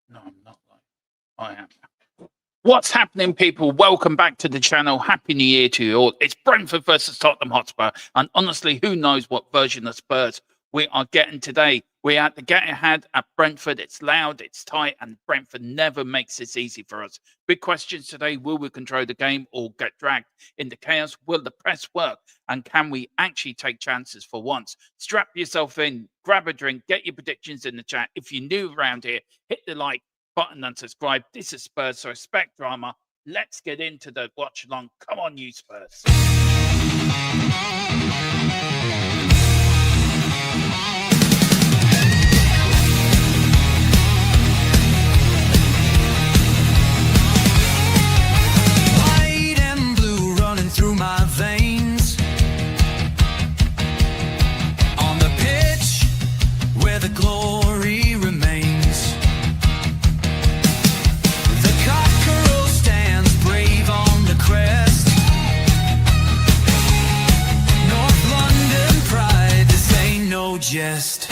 No, I'm not like I am. What's happening, people? Welcome back to the channel. Happy New Year to you all. It's Brentford versus Tottenham Hotspur. And honestly, who knows what version of Spurs we are getting today. We're at the get-ahead at Brentford. It's loud, it's tight, and Brentford never makes this easy for us. Big questions today. Will we control the game or get dragged into chaos? Will the press work? And can we actually take chances for once? Strap yourself in, grab a drink, get your predictions in the chat. If you're new around here, hit the like button and subscribe. This is Spurs, so expect drama. Let's get into the watch along. Come on, you Spurs. White and blue running through my veins. On the pitch where the glory remains. The cockerel stands brave on the crest. North London pride, this ain't no jest.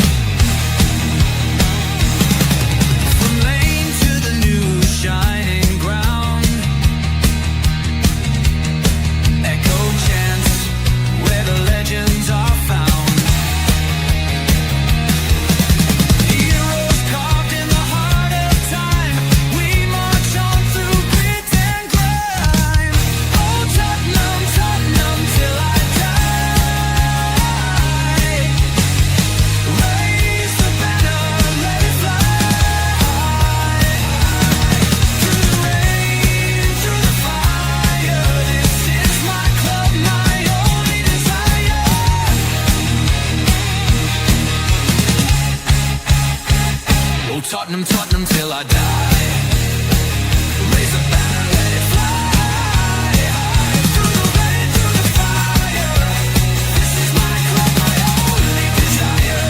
From lane to the new shining ground. Echo chants where the legends are found. Heroes carved in the heart of time. We march on through grit and grime. Oh, Tottenham, Tottenham, till I die. Raise the banner, let it fly. Through the rain, through the fire, this is my club, my only desire. Oh, Tottenham, Tottenham, till I die. Raise the banner, let it fly. Through the rain, through the fire, this is my club, my only desire.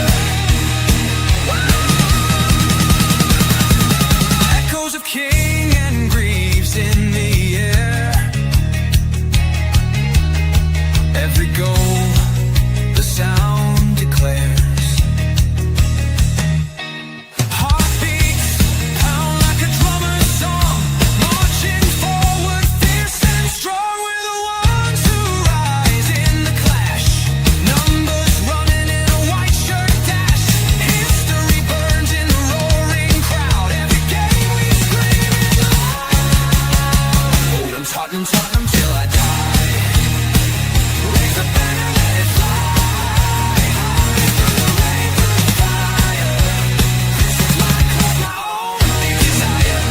Echoes of King and Greaves in the air. Every goal, the sound declares. Heartbeats pound like a drummer's song, marching forward, fierce and strong. We're the ones who rise in the clash. Numbers running in a white shirt dash. History burns in the roaring crowd. Every game we scream it loud. Oh, Tottenham, Tottenham, till I die. Raise the banner, let it fly. Through the rain, through the fire, this is my club, my only desire.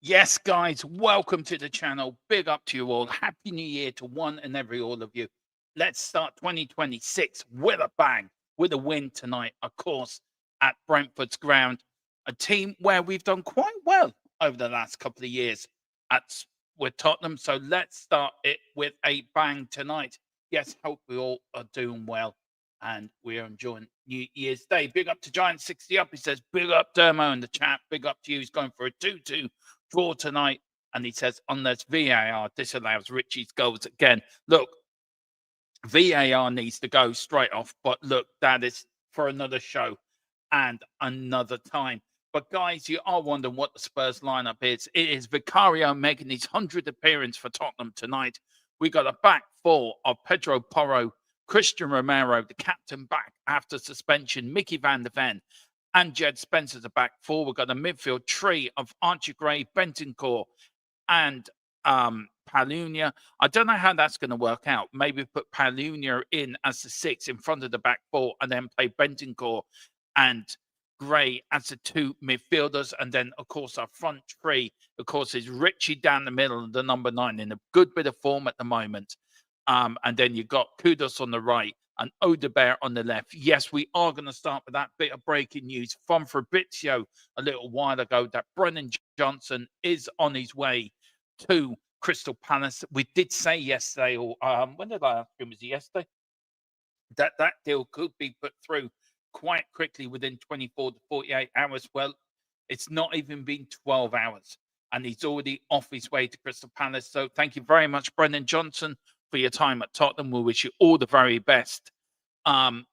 Yes, guys, welcome to the channel. Big up to you all. Happy New Year to one and every all of you. Let's start 2026 with a bang, with a win tonight, of course, at Brentford's ground. A team where we've done quite well over the last couple of years with Tottenham. So let's start it with a bang tonight. Yes, hope we all are doing well and we are enjoying New Year's Day. Big up to Giant 60 Up. He says, big up Dermo in the chat. Big up to you. He's going for a 2-2 draw tonight. And he says, unless VAR disallows Richie's goals again. Look, VAR needs to go straight off. But look, that is for another show and another time. But guys, you are wondering what the Spurs lineup is. It is Vicario making his 100th appearance for Tottenham tonight. We got a back four of Pedro Porro, Christian Romero, the captain, back after suspension, Mickey van der Ven, and Jed Spencer's a back four. We've got a midfield tree of Archie Gray, Bentancur, and Palunia. I don't know how that's going to work out. Maybe put Palunia in as the six in front of the back four and then play Bentancur and Gray as the two midfielders. And then, of course, our front three, of course, is Richie down the middle, the number 9, in a good bit of form at the moment. And then you've got Kudos on the right and Odegaard on the left. Yes, we are going to start with that bit of breaking news from Fabrizio a little while ago that Brennan Johnson is on his way to Crystal Palace. We did say yesterday, or when did I ask him? Was it yesterday? That deal could be put through quite quickly within 24 to 48 hours. Well, It's not even been 12 hours, and he's already off his way to Crystal Palace. So thank you very much, Brendan Johnson, for your time at Tottenham. We wish you all the very best um,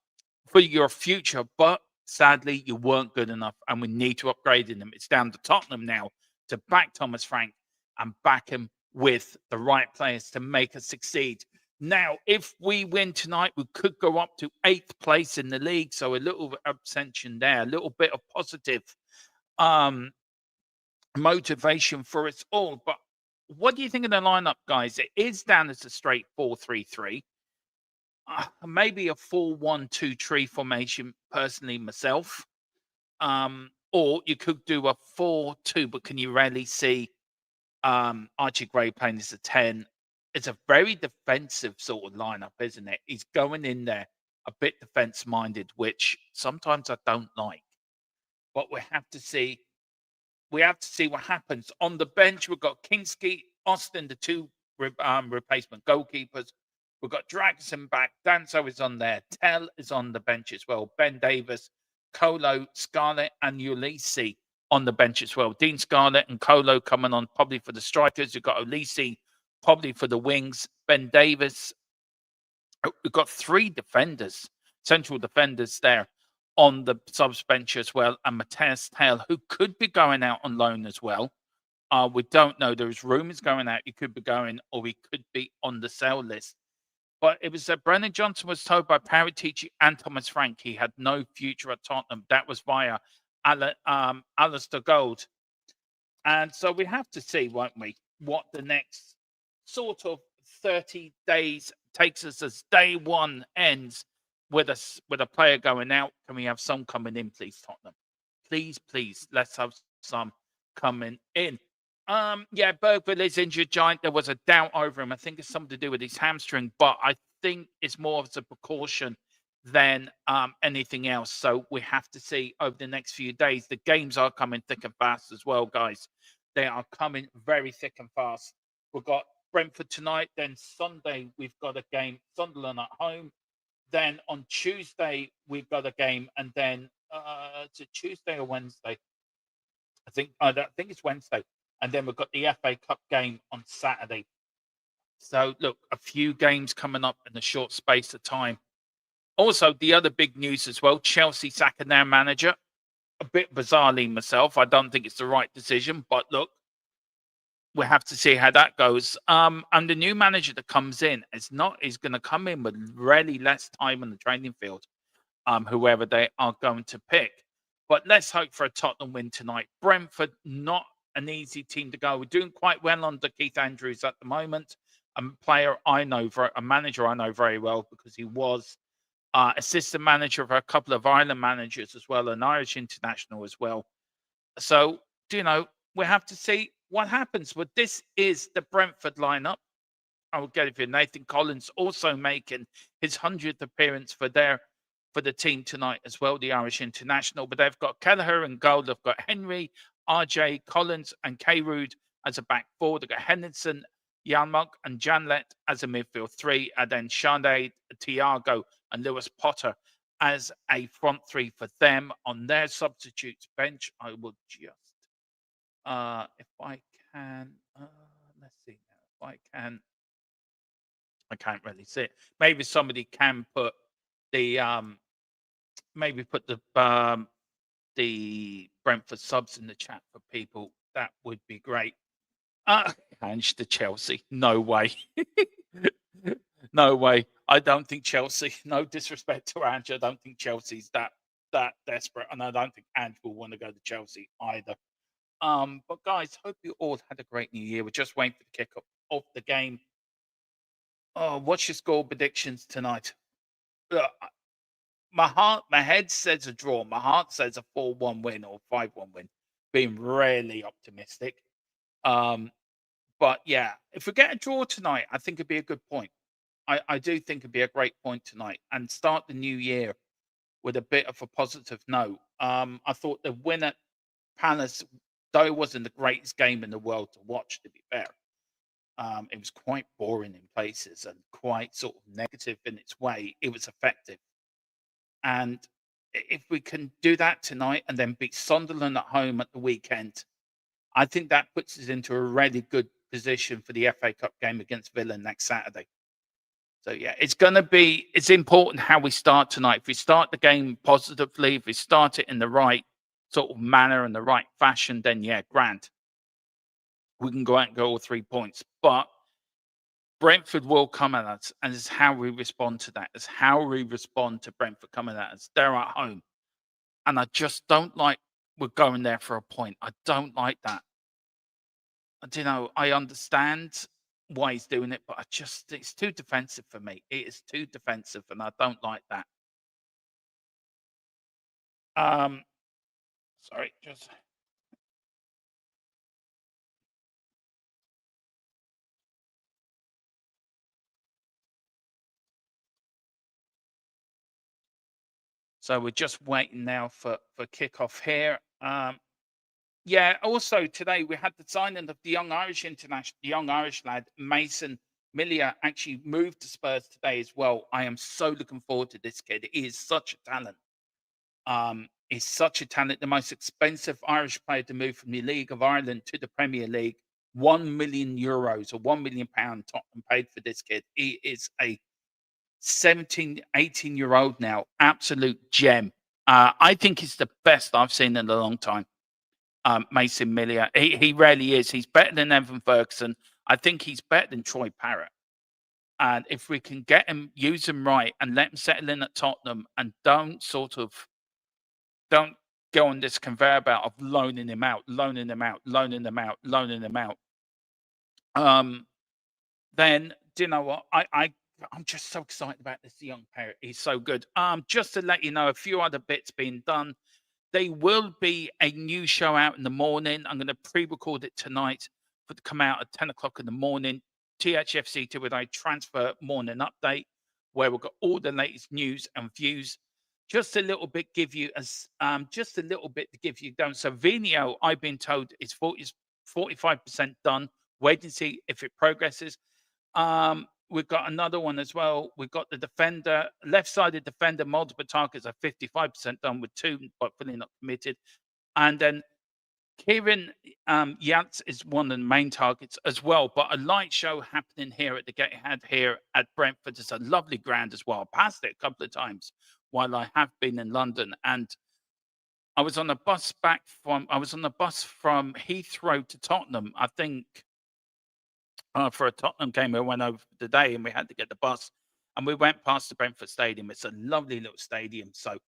for your future. But sadly, you weren't good enough, and we need to upgrade him. It's down to Tottenham now to back Thomas Frank and back him with the right players to make us succeed. Now, if we win tonight, we could go up to 8th place in the league. So a little abstention there, a little bit of positive um, motivation for us all. But what do you think of the lineup, guys? It is down as a straight 4-3-3. Maybe a 4-1-2-3 formation, personally, myself. Or you could do a 4-2, but can you rarely see Archie Gray playing as a 10? It's a very defensive sort of lineup, isn't it? He's going in there a bit defense minded, which sometimes I don't like. But we have to see. We have to see what happens. On the bench, we've got Kinski, Austin, the two replacement goalkeepers. We've got Draxon back. Danso is on there. Tell is on the bench as well. Ben Davis, Colo, Scarlett, and Ulysses on the bench as well. Dean Scarlett and Colo coming on probably for the strikers. You've got Ulysses probably for the wings. Ben Davis. We've got 3 defenders, central defenders there on the subs bench as well. And Matthias Tail, who could be going out on loan as well. We don't know. There's rumours going out. He could be going, or he could be on the sale list. But it was that Brennan Johnson was told by Paratici and Thomas Frank he had no future at Tottenham. That was via Alistair Gold. And so we have to see, won't we, what the next sort of 30 days takes us as day one ends with a player going out. Can we have some coming in, please, Tottenham? Please, let's have some coming in. Yeah, Bergville is injured, Giant. There was a doubt over him. I think it's something to do with his hamstring, but I think it's more of a precaution than anything else. So we have to see over the next few days. The games are coming thick and fast as well, guys. They are coming very thick and fast. We've got Brentford tonight. Then Sunday, we've got a game, Sunderland at home. Then on Tuesday, we've got a game. And then it's a Tuesday or Wednesday. I think it's Wednesday. And then we've got the FA Cup game on Saturday. So, look, a few games coming up in a short space of time. Also, the other big news as well, Chelsea sacking their manager. A bit bizarrely myself. I don't think it's the right decision. But, look, we'll have to see how that goes. And the new manager that comes in is going to come in with really less time on the training field, whoever they are going to pick. But let's hope for a Tottenham win tonight. Brentford, not an easy team to go. We're doing quite well under Keith Andrews at the moment. A player I know, a manager I know very well because he was assistant manager of a couple of Ireland managers as well, an Irish international as well. So, we have to see what happens. But this is the Brentford lineup. I will get it for Nathan Collins also making his 100th appearance for the team tonight as well, the Irish international. But they've got Kelleher and goal. They've got Henry, RJ, Collins, and K-Rood as a back four. They've got Henderson, Yanmok, and Janlet as a midfield 3. And then Shande, Thiago, and Lewis Potter as a front 3 for them. On their substitutes bench, I will just, if I can, let's see now. If I can, I can't really see it. Maybe somebody can put the, the Brentford subs in the chat for people. That would be great. Ange to Chelsea. No way. No way. I don't think Chelsea, no disrespect to Ange, I don't think Chelsea's that desperate. And I don't think Ange will want to go to Chelsea either. But guys, hope you all had a great new year. We're just waiting for the kick of the game. Oh, what's your score predictions tonight? Look, my head says a draw. My heart says a 4-1 win or 5-1 win. Being really optimistic. But yeah, if we get a draw tonight, I think it'd be a good point. I do think it'd be a great point tonight and start the new year with a bit of a positive note. I thought the win at Palace, though it wasn't the greatest game in the world to watch, to be fair. It was quite boring in places and quite sort of negative in its way. It was effective. And if we can do that tonight and then beat Sunderland at home at the weekend, I think that puts us into a really good position for the FA Cup game against Villa next Saturday. So yeah, it's important how we start tonight. If we start the game positively, if we start it in the right sort of manner and the right fashion, then yeah, grand. We can go out and go all 3 points. But Brentford will come at us, and it's how we respond to that. It's how we respond to Brentford coming at us. They're at home. And I just don't like we're going there for a point. I don't like that. I understand why he's doing it, but it's too defensive for me. It is too defensive, and I don't like that. Sorry, just so we're just waiting now for kickoff here. Yeah, also today we had the signing of the young Irish international, the young Irish lad, Mason Millia, actually moved to Spurs today as well. I am so looking forward to this kid. He is such a talent. He's such a talent. The most expensive Irish player to move from the League of Ireland to the Premier League. €1 million or £1 million Tottenham paid for this kid. He is a 17, 18-year-old now. Absolute gem. I think he's the best I've seen in a long time. Mason Millia. He really is. He's better than Evan Ferguson. I think he's better than Troy Parrott. And if we can get him, use him right, and let him settle in at Tottenham, and don't go on this conveyor belt of loaning him out, loaning him out, loaning him out, loaning him out. Then do you know what? I'm just so excited about this young player. He's so good. Just to let you know, a few other bits being done. There will be a new show out in the morning. I'm going to pre-record it tonight for it to come out at 10 o'clock in the morning. THFC with a transfer morning update, where we've got all the latest news and views. Just a little bit give you just a little bit to give you down. So Vino, I've been told, is 45% done. Wait and see if it progresses. We've got another one as well. We've got the defender, left-sided defender, multiple targets are 55% done with 2, but fully not committed. And then Kieran Yance is one of the main targets as well. But a light show happening here at the Gatehad here at Brentford. It's a lovely ground as well. I passed it a couple of times while I have been in London. And I was on a bus from Heathrow to Tottenham, I think. For a Tottenham game, we went over the day and we had to get the bus, and we went past the Brentford Stadium. It's a lovely little stadium. So,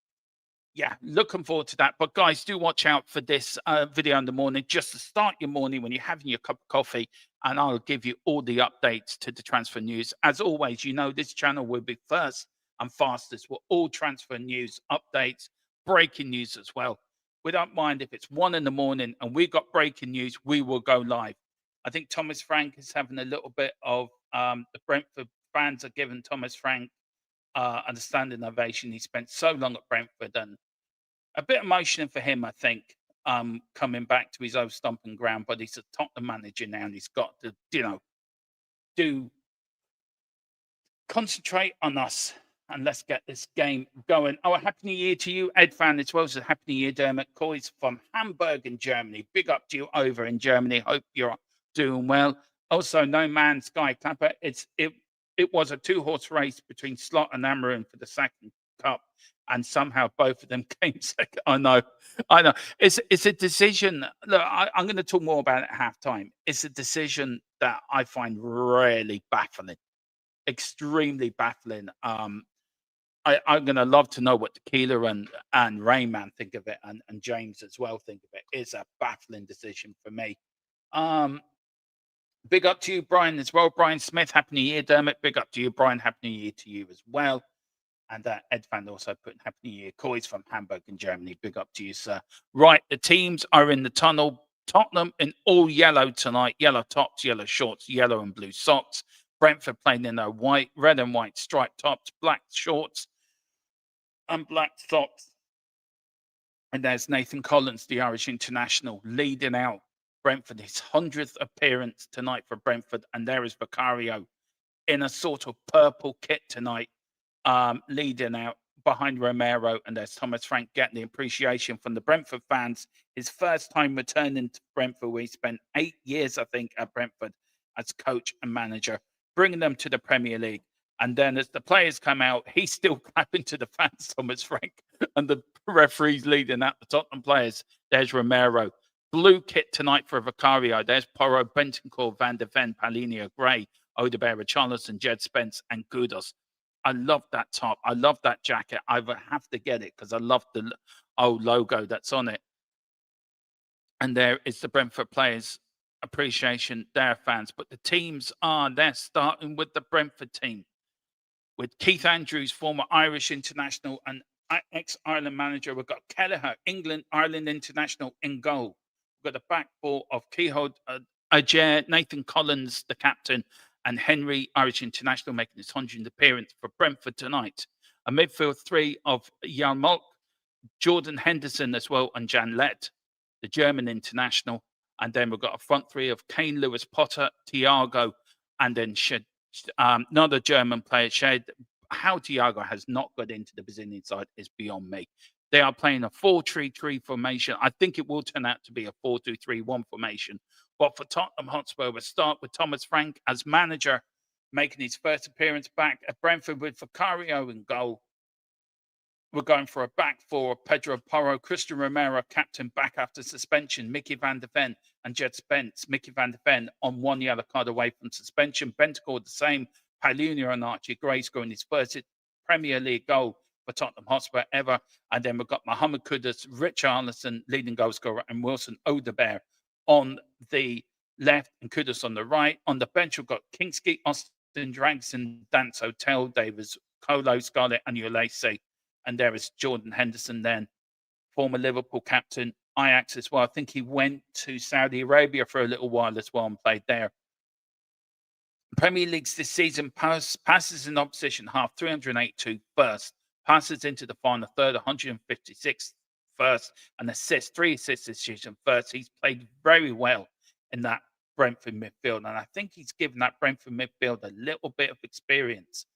yeah, looking forward to that. But guys, do watch out for this video in the morning, just to start your morning when you're having your cup of coffee, and I'll give you all the updates to the transfer news. As always, this channel will be first and fastest with all transfer news, updates, breaking news as well. We don't mind if it's 1 in the morning and we've got breaking news, we will go live. I think Thomas Frank is having a little bit of the Brentford fans are giving Thomas Frank a standing ovation. He spent so long at Brentford, and a bit emotional for him, I think, coming back to his old stomping ground. But he's a Tottenham manager now, and he's got to concentrate on us, and let's get this game going. Oh, a happy new year to you, Ed fan, as well as a happy new year, Dermot COYS from Hamburg in Germany. Big up to you over in Germany. Hope you're doing well. Also, No Man's Sky Clapper. It was a 2-horse race between Slot and Amarin for the second cup, and somehow both of them came second. I know. It's a decision. Look, I'm going to talk more about it at halftime. It's a decision that I find really baffling, extremely baffling. I'm going to love to know what Tequila and Rayman think of it, and James as well think of it. It's a baffling decision for me. Big up to you, Brian, as well. Brian Smith, happy new year, Dermot. Big up to you, Brian. Happy new year to you as well. And Ed Fan also put happy new year. COYS from Hamburg in Germany. Big up to you, sir. Right, the teams are in the tunnel. Tottenham in all yellow tonight. Yellow tops, yellow shorts, yellow and blue socks. Brentford playing in their red and white striped tops, black shorts, and black socks. And there's Nathan Collins, the Irish international, leading out Brentford, his 100th appearance tonight for Brentford. And there is Vicario in a sort of purple kit tonight, leading out behind Romero, and there's Thomas Frank getting the appreciation from the Brentford fans. His first time returning to Brentford, where he spent 8 years, I think, at Brentford as coach and manager, bringing them to the Premier League. And then as the players come out, he's still clapping to the fans, Thomas Frank, and the referees leading out the Tottenham players. There's Romero. Blue kit tonight for Vicario. There's Porro, Bentancur, Van der Ven, Palhinha, Gray, Odegaard, Richarlison, Jed Spence, and Kudos. I love that top. I love that jacket. I would have to get it because I love the old logo that's on it. And there is the Brentford players' appreciation, their fans. But the teams they're starting with the Brentford team, with Keith Andrews, former Irish international and ex-Ireland manager. We've got Kelleher, England, Ireland international in goal. We've got the back four of Kehoe, Ajer, Nathan Collins, the captain, and Henry, Irish international, making his 100th appearance for Brentford tonight. A midfield three of Jan Molk, Jordan Henderson as well, and Jan Lett, the German international. And then we've got a front three of Kane, Lewis Potter, Thiago, and then another German player, Shed. How Thiago has not got into the Brazilian side is beyond me. They are playing a 4-3-3 formation. I think it will turn out to be a 4-2-3-1 formation. But for Tottenham Hotspur, we'll start with Thomas Frank as manager, making his first appearance back at Brentford with Vicario in goal. We're going for a back four of Pedro Porro, Christian Romero, captain back after suspension, Mickey van der Ven and Jed Spence. Mickey van der Ven on 1 yellow card away from suspension. Bentancur the same. Palhinha and Archie Gray scoring his first Premier League goal for Tottenham Hotspur ever. And then we've got Mohamed Kudus, Richarlison, leading goal scorer, and Wilson Odegaard on the left and Kudus on the right. On the bench, we've got Kingsky, Austin Dragson, Dance Hotel, Davis, Colo, Scarlett, and Ulysses. And there is Jordan Henderson then, former Liverpool captain, Ajax as well. I think he went to Saudi Arabia for a little while as well and played there. Premier Leagues this season, passes in opposition half, 382 first. Passes into the final third, 156 first. And assists, 3 assists this season first. He's played very well in that Brentford midfield. And I think he's given that Brentford midfield a little bit of experience.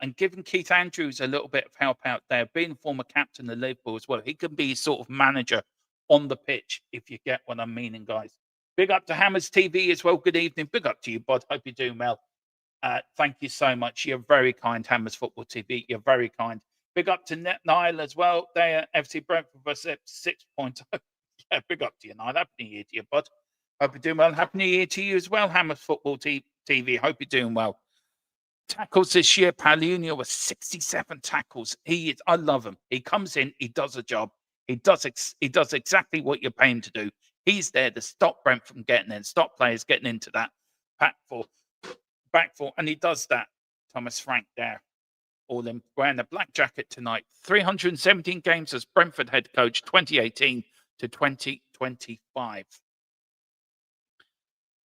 And giving Keith Andrews a little bit of help out there, being a former captain of Liverpool as well, he can be sort of manager on the pitch, if you get what I'm meaning, guys. Big up to Hammers TV as well. Good evening. Big up to you, Bod. Hope you're doing well. Thank you so much. You're very kind, Hammers Football TV. You're very kind. Big up to Net Nile as well. They are FC Brentford versus 6.0. Yeah, big up to you, Nile. Happy New Year to you, Bod. Hope you're doing well. Happy New Year to you as well, Hammers Football TV. Hope you're doing well. Tackles this year, Palhinha was 67 tackles. I love him. He comes in, he does a job. He does exactly what you're paying him to do. He's there to stop Brent from getting in, stop players getting into that back four, and he does that. Thomas Frank there, all in wearing a black jacket tonight. 317 games as Brentford head coach, 2018 to 2025.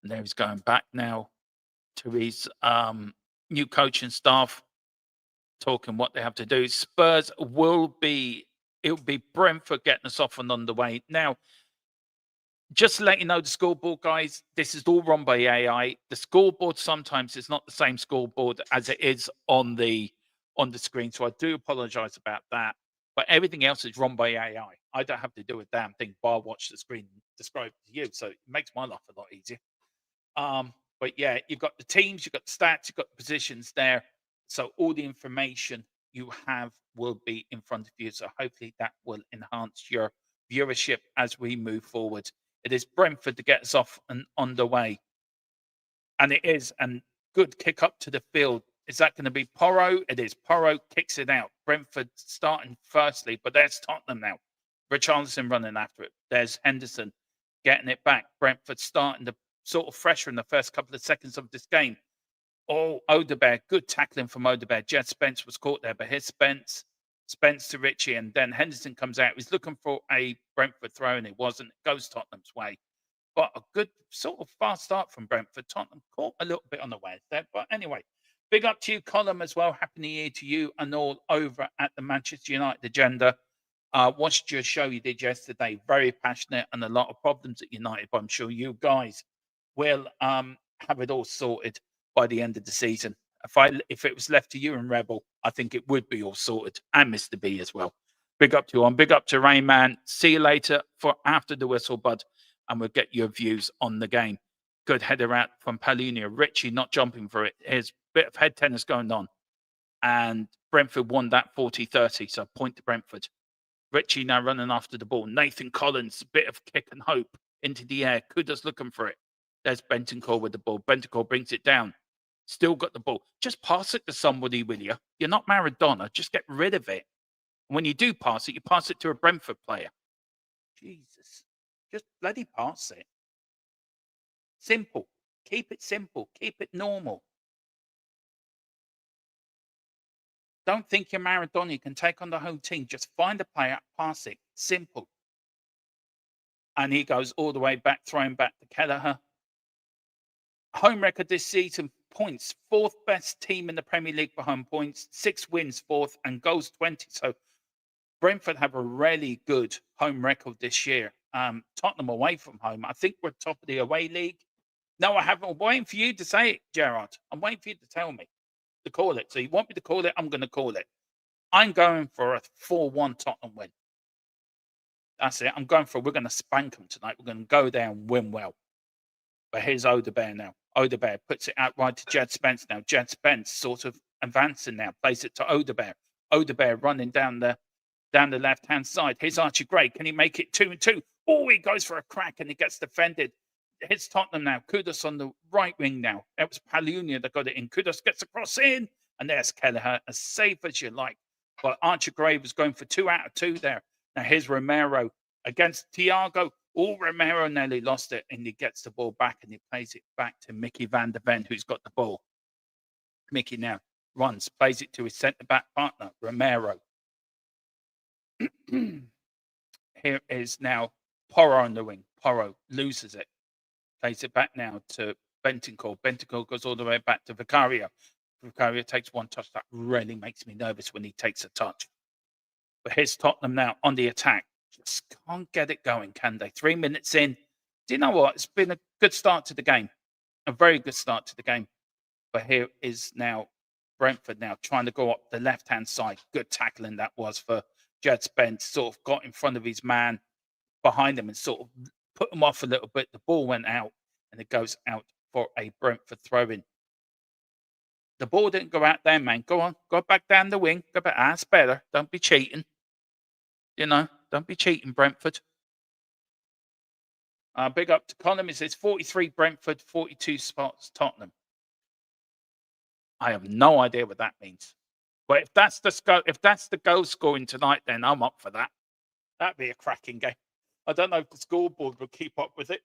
And there he's going back now to his new coaching staff, talking what they have to do. Spurs it'll be Brentford getting us off and underway. Now, just to let you know, the scoreboard, guys, this is all run by AI. The scoreboard sometimes is not the same scoreboard as it is on the screen. So I do apologize about that. But everything else is run by AI. I don't have to do a damn thing bar watch the screen and describe it to you. So it makes my life a lot easier. But yeah, you've got the teams, you've got the stats, you've got the positions there. So all the information you have will be in front of you. So hopefully that will enhance your viewership as we move forward. It is Brentford to get us off and underway. And it is, and good kick up to the field. Is that going to be Porro? It is. Porro kicks it out. Brentford starting firstly, but there's Tottenham now. Richarlison running after it. There's Henderson getting it back. Brentford starting to sort of fresher in the first couple of seconds of this game. Oh, Odegaard, good tackling from Odegaard. Jed Spence was caught there, but here's Spence to Richie, and then Henderson comes out. He's looking for a Brentford throw, and it wasn't. It goes Tottenham's way. But a good sort of fast start from Brentford. Tottenham caught a little bit on the way there. But anyway, big up to you, Colin, as well. Happy New Year to you and all over at the Manchester United agenda. Watched your show you did yesterday. Very passionate and a lot of problems at United, but I'm sure you guys will have it all sorted by the end of the season. If it was left to you and Rebel, I think it would be all sorted, and Mr. B as well. Big up to you on. Big up to Rain Man. See you later for after the whistle, bud, and we'll get your views on the game. Good header out from Palunia. Richie not jumping for it. Here's a bit of head tennis going on. And Brentford won that 40-30, so point to Brentford. Richie now running after the ball. Nathan Collins, bit of kick and hope into the air. Kudos looking for it. There's Bentancur with the ball. Bentancur brings it down. Still got the ball. Just pass it to somebody, will you? You're not Maradona. Just get rid of it. When you do pass it, you pass it to a Brentford player. Jesus. Just bloody pass it. Simple. Keep it simple. Keep it normal. Don't think you're Maradona. You can take on the whole team. Just find a player, pass it. Simple. And he goes all the way back, throwing back to Kelleher. Home record this season, points. 4th best team in the Premier League for home points. 6 wins, 4th, and goals 20. So Brentford have a really good home record this year. Tottenham away from home. I think we're top of the away league. No, I haven't. I'm waiting for you to say it, Gerard. I'm waiting for you to tell me. To call it. So you want me to call it? I'm going to call it. I'm going for a 4-1 Tottenham win. That's it. We're going to spank them tonight. We're going to go there and win well. But here's Odebear now. Odebear puts it out wide to Jed Spence now. Jed Spence sort of advancing now. Plays it to Odebear. Odebear running down the left-hand side. Here's Archie Gray. Can he make it 2-2? Oh, he goes for a crack and he gets defended. Hits Tottenham now. Kudos on the right wing now. It was Palunia that got it in. Kudos gets across in. And there's Kelleher. As safe as you like. But Archie Gray was going for 2 out of 2 there. Now here's Romero against Thiago. Oh, Romero nearly lost it. And he gets the ball back and he plays it back to Mickey van der Ven, who's got the ball. Mickey now runs, plays it to his centre-back partner, Romero. Here is now Porro on the wing. Porro loses it. Plays it back now to Bentancur. Bentancur goes all the way back to Vicario. Vicario takes 1 touch. That really makes me nervous when he takes a touch. But here's Tottenham now on the attack. Just can't get it going, can they? 3 minutes in. Do you know what? It's been a good start to the game. A very good start to the game. But here is now Brentford now trying to go up the left-hand side. Good tackling that was for Jed Spence. Sort of got in front of his man behind him and sort of put him off a little bit. The ball went out and it goes out for a Brentford throw-in. The ball didn't go out there, man. Go on. Go back down the wing. Go back. That's better. Don't be cheating. You know, don't be cheating, Brentford. Big up to Colin. It says 43 Brentford, 42 spots Tottenham. I have no idea what that means. But if that's the goal scoring tonight, then I'm up for that. That'd be a cracking game. I don't know if the scoreboard will keep up with it.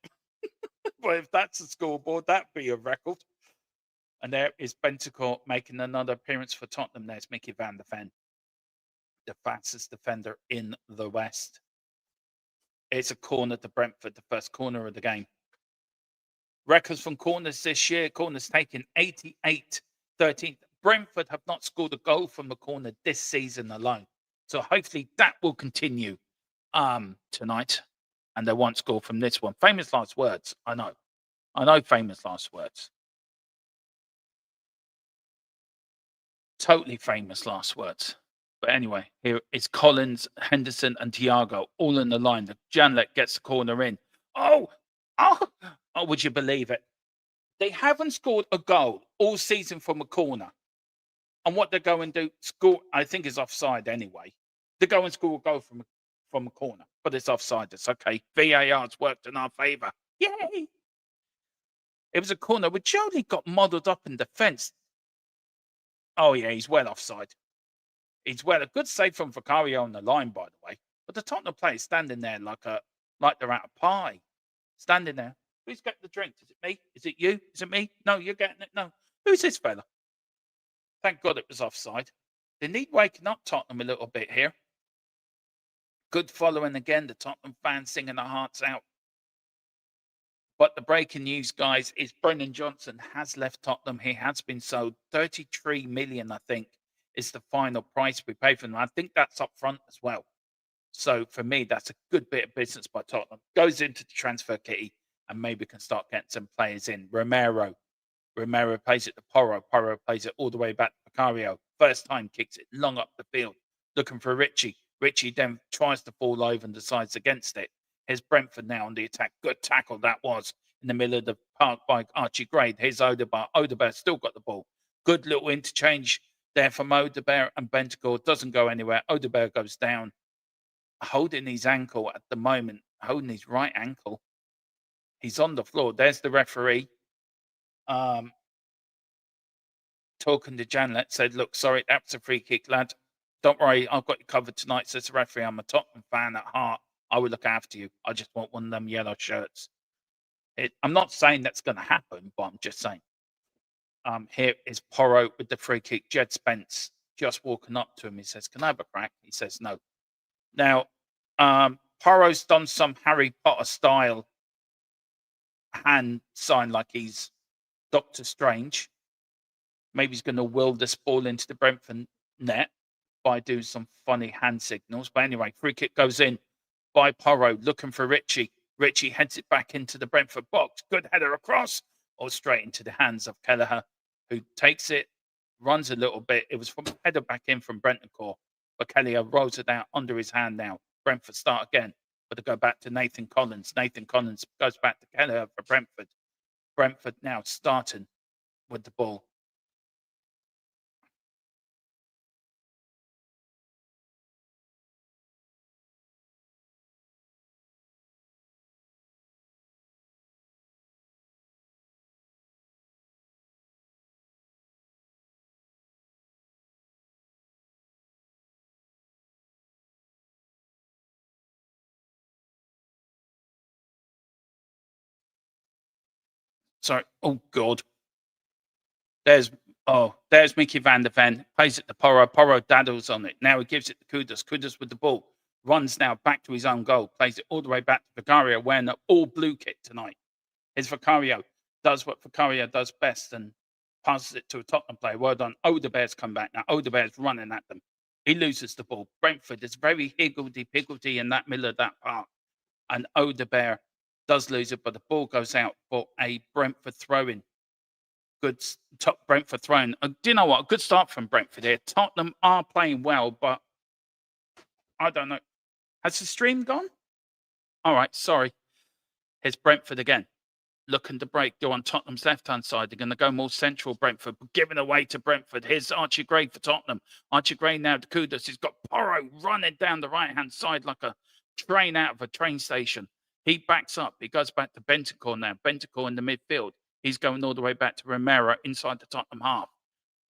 But if that's the scoreboard, that'd be a record. And there is Bentancur making another appearance for Tottenham. There's Mickey van der Ven, the fastest defender in the West. It's a corner to Brentford, the first corner of the game. Records from corners this year. Corners taken 88, 13. Brentford have not scored a goal from the corner this season alone. So hopefully that will continue tonight. And they won't score from this one. Famous last words. I know famous last words. Totally famous last words. But anyway, here is Collins, Henderson, and Thiago all in the line. The Janlet gets the corner in. Oh, would you believe it? They haven't scored a goal all season from a corner. And what they go and do, score, I think is offside anyway. They go and score a goal from a corner, but it's offside. It's okay. VAR's worked in our favour. Yay! It was a corner which only got muddled up in defence. Oh, yeah, he's well offside. He's well. A good save from Vicario on the line, by the way. But the Tottenham players standing there like they're out of pie. Standing there. Who's getting the drink? Is it me? Is it you? Is it me? No, you're getting it. No. Who's this fella? Thank God it was offside. They need waking up Tottenham a little bit here. Good following again. The Tottenham fans singing their hearts out. But the breaking news, guys, is Brendan Johnson has left Tottenham. He has been sold. 33 million, I think, is the final price we pay for him. I think that's up front as well. So for me, that's a good bit of business by Tottenham. Goes into the transfer kitty and maybe can start getting some players in. Romero Romero plays it to Porro. Porro plays it all the way back to Vicario. First time kicks it long up the field, looking for Ritchie. Ritchie then tries to fall over and decides against it. Here's Brentford now on the attack. Good tackle that was in the middle of the park by Archie Gray. Here's Odebear. Odebear still got the ball. Good little interchange there from Odebear and Bentacore. Doesn't go anywhere. Odebear goes down, holding his ankle at the moment, holding his right ankle. He's on the floor. There's the referee. Talking to Janlet, said, look, sorry, that's a free kick, lad. Don't worry, I've got you covered tonight, says the referee. I'm a Tottenham fan at heart. I will look after you. I just want one of them yellow shirts. I'm not saying that's going to happen, but I'm just saying. Here is Porro with the free kick. Jed Spence just walking up to him. He says, can I have a crack? He says, no. Now, Porro's done some Harry Potter style hand sign like he's Doctor Strange. Maybe he's going to will this ball into the Brentford net by doing some funny hand signals. But anyway, free kick goes in by Porro, looking for Ritchie. Ritchie heads it back into the Brentford box. Good header across, or straight into the hands of Kelleher, who takes it, runs a little bit. It was from header back in from Brentford, but Kelleher rolls it out under his hand now. Brentford start again, but they go back to Nathan Collins. Nathan Collins goes back to Kelleher for Brentford. Brentford now starting with the ball. Sorry. Oh, God. There's Mickey van der Ven. Plays it to Porro. Porro daddles on it. Now he gives it to Kudus. Kudus with the ball. Runs now back to his own goal. Plays it all the way back to Vicario, wearing an all-blue kit tonight. Here's Vicario. Does what Vicario does best and passes it to a Tottenham player. Well done. Odebear's come back now. Odebear's running at them. He loses the ball. Brentford is very higgledy-piggledy in that middle of that park. And Odebear does lose it, but the ball goes out for a Brentford throw-in. Good top Brentford throw-in. Do you know what? A good start from Brentford here. Tottenham are playing well, but I don't know. Has the stream gone? All right, sorry. Here's Brentford again. Looking to break, go on Tottenham's left-hand side. They're going to go more central Brentford, but giving away to Brentford. Here's Archie Gray for Tottenham. Archie Gray now to Kudus. He's got Porro running down the right-hand side like a train out of a train station. He backs up. He goes back to Bentacore now. Bentacore in the midfield. He's going all the way back to Romero inside the Tottenham half.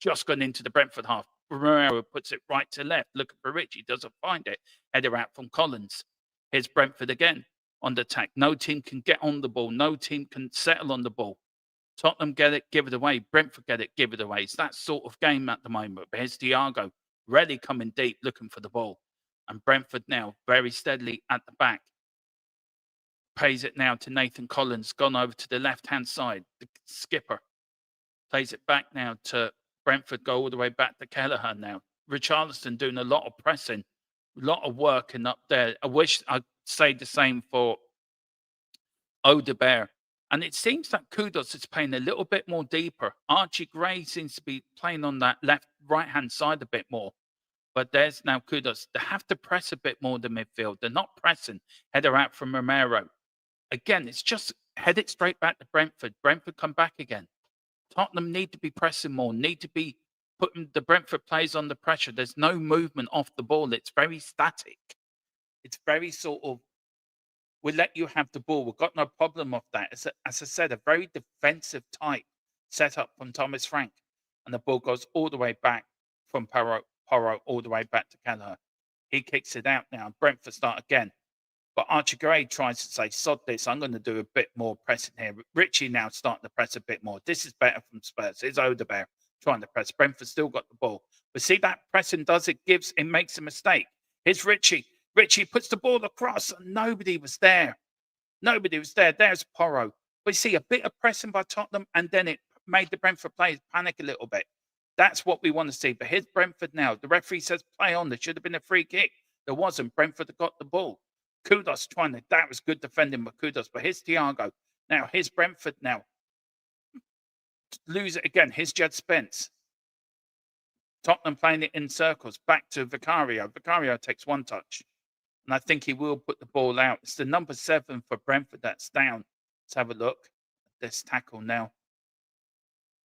Just gone into the Brentford half. Romero puts it right to left. Looking for Ritchie. Doesn't find it. Header out from Collins. Here's Brentford again on the attack. No team can get on the ball. No team can settle on the ball. Tottenham get it, give it away. Brentford get it, give it away. It's that sort of game at the moment. But here's Thiago, really coming deep, looking for the ball. And Brentford now very steadily at the back. Plays it now to Nathan Collins, gone over to the left-hand side. The skipper plays it back now to Brentford, go all the way back to Kelleher now. Richarlison doing a lot of pressing, a lot of working up there. I wish I'd say the same for Odebear. And it seems that Kudus is playing a little bit more deeper. Archie Gray seems to be playing on that right-hand side a bit more. But there's now Kudus. They have to press a bit more the midfield. They're not pressing. Header out from Romero. Again, it's just head it straight back to Brentford. Brentford come back again. Tottenham need to be pressing more, need to be putting the Brentford players under pressure. There's no movement off the ball. It's very static. It's very sort of, we'll let you have the ball. We've got no problem with that. As I said, a very defensive type setup from Thomas Frank. And the ball goes all the way back from Porro all the way back to Kelleher. He kicks it out now. Brentford start again. But Archie Gray tries to say, sod this, I'm going to do a bit more pressing here. Ritchie now starting to press a bit more. This is better from Spurs. Here's Odebear trying to press. Brentford still got the ball. But see, that pressing it makes a mistake. Here's Ritchie. Ritchie puts the ball across and nobody was there. Nobody was there. There's Porro. But you see, a bit of pressing by Tottenham and then it made the Brentford players panic a little bit. That's what we want to see. But here's Brentford now. The referee says play on. There should have been a free kick. There wasn't. Brentford got the ball. Kudus that was good defending by Kudus. But here's Thiago. Now, here's Brentford now. lose it again. Here's Jed Spence. Tottenham playing it in circles. Back to Vicario. Vicario takes one touch. And I think he will put the ball out. It's the number 7 for Brentford that's down. Let's have a look. This tackle now.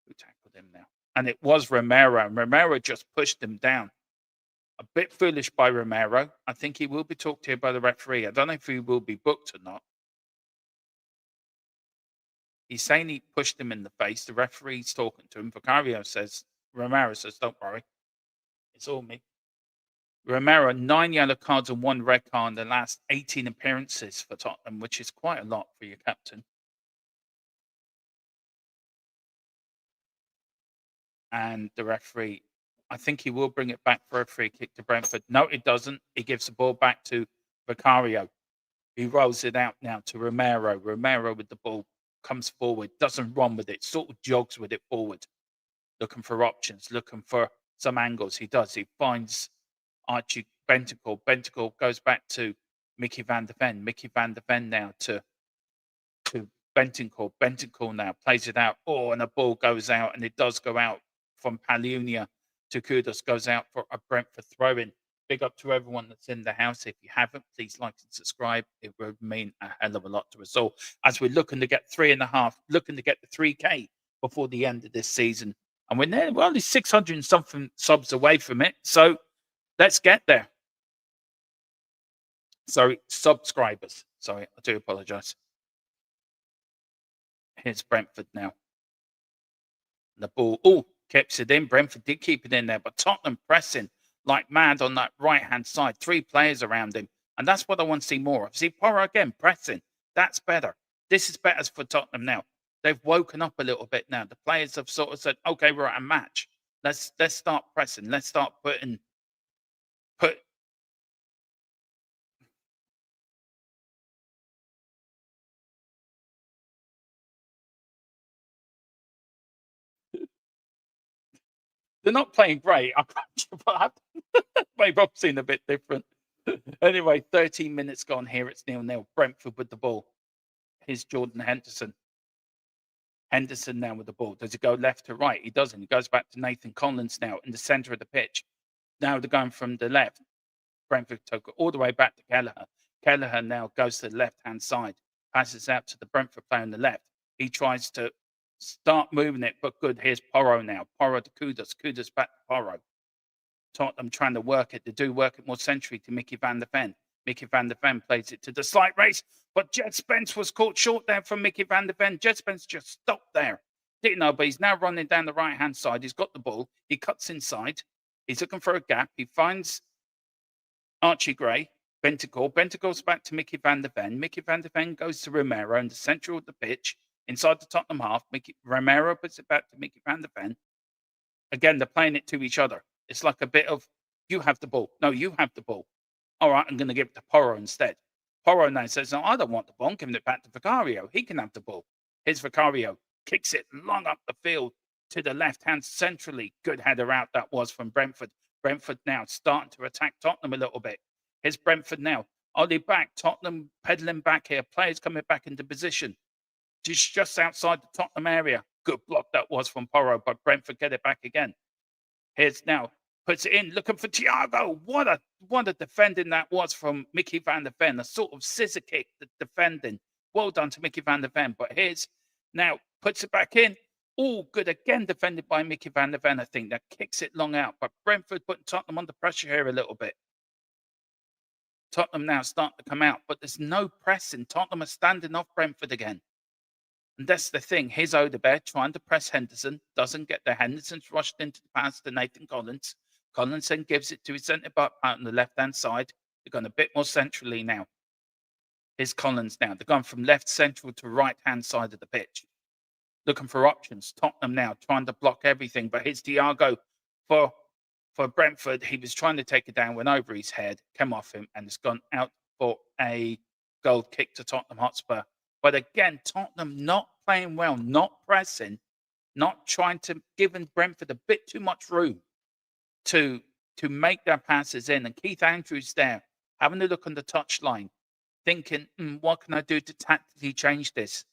Who tackled him now? And it was Romero. Romero just pushed him down. A bit foolish by Romero. I think he will be talked to by the referee. I don't know if he will be booked or not. He's saying he pushed him in the face. The referee's talking to him. Vicario says, Romero says, don't worry. It's all me. Romero, 9 yellow cards and 1 red card in the last 18 appearances for Tottenham, which is quite a lot for your captain. And the referee, I think he will bring it back for a free kick to Brentford. No, it doesn't. He gives the ball back to Vicario. He rolls it out now to Romero. Romero with the ball comes forward, doesn't run with it, sort of jogs with it forward, looking for options, looking for some angles. He does. He finds Archie Bentacle. Bentacle goes back to Mickey van der Ven. Mickey van der Ven now to Bentacle. Bentacle now plays it out. Oh, and the ball goes out, and it does go out from Palunia to Kudus, goes out for a Brentford throw-in. Big up to everyone that's in the house. If you haven't, please like and subscribe. It would mean a hell of a lot to us all as we're looking to get 3.5, looking to get the 3K before the end of this season. And we're only 600 and something subs away from it. So let's get there. Sorry, subscribers. Sorry, I do apologize. Here's Brentford now. The ball, keeps it in. Brentford did keep it in there, but Tottenham pressing like mad on that right-hand side. 3 players around him. And that's what I want to see more of. See, Porro again, pressing. That's better. This is better for Tottenham now. They've woken up a little bit now. The players have sort of said, okay, we're at a match. Let's start pressing. Let's start put they're not playing great. I can't, maybe I've seen a bit different. Anyway, 13 minutes gone here. It's 0-0. Brentford with the ball. Here's Jordan Henderson. Henderson now with the ball. Does it go left to right? He doesn't. He goes back to Nathan Collins now in the centre of the pitch. Now they're going from the left. Brentford took it all the way back to Kelleher. Kelleher now goes to the left-hand side. Passes out to the Brentford player on the left. He tries to start moving it, but good. Here's Porro now. Porro to Kudus. Kudus back to Porro. Tottenham trying to work it. They do work it more centrally to Mickey van der Ven. Mickey van der Ven plays it to the slight race, but Jed Spence was caught short there from Mickey van der Ven. Jed Spence just stopped there. Didn't know, but he's now running down the right-hand side. He's got the ball. He cuts inside. He's looking for a gap. He finds Archie Gray. Bentacle. Bentacle's back to Mickey van der Ven. Mickey van der Ven goes to Romero in the centre of the pitch. Inside the Tottenham half, Romero puts it back to Mickey van der Ven. Again, they're playing it to each other. It's like a bit of, you have the ball. No, you have the ball. All right, I'm going to give it to Porro instead. Porro now says, no, I don't want the ball. I'm giving it back to Vicario. He can have the ball. Here's Vicario. Kicks it long up the field to the left-hand centrally. Good header out that was from Brentford. Brentford now starting to attack Tottenham a little bit. Here's Brentford now. Ollie back. Tottenham peddling back here. Players coming back into position. Just outside the Tottenham area. Good block that was from Porro, but Brentford get it back again. Here's now. Puts it in, looking for Thiago. What a defending that was from Mickey van der Ven. A sort of scissor kick, the defending. Well done to Mickey van der Ven. But here's now, puts it back in. Oh, good again, defended by Mickey van der Ven, I think. That kicks it long out. But Brentford putting Tottenham under pressure here a little bit. Tottenham now starting to come out, but there's no pressing. Tottenham are standing off Brentford again. And that's the thing. Here's Odegaard trying to press Henderson. Doesn't get there. Henderson's rushed into the pass to Nathan Collins. Collins then gives it to his centre-back out on the left-hand side. They're going a bit more centrally now. Here's Collins now. They're going from left central to right-hand side of the pitch. Looking for options. Tottenham now trying to block everything. But here's Thiago for Brentford. He was trying to take it down, went over his head, came off him, and it's gone out for a goal kick to Tottenham Hotspur. But again, Tottenham not playing well, not pressing, not trying to give Brentford a bit too much room to make their passes in. And Keith Andrews there, having a look on the touchline, thinking, what can I do to tactically change this?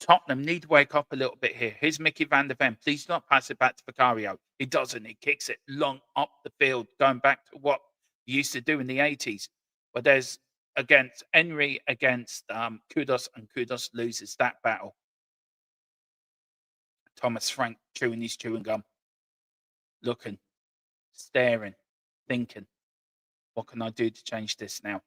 Tottenham need to wake up a little bit here. Here's Mickey van der Ven. Please do not pass it back to Vicario. He doesn't. He kicks it long up the field, going back to what he used to do in the 80s. But there's against Henry against Kudos, and Kudos loses that battle. Thomas Frank chewing his chewing gum, looking, staring, thinking, what can I do to change this now?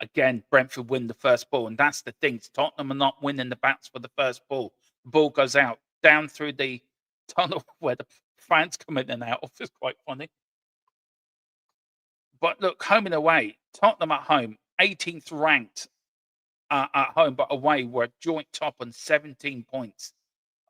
Again, Brentford win the first ball, and that's the thing. Tottenham are not winning the bats for the first ball. The ball goes out, down through the tunnel where the fans come in and out of. It's quite funny. But look, home and away, Tottenham at home, 18th ranked at home, but away we're joint top on 17 points.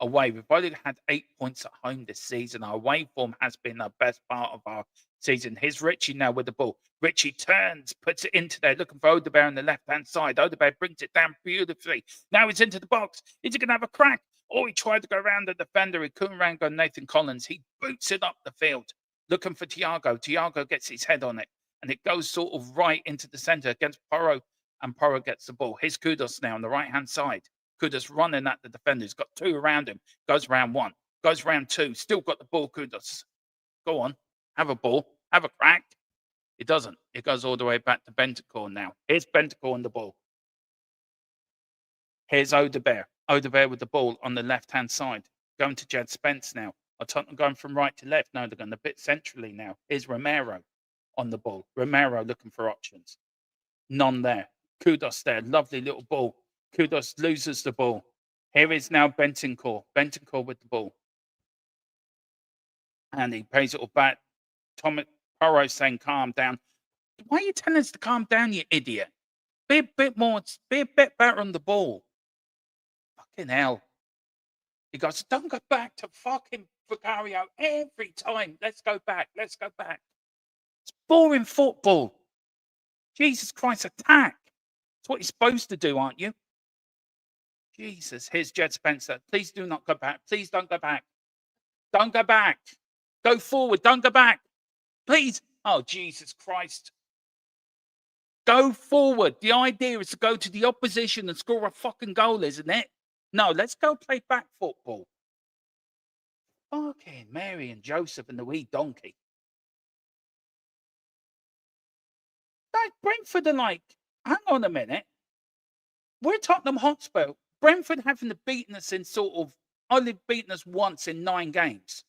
Away, we've only had 8 points at home this season. Our away form has been the best part of our season. Here's Richie now with the ball. Richie turns, puts it into there, looking for Odebear on the left-hand side. Odebear brings it down beautifully. Now he's into the box. Is he going to have a crack? Oh, he tried to go around the defender. He couldn't round on Nathan Collins. He boots it up the field, looking for Thiago. Thiago gets his head on it, and it goes sort of right into the centre against Porro, and Porro gets the ball. Here's Kudos now on the right-hand side. Kudos running at the defender. He's got two around him. Goes round one. Goes round two. Still got the ball, Kudos. Go on. Have a ball. Have a crack. It doesn't. It goes all the way back to Bentancur now. Here's Bentancur on the ball. Here's Odebear. Odebear with the ball on the left-hand side. Going to Jed Spence now. Are Tottenham going from right to left? No, they're going a bit centrally now. Here's Romero on the ball. Romero looking for options. None there. Kudos there. Lovely little ball. Kudos loses the ball. Here is now Bentancur. Bentancur with the ball. And he pays it all back. Thomas Porro saying, calm down. Why are you telling us to calm down, you idiot? Be a bit better on the ball. Fucking hell. He goes, don't go back to fucking Vicario every time. Let's go back. Let's go back. It's boring football. Jesus Christ, attack. That's what you're supposed to do, aren't you? Jesus, here's Jed Spencer. Please do not go back. Please don't go back. Don't go back. Go forward. Don't go back. Please. Oh, Jesus Christ. Go forward. The idea is to go to the opposition and score a fucking goal, isn't it? No, let's go play back football. Fucking Mary and Joseph and the wee donkey. Like Brentford are like, hang on a minute. We're Tottenham Hotspur. Brentford haven't beaten us in sort of, only beaten us once in 9 games.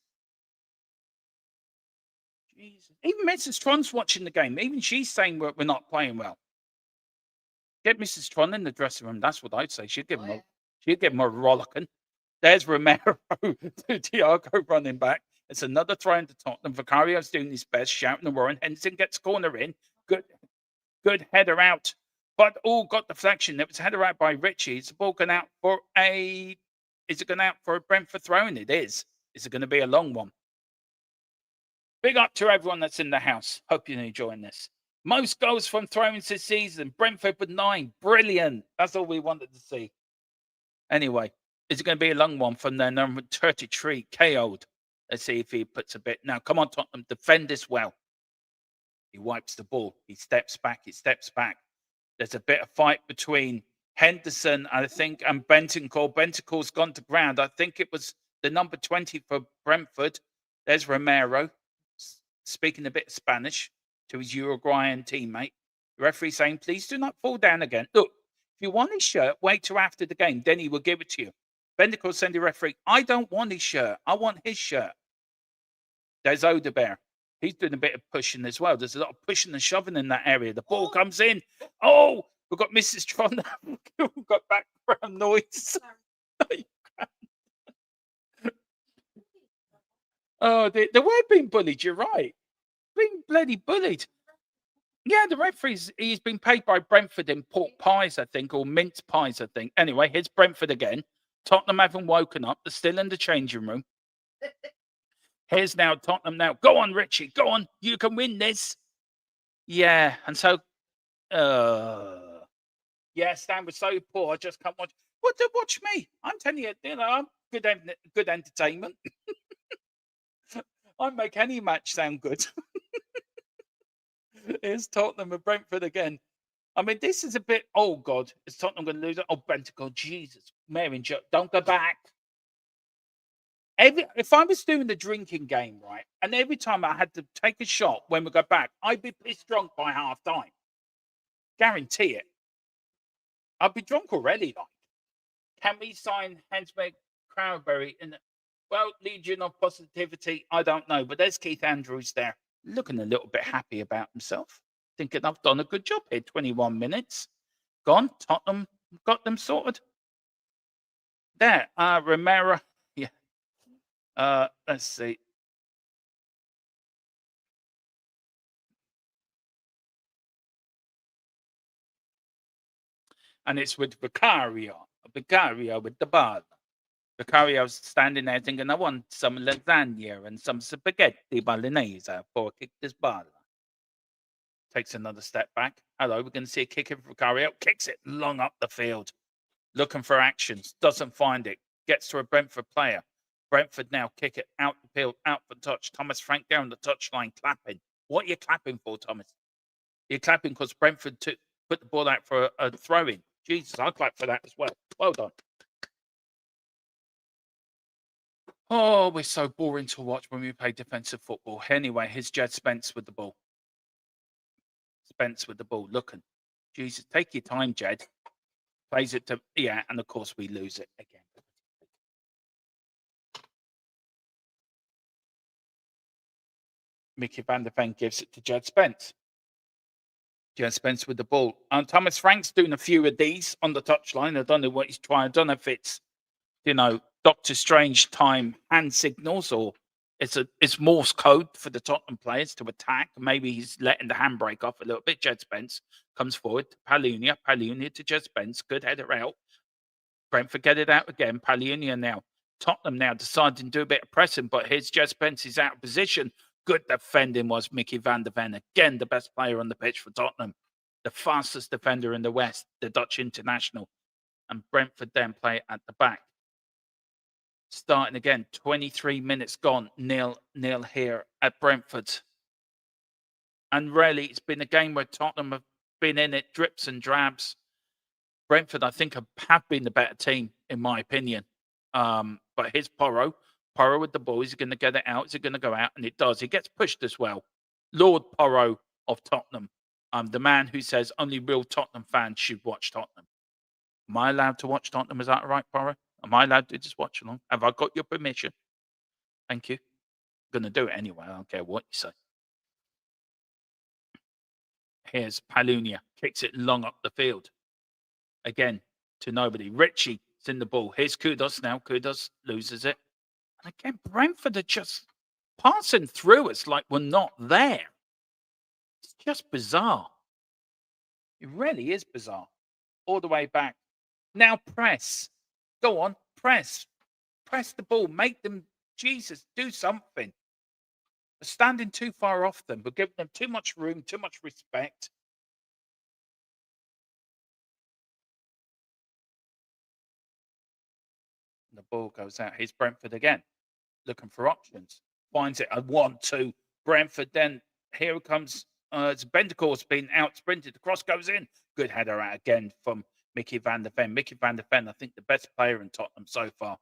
Jesus. Even Mrs. Tron's watching the game. Even she's saying we're not playing well. Get Mrs. Tron in the dressing room. That's what I'd say. She'd give him a rollicking. There's Romero to Thiago running back. It's another throw into Tottenham. Vicario's doing his best, shouting and roaring. Henderson gets corner in. Good header out. But all got deflection. It was header out by Richie. Is the ball going out for a... Is it going out for a Brentford throw-in? It is. Is it going to be a long one? Big up to everyone that's in the house. Hope you're enjoying this. Most goals from throw-ins this season. Brentford with 9. Brilliant. That's all we wanted to see. Anyway, is it going to be a long one from their number 33, KO'd? Let's see if he puts a bit. Now, come on, Tottenham. Defend this well. He wipes the ball. He steps back. He steps back. There's a bit of fight between Henderson, I think, and Bentancur. Bentancur's gone to ground. I think it was the number 20 for Brentford. There's Romero speaking a bit of Spanish to his Uruguayan teammate. The referee saying, please do not fall down again. Look, if you want his shirt, wait till after the game. Then he will give it to you. Bentancur sent the referee, I don't want his shirt. I want his shirt. There's Odebear. He's doing a bit of pushing as well. There's a lot of pushing and shoving in that area. The ball comes in. Oh, we've got Mrs. Tron. We've got background noise. Oh, they were being bullied. You're right. Being bloody bullied. Yeah, the referee's, he's been paid by Brentford in pork pies, I think, or mince pies, I think. Anyway, here's Brentford again. Tottenham haven't woken up. They're still in the changing room. Here's now Tottenham now. Go on, Richie. Go on. You can win this. Yeah. And so, yeah, Stan was so poor. I just can't watch. What to watch me? I'm telling you, I'm good entertainment. I make any match sound good. Here's Tottenham and Brentford again. I mean, this is a bit. Oh God, is Tottenham going to lose it? Oh, Bentancur, Jesus, Mary, don't go back. If I was doing the drinking game, right, and every time I had to take a shot when we go back, I'd be pissed drunk by half time. Guarantee it. I'd be drunk already. Like, can we sign Hensberg, Crowberry, and Legion of Positivity? I don't know, but there's Keith Andrews there, looking a little bit happy about himself, thinking I've done a good job here. 21 minutes gone. Tottenham got them sorted. There, Romero. Yeah. Let's see. And it's with Vicario with the ball. Vicario's standing there thinking, I want some lasagna and some spaghetti bolognese for kick this ball. Takes another step back. Hello, we're going to see a kick in for Vicario. Kicks it long up the field. Looking for actions. Doesn't find it. Gets to a Brentford player. Brentford now kick it out the field, out for touch. Thomas Frank down the touchline clapping. What are you clapping for, Thomas? You're clapping because Brentford put the ball out for a throw-in. Jesus, I'll clap for that as well. Well done. Oh, we're so boring to watch when we play defensive football. Anyway, here's Jed Spence with the ball. Spence with the ball, looking. Jesus, take your time, Jed. Plays it to, yeah, and of course we lose it again. Mickey van der Ven gives it to Jed Spence. Jed Spence with the ball. And Thomas Frank's doing a few of these on the touchline. I don't know what he's trying. I don't know if it's, Doctor Strange time hand signals or it's Morse code for the Tottenham players to attack. Maybe he's letting the handbrake off a little bit. Jed Spence comes forward. Palunia to Jed Spence. Good header out. Brentford get it out again. Palunia now. Tottenham now deciding to do a bit of pressing, but here's Jed Spence. He's out of position. Good defending was Mickey van der Ven. Again, the best player on the pitch for Tottenham. The fastest defender in the West, the Dutch international. And Brentford then play at the back. Starting again, 23 minutes gone, 0-0 here at Brentford. And really, it's been a game where Tottenham have been in it, drips and drabs. Brentford, I think, have been the better team, in my opinion. But here's Porro with the ball. Is he going to get it out? Is it going to go out? And it does. He gets pushed as well. Lord Porro of Tottenham. The man who says only real Tottenham fans should watch Tottenham. Am I allowed to watch Tottenham? Is that all right, Porro? Am I allowed to just watch along? Have I got your permission? Thank you. I'm going to do it anyway. I don't care what you say. Here's Palunia. Kicks it long up the field. Again, to nobody. Ritchie is in the ball. Here's Kudos now. Kudos loses it. And again, Brentford are just passing through us like we're not there. It's just bizarre. It really is bizarre. All the way back. Now press. Go on, press. Press the ball. Make them, Jesus, do something. They're standing too far off them. We're giving them too much room, too much respect. The ball goes out. Here's Brentford again. Looking for options. Finds it. A 1-2. Brentford then. Here it comes. It's Bentancur's been out sprinted. The cross goes in. Good header out again from Mickey van der Ven. Mickey van der Ven, I think, the best player in Tottenham so far.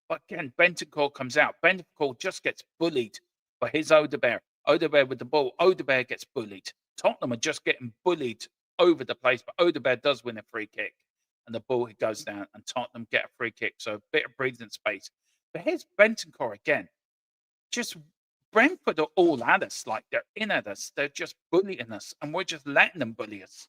But again, Bentancur comes out. Bentancur just gets bullied by his Odebear. Odebear with the ball. Odebear gets bullied. Tottenham are just getting bullied over the place, but Odebear does win a free kick. And the ball goes down, and Tottenham get a free kick. So a bit of breathing space. But here's Bentancur again. Just Brentford are all at us, like they're in at us. They're just bullying us, and we're just letting them bully us.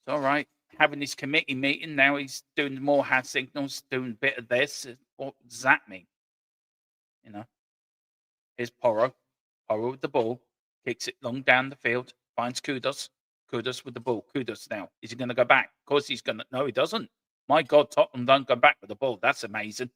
It's all right. Having this committee meeting, now he's doing more hand signals, doing a bit of this. What does that mean? Here's Porro. Porro with the ball. Kicks it long down the field. Finds Kudos. Kudos with the ball. Kudos now. Is he going to go back? Of course he's going to. No, he doesn't. My God, Tottenham don't go back with the ball. That's amazing.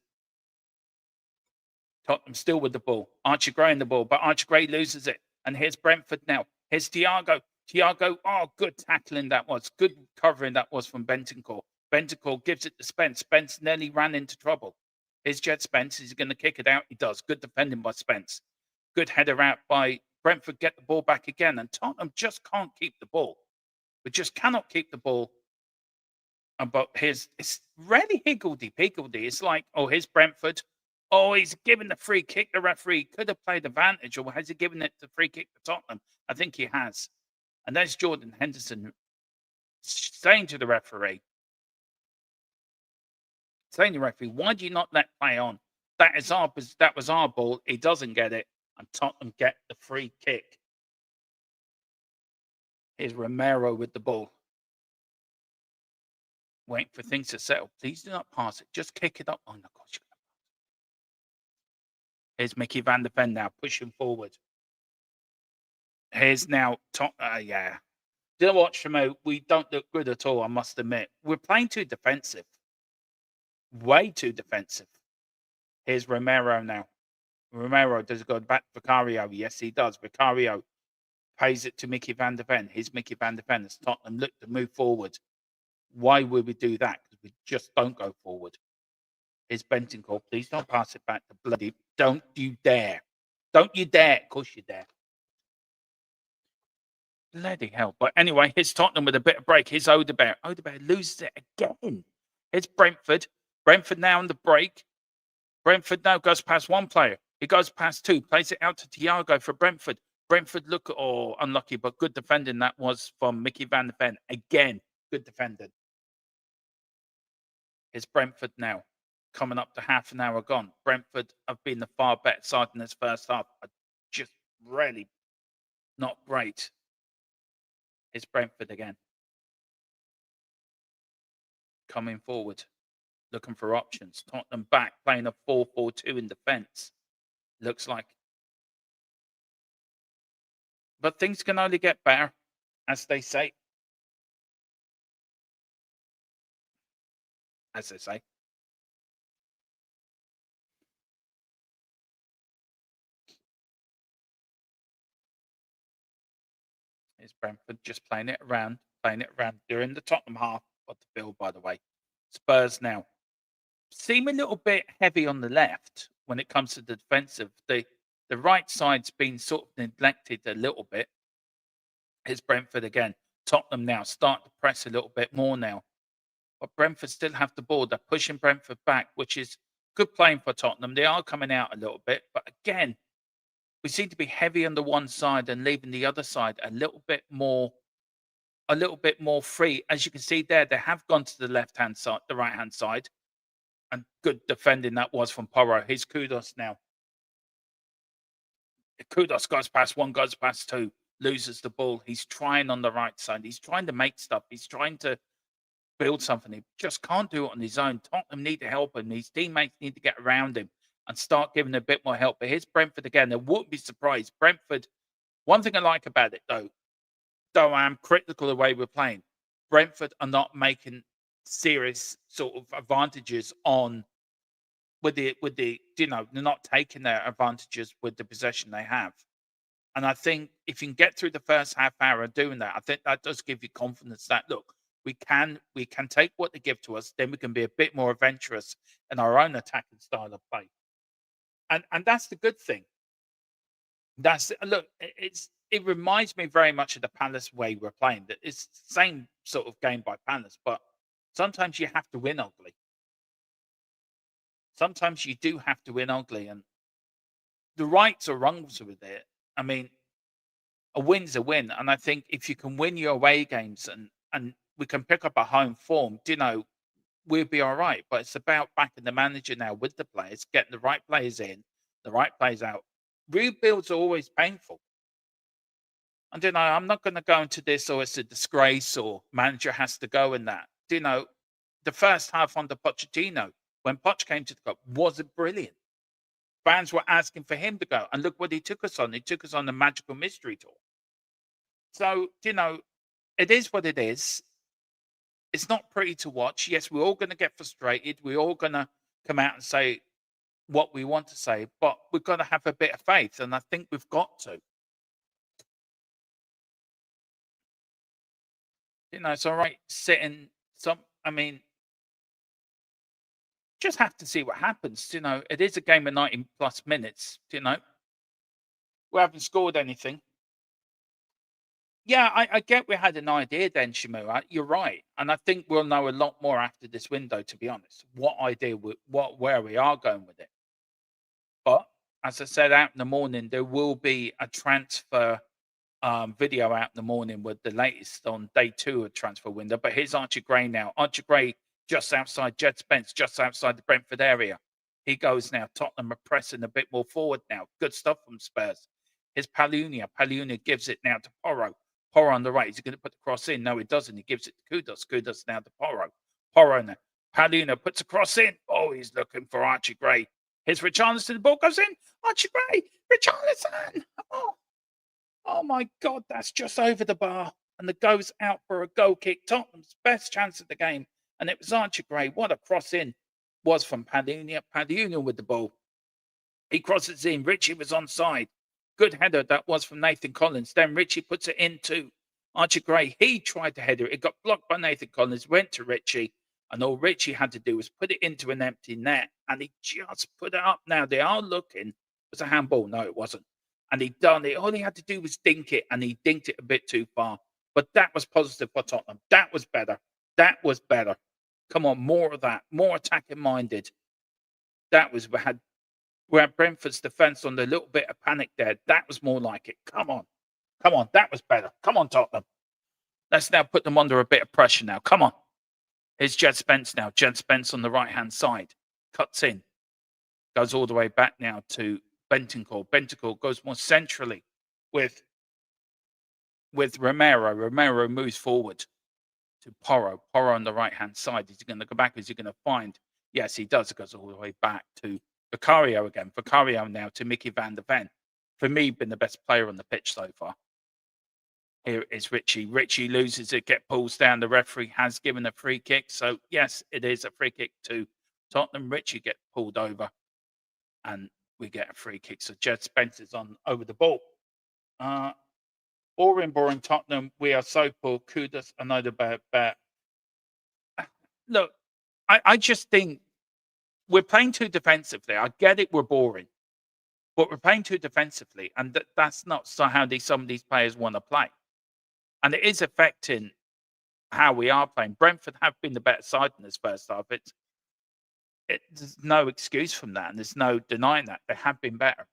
Tottenham still with the ball. Archie Gray in the ball, but Archie Gray loses it. And here's Brentford now. Here's Thiago. Thiago, oh, good tackling that was. Good covering that was from Bentancur. Bentancur gives it to Spence. Spence nearly ran into trouble. Here's Jed Spence. Is he going to kick it out? He does. Good defending by Spence. Good header out by Brentford get the ball back again, and Tottenham just can't keep the ball. We just cannot keep the ball. But it's really higgledy-piggledy. It's like, oh, here's Brentford. Oh, he's given the free kick. The referee could have played advantage, or has he given it the free kick to Tottenham? I think he has. And there's Jordan Henderson saying to the referee, why do you not let play on? That was our ball. He doesn't get it, and Tottenham get the free kick. Here's Romero with the ball. Waiting for things to settle. Please do not pass it. Just kick it up. Oh, no, gosh. Here's Mickey van der Ven now pushing forward. Here's now yeah. Do you know what, Shamo? We don't look good at all, I must admit. We're playing too defensive. Way too defensive. Here's Romero now. Romero does it go back to Vicario? Yes, he does. Vicario pays it to Mickey van der Ven. Here's Mickey van der Ven as Tottenham look to move forward. Why would we do that? Because we just don't go forward. Here's Bentancur. Please don't pass it back to bloody. Don't you dare. Don't you dare. Of course you dare. Bloody hell. But anyway, here's Tottenham with a bit of break. Here's Odegaard. Odegaard loses it again. Here's Brentford. Brentford now on the break. Brentford now goes past one player. He goes past two. Plays it out to Thiago for Brentford. Brentford look, unlucky, but good defending that was from Mickey van der Ven. Again, good defending. Here's Brentford now. Coming up to half an hour gone. Brentford have been the far better side in this first half. Just really not great. It's Brentford again. Coming forward. Looking for options. Tottenham back. Playing a 4-4-2 in defence. Looks like. But things can only get better, as they say. As they say. Is Brentford just playing it around during the Tottenham half of the field, by the way. Spurs now seem a little bit heavy on the left when it comes to the defensive. The right side's been sort of neglected a little bit. Here's Brentford again. Tottenham now start to press a little bit more now. But Brentford still have the ball. They're pushing Brentford back, which is good playing for Tottenham. They are coming out a little bit. But again, we seem to be heavy on the one side and leaving the other side a little bit more free. As you can see there, they have gone to the left-hand side, the right-hand side. And good defending that was from Porro. Here's Kudos now. Kudos goes past one, goes past two, loses the ball. He's trying on the right side. He's trying to make stuff. He's trying to build something. He just can't do it on his own. Tottenham need to help him. His teammates need to get around him and start giving a bit more help. But here's Brentford again. I wouldn't be surprised. Brentford, one thing I like about it, though I am critical of the way we're playing, Brentford are not making serious sort of advantages with the they're not taking their advantages with the possession they have. And I think if you can get through the first half hour doing that, I think that does give you confidence that, look, we can take what they give to us, then we can be a bit more adventurous in our own attacking style of play. And that's the good thing. It reminds me very much of the Palace way we're playing. That it's the same sort of game by Palace, but sometimes you have to win ugly. Sometimes you do have to win ugly, and the rights or wrongs with it. I mean, a win's a win, and I think if you can win your away games and we can pick up a home form, we'll be all right. But it's about backing the manager now with the players, getting the right players in, the right players out. Rebuilds are always painful. And I'm not going to go into this or it's a disgrace or manager has to go in that. The first half under Pochettino, when Poch came to the club, wasn't brilliant. Fans were asking for him to go. And look what he took us on. He took us on the Magical Mystery Tour. So, it is what it is. It's not pretty to watch. Yes, we're all going to get frustrated. We're all going to come out and say what we want to say. But we've got to have a bit of faith. And I think we've got to. It's all right sitting just have to see what happens. It is a game of 90 plus minutes. We haven't scored anything. Yeah, I get we had an idea then, Shimura. You're right. And I think we'll know a lot more after this window, to be honest. What idea, where we are going with it. But as I said, out in the morning, there will be a transfer video out in the morning with the latest on day 2 of transfer window. But here's Archie Gray now. Archie Gray just outside Jed Spence, just outside the Brentford area. He goes now. Tottenham are pressing a bit more forward now. Good stuff from Spurs. Here's Palunia. Palunia gives it now to Porro. Porro on the right. Is he going to put the cross in? No, he doesn't. He gives it to Kudos. Kudos now to Porro. Porro now. Palunia puts a cross in. Oh, he's looking for Archie Gray. Here's Richarlison. The ball goes in. Archie Gray. Richarlison. Oh my God, that's just over the bar. And it goes out for a goal kick. Tottenham's best chance of the game. And it was Archie Gray. What a cross in was from Palunia. Palunia with the ball. He crosses in. Richie was onside. Good header that was from Nathan Collins. Then Richie puts it into Archie Gray. He tried to header it. It got blocked by Nathan Collins. Went to Richie. And all Richie had to do was put it into an empty net. And he just put it up. Now they are looking. It was a handball. No, it wasn't. And he done it. All he had to do was dink it, and he dinked it a bit too far. But that was positive for Tottenham. That was better. That was better. Come on, more of that. More attacking minded. That was we had Brentford's defence on the little bit of panic there. That was more like it. Come on. Come on. That was better. Come on, Tottenham. Let's now put them under a bit of pressure now. Come on. Here's Jed Spence now. Jed Spence on the right-hand side. Cuts in. Goes all the way back now to Bentancur. Bentancur goes more centrally with Romero. Romero moves forward to Porro. Porro on the right-hand side. Is he going to go back? Is he going to find? Yes, he does. It goes all the way back to Vicario again. Vicario now to Mickey van der Ven. For me, been the best player on the pitch so far. Here is Richie. Richie loses it, get pulls down. The referee has given a free kick. So, yes, it is a free kick to Tottenham. Richie get pulled over. And we get a free kick. So Jed Spence is on over the ball. Boring Tottenham. We are so poor. Kudos. I know the bad. Look, I just think we're playing too defensively. I get it. We're boring. But we're playing too defensively. And that's not how some of these players want to play. And it is affecting how we are playing. Brentford have been the better side in this first half. There's no excuse from that, and there's no denying that. They have been better.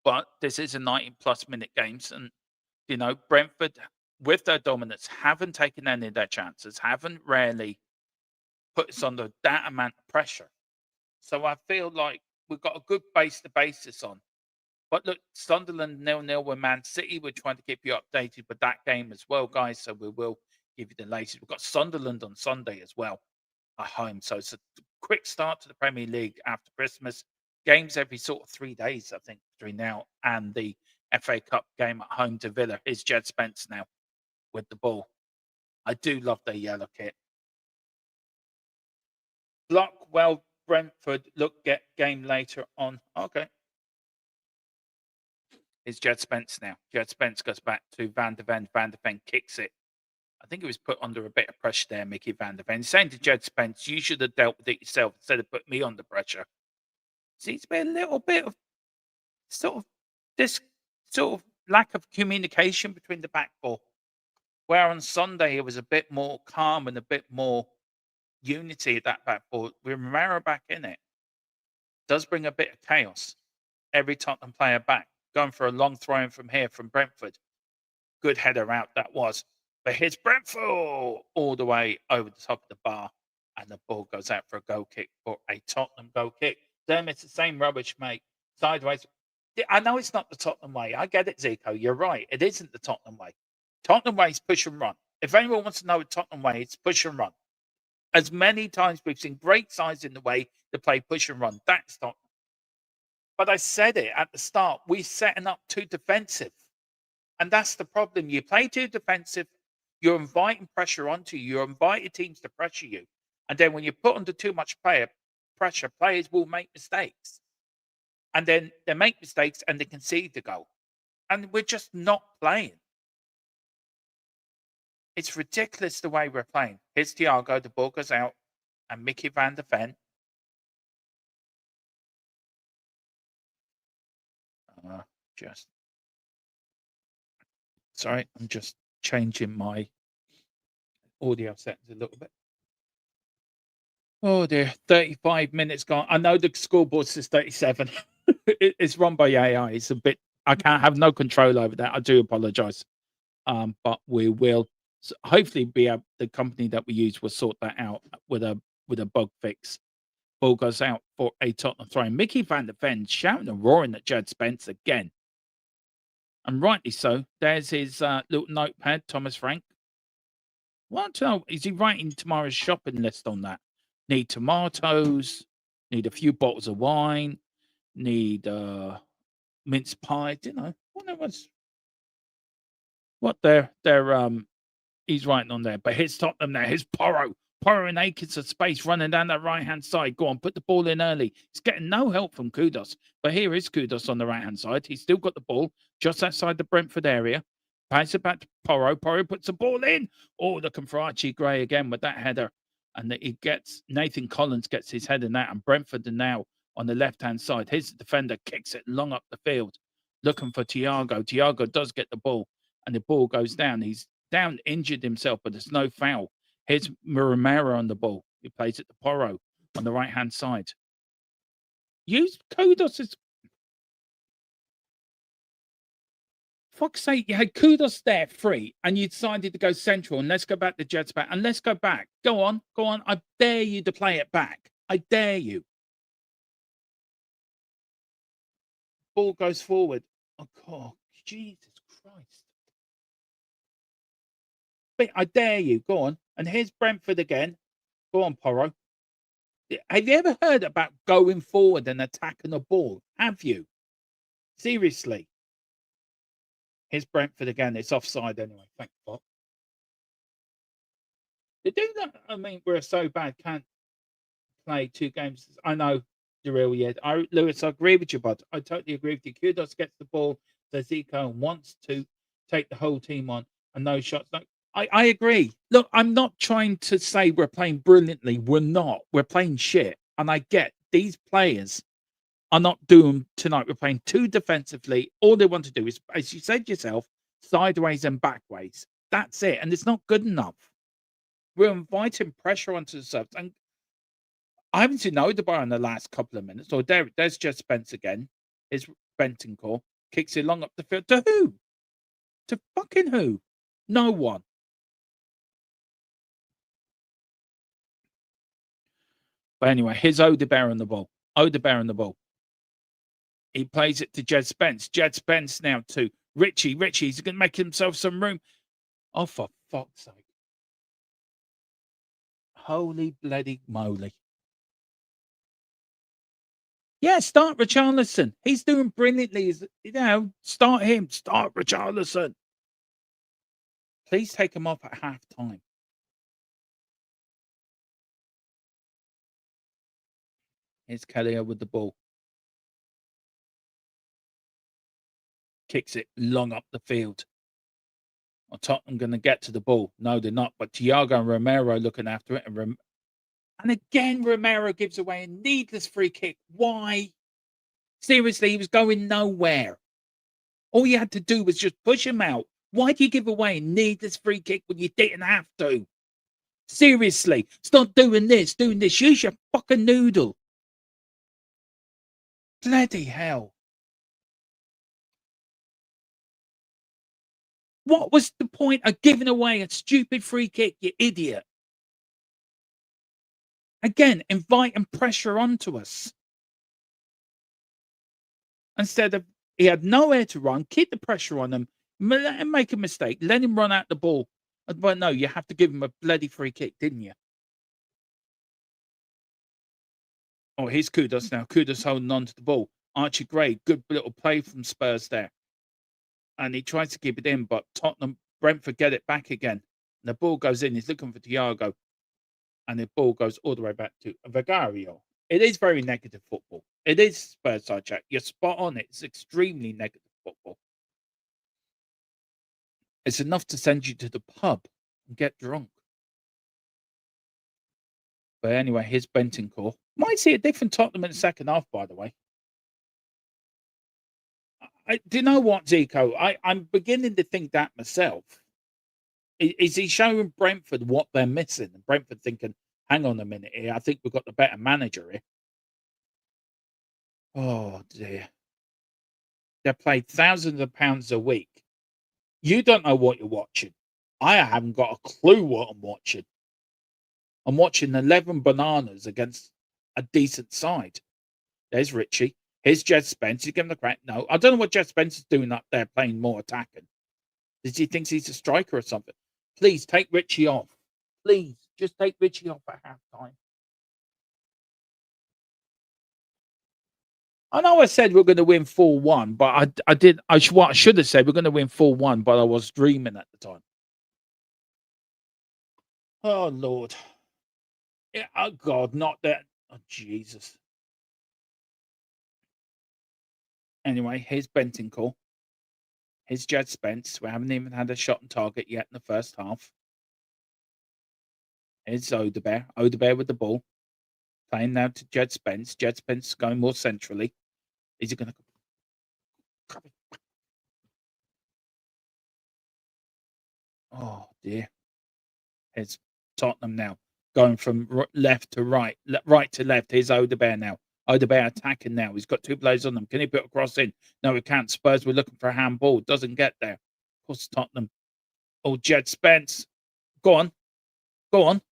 But this is a 90-plus minute games, and, Brentford, with their dominance, haven't taken any of their chances, haven't rarely put us under that amount of pressure. So I feel like we've got a good base to base this on. But look, Sunderland 0-0 with Man City. We're trying to keep you updated with that game as well, guys. So we will give you the latest. We've got Sunderland on Sunday as well at home. So it's a quick start to the Premier League after Christmas. Games every sort of 3 days, I think, between now and the FA Cup game at home to Villa. Here's Jed Spence now with the ball. I do love their yellow kit. Blockwell, Brentford. Look, get game later on. Okay. Here's Jed Spence now. Jed Spence goes back to Van der Ven. Van der Ven kicks it. I think he was put under a bit of pressure there, Mickey van der Ven. Saying to Jed Spence, you should have dealt with it yourself instead of putting me under pressure. Seems to be a little bit of this lack of communication between the back four. Where on Sunday it was a bit more calm and a bit more unity at that back four. With Romero back in it, does bring a bit of chaos. Every Tottenham player back. Going for a long throw in from here from Brentford. Good header out that was. But here's Brentford all the way over the top of the bar. And the ball goes out for a goal kick, for a Tottenham goal kick. Damn, it's the same rubbish, mate. Sideways. I know it's not the Tottenham way. I get it, Zico. You're right. It isn't the Tottenham way. Tottenham way is push and run. If anyone wants to know what Tottenham way, it's push and run. As many times we've seen great sides in the way to play push and run. That's Tottenham. But I said it at the start. We're setting up too defensive. And that's the problem. You play too defensive. You're inviting pressure onto you. You're inviting teams to pressure you. And then when you put under too much pressure, players will make mistakes. And then they make mistakes and they concede the goal. And we're just not playing. It's ridiculous the way we're playing. Here's Thiago. The ball goes out. And Mickey van der Ven. Just sorry, I'm just changing my audio settings a little bit. Oh dear, 35 minutes gone. I know the scoreboard says 37. It's run by AI. It's a bit. I can't have no control over that. I do apologize. But we will hopefully be able, the company that we use will sort that out with a bug fix. Ball goes out for a Tottenham throw. Mickey van der Ven shouting and roaring at Jed Spence again. And rightly so. There's his little notepad, Thomas Frank. Want to know, is he writing tomorrow's shopping list on that? Need tomatoes, need a few bottles of wine, need mince pie, what they're he's writing on there. But here's Tottenham there. Here's Porro. Porro in acres of space running down that right-hand side. Go on, put the ball in early. He's getting no help from Kudos. But here is Kudos on the right-hand side. He's still got the ball just outside the Brentford area. Pass it back to Porro. Porro puts the ball in. Oh, looking for Archie Gray again with that header. And Nathan Collins gets his head in that. And Brentford are now on the left-hand side. Here's the defender, kicks it long up the field. Looking for Thiago. Thiago does get the ball. And the ball goes down. He's down, injured himself, but there's no foul. Here's Romero on the ball. He plays it to Porro on the right-hand side. Use Kudos. Fuck's sake, you had Kudos there free, and you decided to go central, and let's go back to Jets back, and let's go back. Go on. I dare you to play it back. I dare you. Ball goes forward. Oh, God. Jesus Christ. But I dare you. Go on. And here's Brentford again. Go on, Porro. Have you ever heard about going forward and attacking a ball? Have you? Seriously. Here's Brentford again. It's offside anyway. Thank God. They do that. I mean, we're so bad. Can't play 2 games. I know the real yet. Lewis, I agree with you, bud. I totally agree with you. Kudos gets the ball. So Zico wants to take the whole team on and no shots. No, I agree. Look, I'm not trying to say we're playing brilliantly. We're not. We're playing shit. And I get these players are not doing tonight. We're playing too defensively. All they want to do is, as you said yourself, sideways and backways. That's it. And it's not good enough. We're inviting pressure onto the subs. And I haven't seen Odegaard in the last couple of minutes. Or there's just Spence again. His Bentancur kicks it long up the field. To who? To fucking who? No one. But anyway, here's Odegaard on the ball. Odegaard on the ball. He plays it to Jed Spence. Jed Spence now to Richie. Richie's going to make himself some room. Oh, for fuck's sake. Holy bloody moly. Yeah, start Richarlison. He's doing brilliantly. Start him. Start Richarlison. Please take him off at half time. Here's Kelly with the ball. Kicks it long up the field. Are Tottenham going to get to the ball? No, they're not. But Thiago and Romero looking after it. And again, Romero gives away a needless free kick. Why? Seriously, he was going nowhere. All you had to do was just push him out. Why do you give away a needless free kick when you didn't have to? Seriously, stop doing this. Use your fucking noodle. Bloody hell. What was the point of giving away a stupid free kick, you idiot? Again, inviting pressure onto us. Instead of, he had nowhere to run, keep the pressure on him, let him make a mistake, let him run out the ball. But no, you have to give him a bloody free kick, didn't you? Oh, here's Kudos now. Kudos holding on to the ball. Archie Gray, good little play from Spurs there. And he tries to keep it in, but Brentford get it back again. And the ball goes in. He's looking for Thiago. And the ball goes all the way back to Vigario. It is very negative football. It is Spurs side chat. You're spot on. It's extremely negative football. It's enough to send you to the pub and get drunk. But anyway, here's Bentancur. Might see a different Tottenham in the second half, by the way. Do you know what, Zico? I'm beginning to think that myself. Is he showing Brentford what they're missing? And Brentford thinking, hang on a minute here, I think we've got the better manager here. Oh dear. They're paid thousands of pounds a week. You don't know what you're watching. I haven't got a clue what I'm watching. I'm watching 11 bananas against a decent side. There's Richie. Here's Jed Spence. He's giving the crack. No, I don't know what Jed Spence is doing up there playing more attacking. Does he think he's a striker or something? Please take Richie off. Please, just take Richie off at halftime. I know I said we're going to win 4-1, but what I should have said, we're going to win 4-1, but I was dreaming at the time. Oh, Lord. Yeah, oh, God, not that. Oh, Jesus. Anyway, here's Bentancur. Here's Jed Spence. We haven't even had a shot on target yet in the first half. Here's Odebear. Odebear with the ball. Playing now to Jed Spence. Jed Spence going more centrally. Is he going to... Oh, dear. Here's Tottenham now. Going from left to right. Right to left. Here's Odebear now. Odebear attacking now. He's got two players on them. Can he put a cross in? No, he can't. Spurs were looking for a handball. Doesn't get there. Of course, Tottenham. Oh, Jed Spence. Go on. Go on.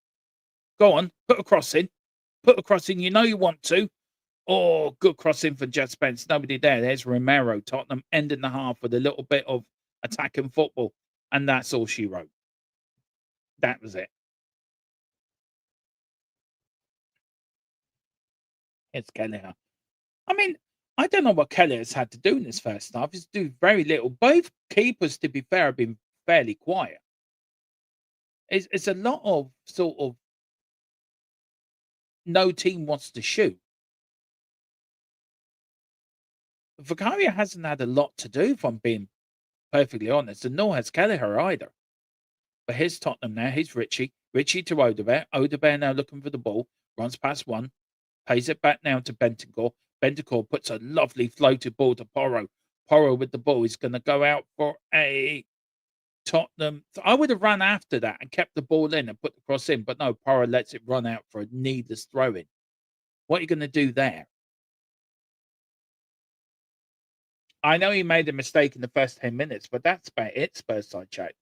Go on. Put a cross in. Put a cross in. You know you want to. Oh, good cross in for Jed Spence. Nobody there. There's Romero. Tottenham ending the half with a little bit of attacking football. And that's all she wrote. That was it. It's Kelleher. I mean, I don't know what Kelleher's had to do in this first half. He's do very little. Both keepers, to be fair, have been fairly quiet. It's a lot of sort of no team wants to shoot. Vicaria hasn't had a lot to do, if I'm being perfectly honest, and nor has Kelleher either. But here's Tottenham now. Here's Richie. Richie to Odebear. Odebear now looking for the ball. Runs past one. Pays it back now to Bentancur. Bentancur puts a lovely floated ball to Porro. Porro with the ball. He's going to go out for a Tottenham. I would have run after that and kept the ball in and put the cross in. But no, Porro lets it run out for a needless throw-in. What are you going to do there? I know he made a mistake in the first 10 minutes, but that's about it, Spurs side chat.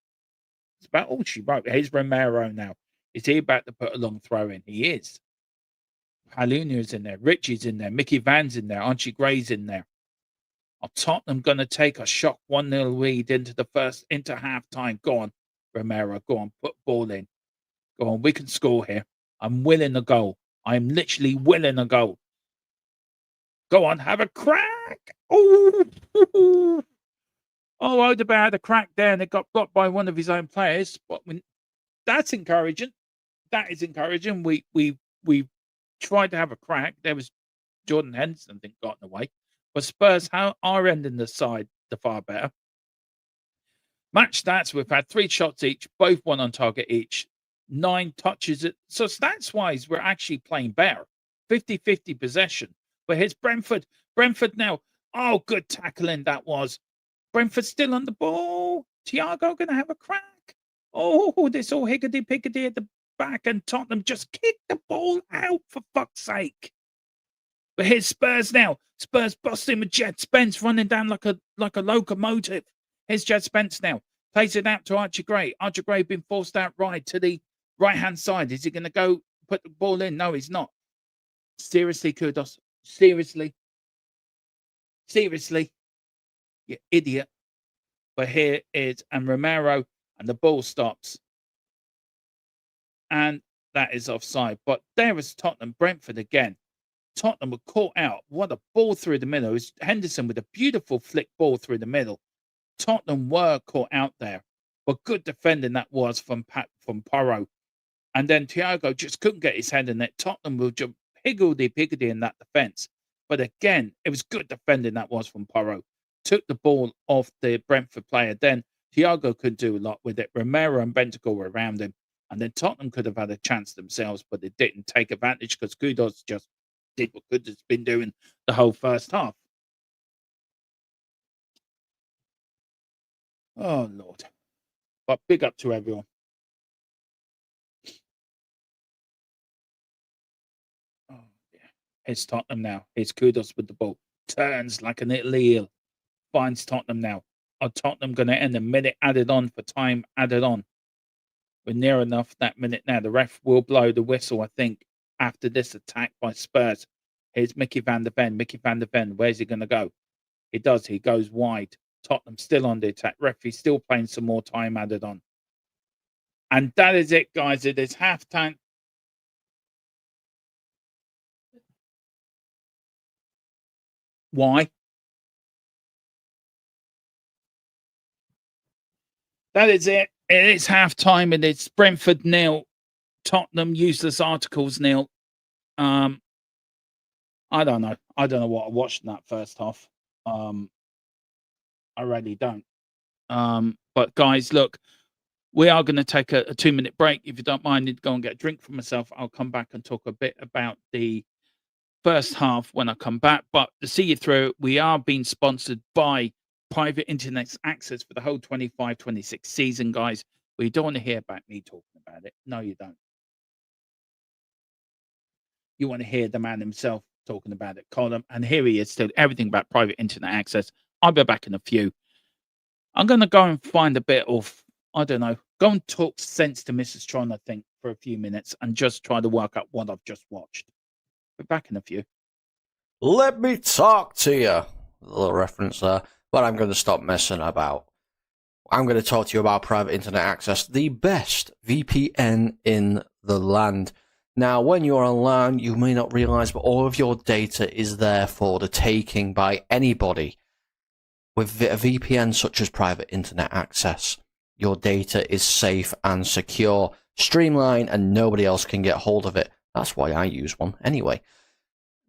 It's about all she wrote. Here's Romero now. Is he about to put a long throw in? He is. Paluna's in there. Richie's in there. Mickey Van's in there. Archie Gray's in there. Are Tottenham going to take a shock 1-0 lead into half time? Go on, Romero. Go on. Put ball in. Go on. We can score here. I'm willing a goal. I'm literally willing a goal. Go on. Have a crack. Oh, Odebear had a crack there and it got blocked by one of his own players. But that's encouraging. That is encouraging. We tried to have a crack. There was Jordan Henderson, I think, got in the way. But Spurs are ending the side the far better. Match stats, we've had 3 shots each, both one on target each, 9 touches. So stats-wise, we're actually playing better. 50-50 possession. But here's Brentford. Brentford now. Oh, good tackling that was. Brentford still on the ball. Thiago going to have a crack. Oh, this all higgity-piggity at the back, and Tottenham just kicked the ball out, for fuck's sake. But here's Spurs now. Spurs busting with Jed Spence running down like a locomotive. Here's Jed Spence now. Plays it out to Archie Gray. Archie Gray been forced out right to the right-hand side. Is he going to go put the ball in? No, he's not. Seriously, Kudos. Seriously. You idiot. But here is, and Romero, and the ball stops. And that is offside. But there is Tottenham. Brentford again. Tottenham were caught out. What a ball through the middle. It was Henderson with a beautiful flick ball through the middle. Tottenham were caught out there. But good defending that was from Porro. And then Thiago just couldn't get his head in it. Tottenham will jump higgledy-piggledy in that defence. But again, it was good defending that was from Porro. Took the ball off the Brentford player. Then Thiago could do a lot with it. Romero and Bentancur were around him. And then Tottenham could have had a chance themselves, but they didn't take advantage because Kudos just did what Kudos has been doing the whole first half. Oh, Lord. But big up to everyone. Oh, yeah. It's Tottenham now. It's Kudos with the ball. Turns like an little eel. Finds Tottenham now. Are Tottenham going to end a minute added on for time added on? We're near enough that minute now. The ref will blow the whistle, I think, after this attack by Spurs. Here's Mickey van der Ven. Mickey van der Ven. Where's he going to go? He does. He goes wide. Tottenham still on the attack. Referee still playing some more time added on. And that is it, guys. It is halftime. Why? That is it. It is halftime, and it's Brentford nil. Tottenham useless articles nil. I don't know. I don't know what I watched in that first half. I really don't. But guys, look, we are going to take a 2-minute break. If you don't mind, I'd go and get a drink for myself. I'll come back and talk a bit about the first half when I come back. But to see you through, we are being sponsored by private internet access for the whole 25-26 season, guys. We don't want to hear about me talking about it. No, you don't. You want to hear the man himself talking about it, Colin. And here he is still everything about private internet access. I'll be back in a few. I'm going to go and find a bit of, I don't know, go and talk sense to Mrs. Tron, I think, for a few minutes and just try to work out what I've just watched. Be back in a few. Let me talk to you. A little reference there. But I'm going to stop messing about. I'm going to talk to you about private internet access, the best VPN in the land. Now, when you're online, you may not realize, but all of your data is there for the taking by anybody. With a VPN such as private internet access, your data is safe and secure, streamlined, and nobody else can get hold of it. That's why I use one anyway.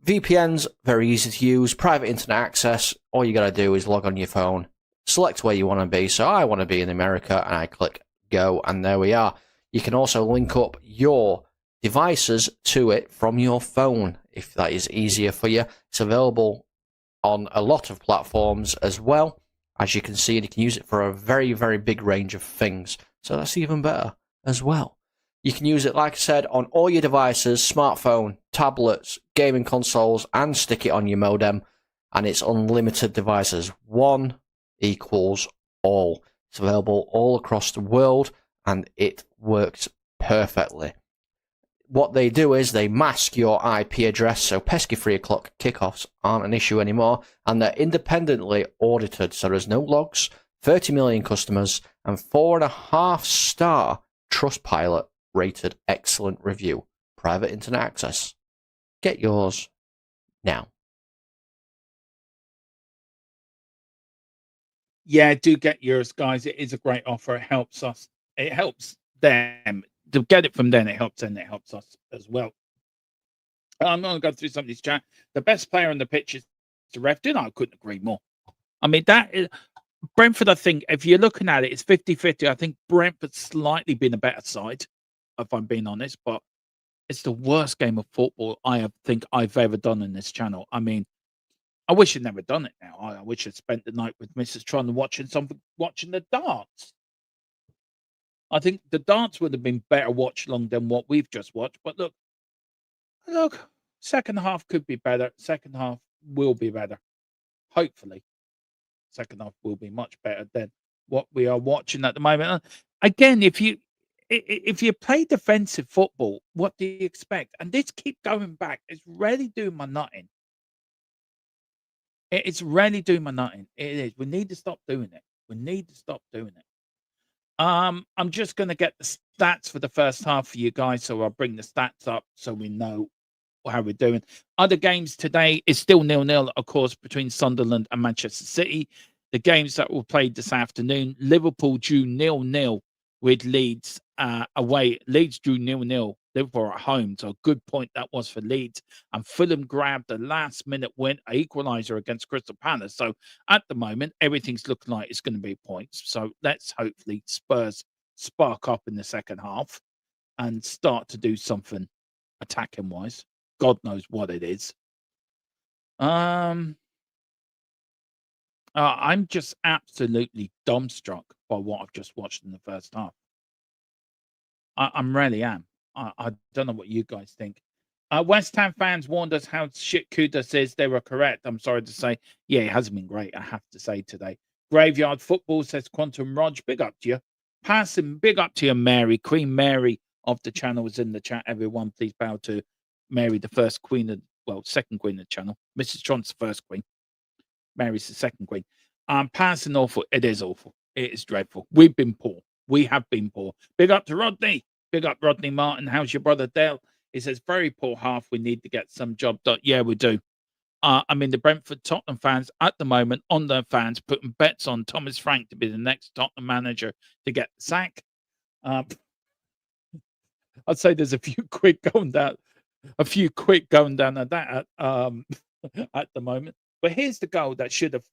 VPN's very easy to use. Private internet access, all you got to do is log on your phone, select where you want to be. So I want to be in America, and I click go, and there we are. You can also link up your devices to it from your phone if that is easier for you. It's available on a lot of platforms as well. As you can see, you can use it for a very, very big range of things. So that's even better as well. You can use it, like I said, on all your devices, smartphone, tablets, gaming consoles, and stick it on your modem. And it's unlimited devices. One equals all. It's available all across the world, and it works perfectly. What they do is they mask your IP address, so pesky 3 o'clock kickoffs aren't an issue anymore, and they're independently audited, so there's no logs, 30 million customers, and 4.5-star Trustpilot rated excellent review. Private internet access. Get yours now. Yeah, do get yours, guys. It is a great offer. It helps us. It helps them. To get it from them, it helps them. It helps us as well. I'm going to go through some of these chat. The best player on the pitch is the ref. Did I couldn't agree more. I mean, that is Brentford, I think, if you're looking at it, it's 50-50. I think Brentford's slightly been a better side, if I'm being honest, but it's the worst game of football I think I've ever done in this channel. I mean, I wish I'd never done it now. I wish I'd spent the night with Mrs. Tron watching the darts. I think the darts would have been better watch along than what we've just watched. But look, second half could be better. Second half will be better. Hopefully, second half will be much better than what we are watching at the moment. Again, if you play defensive football, what do you expect? And this keep going back. It's really doing my nutting. It's really doing my nutting. It is. We need to stop doing it. We need to stop doing it. I'm just going to get the stats for the first half for you guys, so I'll bring the stats up so we know how we're doing. Other games today is still 0-0, of course, between Sunderland and Manchester City. The games that were played this afternoon, Liverpool drew 0-0 with Leeds away. Leeds drew 0-0. Liverpool at home. So a good point that was for Leeds. And Fulham grabbed a last-minute win, an equaliser against Crystal Palace. So at the moment, everything's looking like it's going to be points. So let's hopefully Spurs spark up in the second half and start to do something attacking-wise. God knows what it is. I'm just absolutely dumbstruck by what I've just watched in the first half. I'm really am. I don't know what you guys think. West Ham fans warned us how shit Kudus is. They were correct. I'm sorry to say. Yeah, it hasn't been great, I have to say today. Graveyard Football says Quantum Rog, big up to you. Passing, big up to you, Mary. Queen Mary of the channel is in the chat. Everyone, please bow to Mary, the first queen of, well, second queen of the channel. Mrs. Tron's the first queen. Mary's the second queen. Passing awful. It is awful. It is dreadful. We've been poor. We have been poor. Big up to Rodney. Big up Rodney Martin. How's your brother Dale? He says, very poor half. We need to get some job done. Yeah, we do. I mean, the Brentford Tottenham fans at the moment, on their fans, putting bets on Thomas Frank to be the next Tottenham manager to get the sack. I'd say there's a few quick going down at that at the moment. But here's the goal that should have.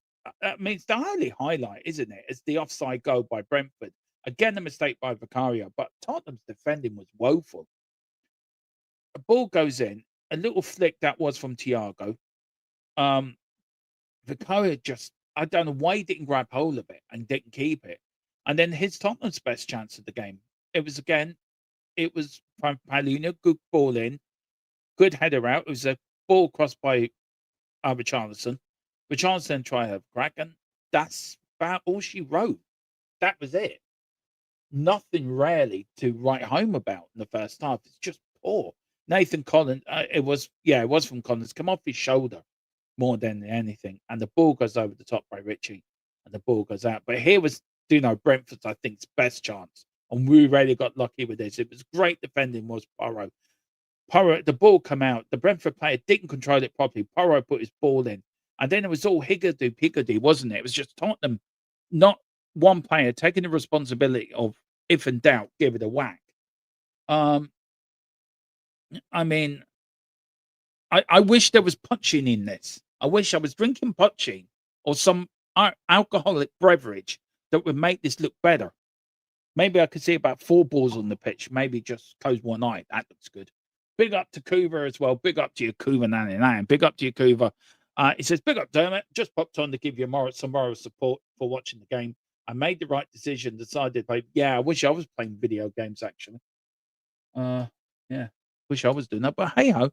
I mean, it's the only highlight, isn't it? It's the offside goal by Brentford. Again, a mistake by Vicario, but Tottenham's defending was woeful. A ball goes in, a little flick that was from Thiago. Vicario just, I don't know why he didn't grab hold of it and didn't keep it. And then his Tottenham's best chance of the game. It was from Palhinha, good ball in, good header out. It was a ball crossed by Richarlison. Richarlison tried to have a crack, and that's about all she wrote. That was it. Nothing really to write home about in the first half. It's just poor. Nathan Collins, it was from Collins, come off his shoulder more than anything. And the ball goes over the top by Richie, and the ball goes out. But here was, Brentford's, I think, best chance. And we really got lucky with this. It was great defending, was Porro. The ball come out. The Brentford player didn't control it properly. Porro put his ball in. And then it was all higgledy-piggledy, wasn't it? It was just Tottenham, not one player taking the responsibility of, if in doubt, give it a whack. I mean, I wish there was punching in this. I wish I was drinking punching or some alcoholic beverage that would make this look better. Maybe I could see about 4 balls on the pitch. Maybe just close one eye. That looks good. Big up to Kuva as well. Big up to you, Kuva 99. Big up to you, Kuva. He says, big up, Dermot. Just popped on to give you some moral support for watching the game. I made the right decision, decided to play. Yeah, I wish I was playing video games, actually. Yeah, wish I was doing that. But hey-ho.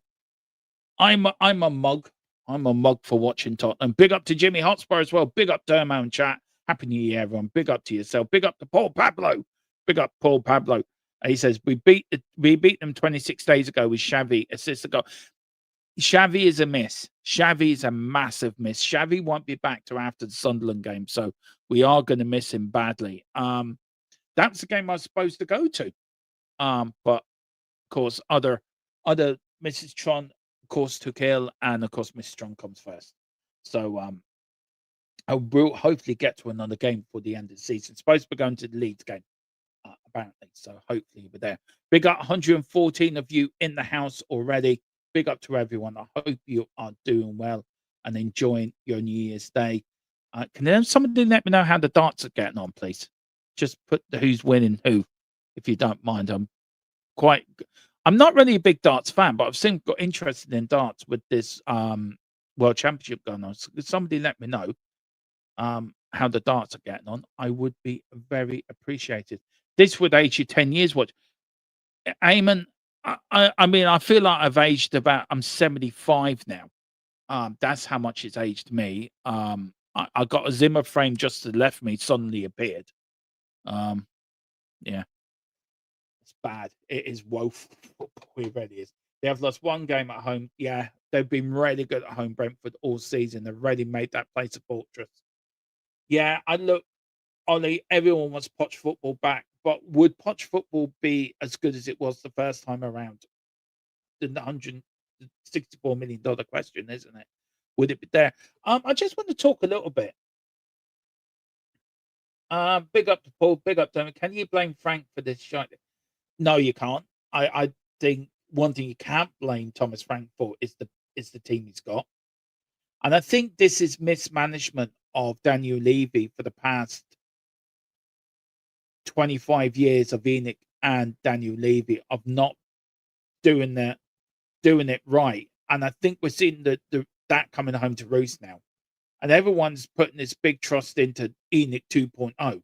I'm a mug. I'm a mug for watching Tottenham. Big up to Jimmy Hotspur as well. Big up Dermo in chat. Happy New Year, everyone. Big up to yourself. Big up to Paul Pablo. Big up Paul Pablo. He says, we beat them 26 days ago with Xavi assist a goal. Xavi is a miss. Xavi is a massive miss. Xavi won't be back to after the Sunderland game, so we are going to miss him badly. That's the game I was supposed to go to. But of course, other Mrs. Tron, of course, took ill, and of course, Mrs. Tron comes first. So I will hopefully get to another game before the end of the season. Supposed to be going to the Leeds game, apparently. So hopefully you'll be there. Big up 114 of you in the house already. Big up to everyone. I hope you are doing well and enjoying your New Year's Day. Can somebody let me know how the darts are getting on, please? Just put who's winning who, if you don't mind. I'm not really a big darts fan, but I've got interested in darts with this World Championship going on. So somebody let me know how the darts are getting on. I would be very appreciated. This would age you 10 years. What, Eamon? I mean, I feel like I've aged about. I'm 75 now. That's how much it's aged me. I got a Zimmer frame just to the left of me suddenly appeared. Yeah, it's bad. It is woeful. It really is. They have lost one game at home. Yeah, they've been really good at home, Brentford, all season. They've really made that place a fortress. Yeah, Ollie, everyone wants Poch football back, but would Poch football be as good as it was the first time around? The $164 million question, isn't it? Would it be there? I just want to talk a little bit. Big up to Paul, big up to him. Can you blame Frank for this shot? No, you can't. I think one thing you can't blame Thomas Frank for is the team he's got. And I think this is mismanagement of Daniel Levy for the past 25 years of Enoch and Daniel Levy of not doing it right. And I think we're seeing that coming home to roost now. and everyone's putting this big trust into ENIC 2.0.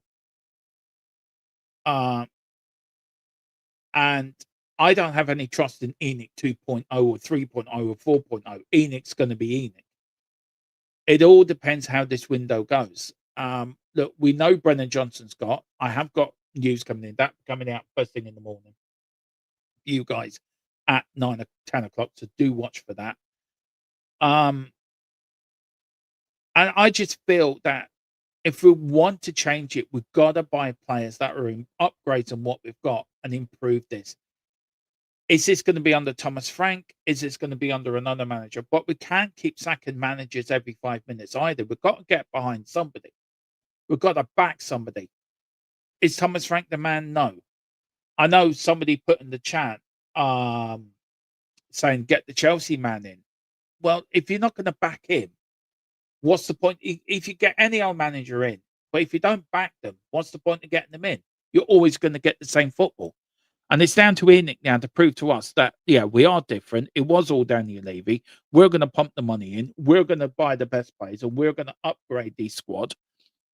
And I don't have any trust in ENIC 2.0 or 3.0 or 4.0. ENIC's going to be ENIC. It all depends how this window goes. Look, we know Brennan Johnson's got. I have got news coming in. That coming out first thing in the morning. You guys at 9 or 10 o'clock, so do watch for that. And I just feel that if we want to change it, we've got to buy players that are in upgrades on what we've got and improve this. Is this going to be under Thomas Frank? Is this going to be under another manager? But we can't keep sacking managers every 5 minutes either. We've got to get behind somebody. We've got to back somebody. Is Thomas Frank the man? No. I know somebody put in the chat saying get the Chelsea man in. Well, if you're not going to back him, what's the point? If you get any old manager in, but if you don't back them, what's the point of getting them in? You're always going to get the same football. And it's down to ENIC now to prove to us that, yeah, we are different. It was all Daniel Levy. We're going to pump the money in. We're going to buy the best players, and we're going to upgrade the squad.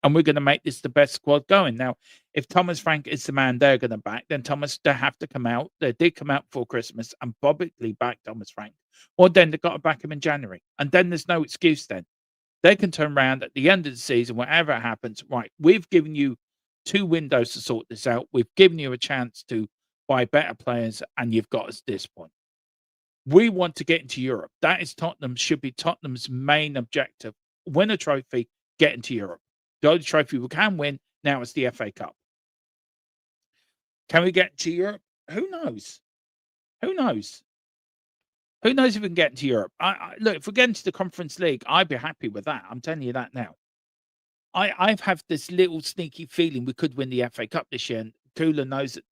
And we're going to make this the best squad going. Now, if Thomas Frank is the man they're going to back, then they have to come out. They did come out before Christmas and publicly back Thomas Frank. Or then they've got to back him in January. And then there's no excuse then. They can turn around at the end of the season, whatever happens, right, we've given you 2 windows to sort this out. We've given you a chance to buy better players, and you've got us to this point. We want to get into Europe. That is should be Tottenham's main objective. Win a trophy, get into Europe. The only trophy we can win now is the FA Cup. Can we get to Europe? Who knows? Who knows? Who knows if we can get into Europe? Look, if we get into the Conference League, I'd be happy with that. I'm telling you that now. I've had this little sneaky feeling we could win the FA Cup this year, and Kula knows it.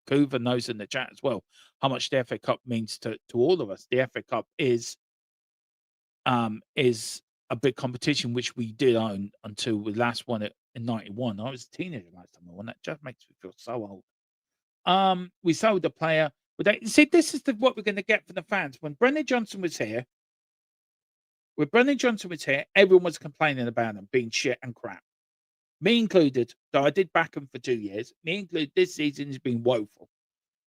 Kuva knows in the chat as well how much the FA Cup means to all of us. The FA Cup is a big competition which we did own until we last won it in '91. I was a teenager last time I won. That just makes me feel so old. We sold the player. But see, this is what we're going to get from the fans. When Brennan Johnson was here, everyone was complaining about him being shit and crap. Me included, though I did back him for 2 years. Me included, this season has been woeful.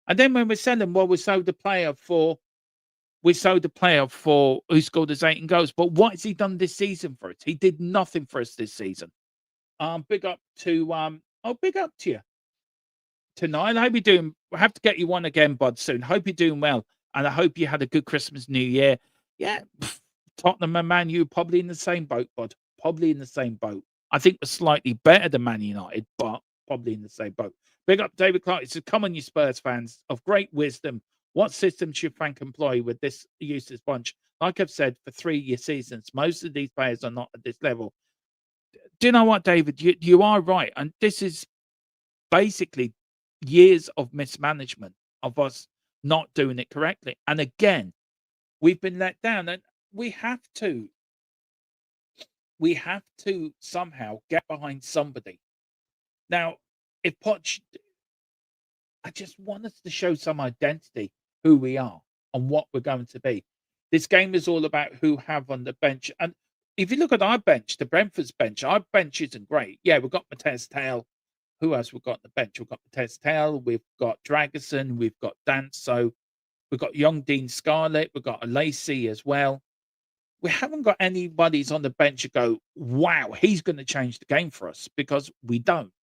And then when we're selling, well, we sold the player for who scored us 18 goals. But what has he done this season for us? He did nothing for us this season. Big up to you. Tonight, I hope you're doing. We'll have to get you one again, bud, soon. Hope you're doing well, and I hope you had a good Christmas, New Year. Yeah, Tottenham and Man U probably in the same boat, bud. Probably in the same boat. I think we're slightly better than Man United, but probably in the same boat. Big up David Clark. He says, "Come on, you Spurs fans of great wisdom. What system should Frank employ with this useless bunch? Like I've said for 3 seasons, most of these players are not at this level." Do you know what, David? You are right, and this is basically years of mismanagement of us not doing it correctly. And again, we've been let down, and we have to somehow get behind somebody. Now, if Poch, I just want us to show some identity, who we are and what we're going to be. This game is all about who have on the bench. And if you look at our bench, the Brentford's bench, our bench isn't great. Yeah, we've got Mateus Tail. Who else we've got on the bench? We've got Mateus Tail, we've got Dragerson, we've got Danso, we've got young Dean Scarlett, we've got a Lacey as well. We haven't got anybody's on the bench to go, wow, he's going to change the game for us, because we don't.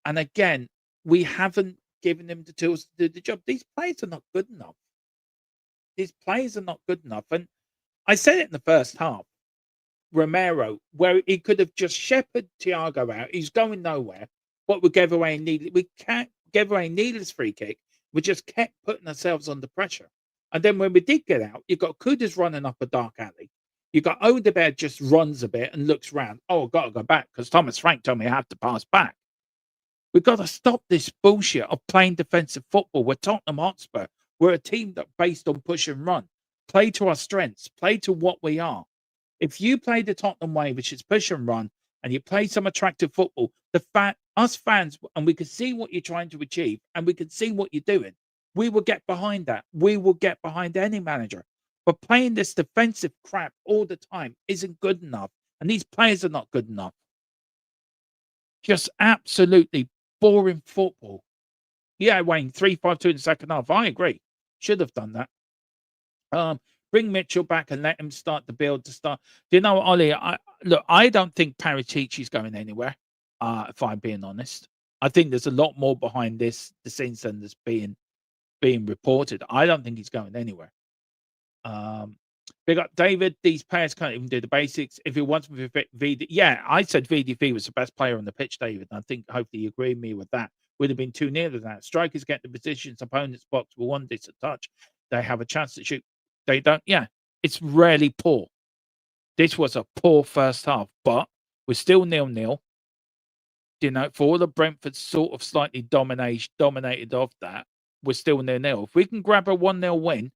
And again, we haven't given him the tools to do the job. These players are not good enough. And I said it in the first half. Romero, where he could have just shepherded Thiago out. He's going nowhere. But we gave away we can't give away a needless free kick. We just kept putting ourselves under pressure. And then when we did get out, you got Kudus running up a dark alley. You got Odegaard just runs a bit and looks round. Oh, I've got to go back because Thomas Frank told me I have to pass back. We've got to stop this bullshit of playing defensive football. We're Tottenham Hotspur. We're a team that based on push and run. Play to our strengths. Play to what we are. If you play the Tottenham way, which is push and run, and you play some attractive football, us fans, and we can see what you're trying to achieve, and we can see what you're doing, we will get behind that. We will get behind any manager. But playing this defensive crap all the time isn't good enough. And these players are not good enough. Just absolutely boring football. Yeah, Wayne, 3-5-2 in the second half. I agree. Should have done that. Bring Mitchell back and let him start the build to start. Do you know what, Ollie? I don't think Paratici's going anywhere, if I'm being honest. I think there's a lot more behind this, the scenes than that's being reported. I don't think he's going anywhere. Big up David. These players can't even do the basics. If it wasn't for VD, yeah, I said VDV was the best player on the pitch, David. And I think hopefully you agree with me with that. Would have been too near to that. Strikers get the positions, opponents' box will one dish a touch. They have a chance to shoot. They don't. Yeah, it's rarely poor. This was a poor first half, but we're still 0-0. You know, for all the Brentford sort of slightly dominated off that, we're still 0-0. If we can grab a 1-0 win,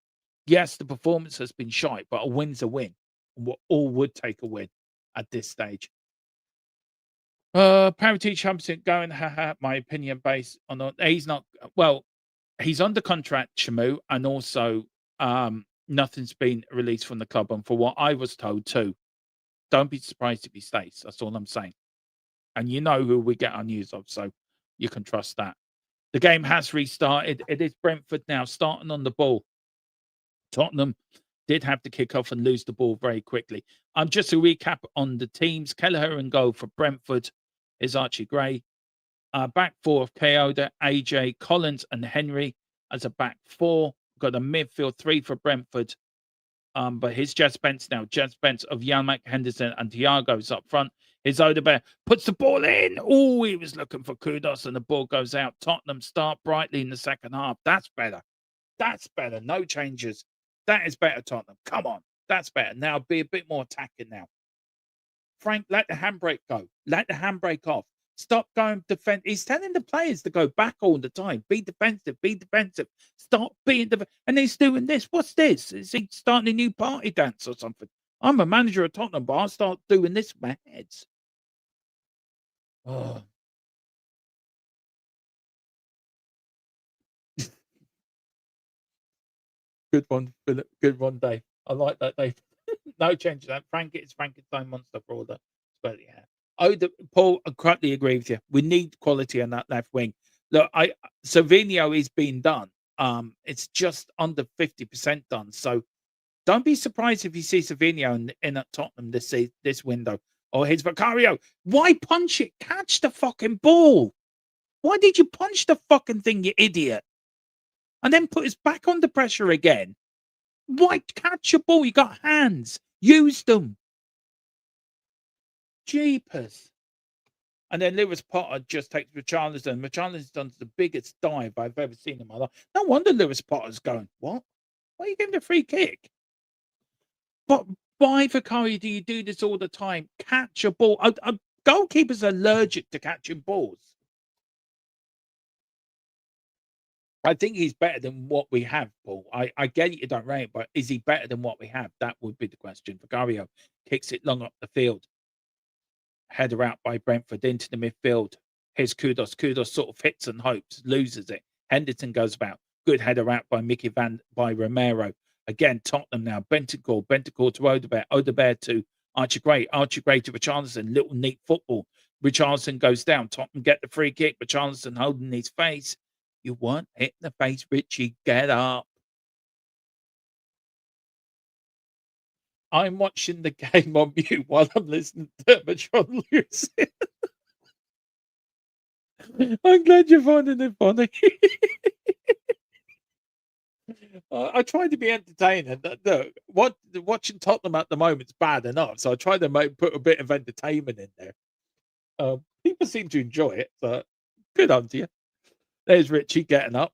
yes, the performance has been shite, but a win's a win. And we all would take a win at this stage. Parateach Humpson going, haha, my opinion based on he's not well, he's under contract, Shamu, and also nothing's been released from the club. And for what I was told too, don't be surprised if he stays. That's all I'm saying. And you know who we get our news of, so you can trust that. The game has restarted. It is Brentford now starting on the ball. Tottenham did have to kick off and lose the ball very quickly. Just a recap on the teams. Kelleher and goal for Brentford is Archie Gray. Back four of Keoda, AJ, Collins and Henry as a back four. Got a midfield three for Brentford. But his Jazz Spence now. Jazz Spence of Yannick Henderson and Thiago's up front. His Odegaard puts the ball in. Oh, he was looking for kudos and the ball goes out. Tottenham start brightly in the second half. That's better. That's better. No changes. That is better, Tottenham. Come on. That's better. Now be a bit more attacking now. Frank, let the handbrake go. Let the handbrake off. Stop going defense. He's telling the players to go back all the time. Be defensive. Be defensive. Stop being defensive. And he's doing this. What's this? Is he starting a new party dance or something? I'm a manager of Tottenham, but I'll start doing this with my heads. Oh. Good one, Philip. Good one, Dave. I like that, Dave. No change to that. Frank, it's Frankenstein monster for all that. But yeah. Paul, I completely agree with you. We need quality on that left wing. Look, Savinio is being done. It's just under 50% done. So don't be surprised if you see Savinio in at Tottenham this window. Or his Vicario. Why punch it? Catch the fucking ball. Why did you punch the fucking thing, you idiot? And then put us back under pressure again. Why catch your ball? You got hands. Use them. Jeepers. And then Lewis Potter just takes Richarlison. Richarlison's done the biggest dive I've ever seen in my life. No wonder Lewis Potter's going, what? Why are you giving a free kick? But why, Vicario, do you do this all the time? Catch a ball. A goalkeeper's allergic to catching balls. I think he's better than what we have, Paul. I get it, you don't rate, but is he better than what we have? That would be the question. Vicario kicks it long up the field. Header out by Brentford into the midfield. Here's Kudos. Kudos sort of hits and hopes, loses it. Henderson goes about. Good header out by by Romero. Again, Tottenham now. Bentancur to Odegaard. Odegaard to Archie Gray. Archie Gray to Richarlison. Little neat football. Richarlison goes down. Tottenham get the free kick. Richarlison holding his face. You weren't hitting the face, Richie. Get up. I'm watching the game on mute while I'm listening to John Lewis. I'm glad you're finding it funny. I try to be entertaining. Look, watching Tottenham at the moment is bad enough, so I try to put a bit of entertainment in there. People seem to enjoy it, so good on to you. There's Richie getting up.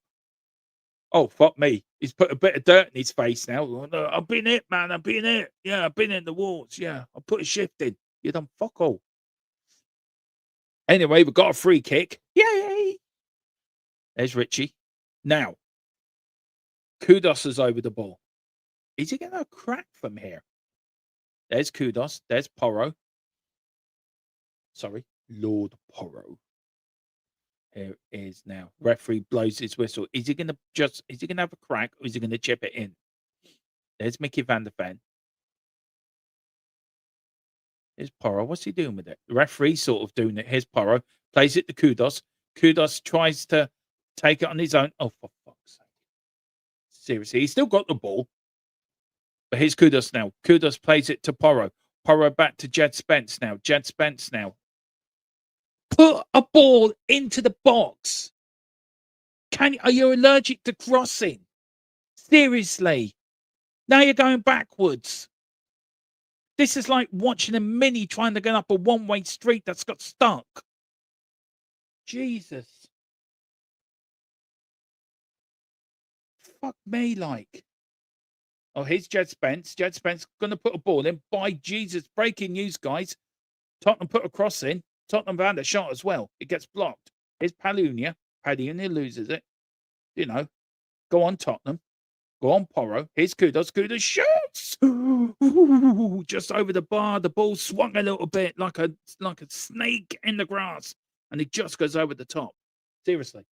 Oh, fuck me. He's put a bit of dirt in his face now. Oh, no, I've been hit, man. I've been hit. Yeah, I've been in the walls. Yeah, I put a shift in. You done fuck all. Anyway, we've got a free kick. Yay! There's Richie. Now, Kudos is over the ball. Is he going to crack from here? There's Kudos. There's Porro. Sorry, Lord Porro. Here is now. Referee blows his whistle. Is he going to have a crack or is he going to chip it in? There's Mickey van der Ven. Here's Porro. What's he doing with it? The referee sort of doing it. Here's Porro. Plays it to Kudos. Kudos tries to take it on his own. Oh, for fuck's sake. Seriously, he's still got the ball. But here's Kudos now. Kudos plays it to Porro. Porro back to Jed Spence now. Jed Spence now. Put a ball into the box. Are you allergic to crossing? Seriously. Now you're going backwards. This is like watching a mini trying to get up a one-way street that's got stuck. Jesus. Fuck me, like. Oh, here's Jed Spence. Jed Spence going to put a ball in. By Jesus. Breaking news, guys. Tottenham put a cross in. Tottenham found a shot as well. It gets blocked. Here's Palunia. Palunia loses it. You know. Go on, Tottenham. Go on, Porro. Here's Kudos. Kudos shoots. Ooh, just over the bar. The ball swung a little bit like a snake in the grass. And it just goes over the top. Seriously.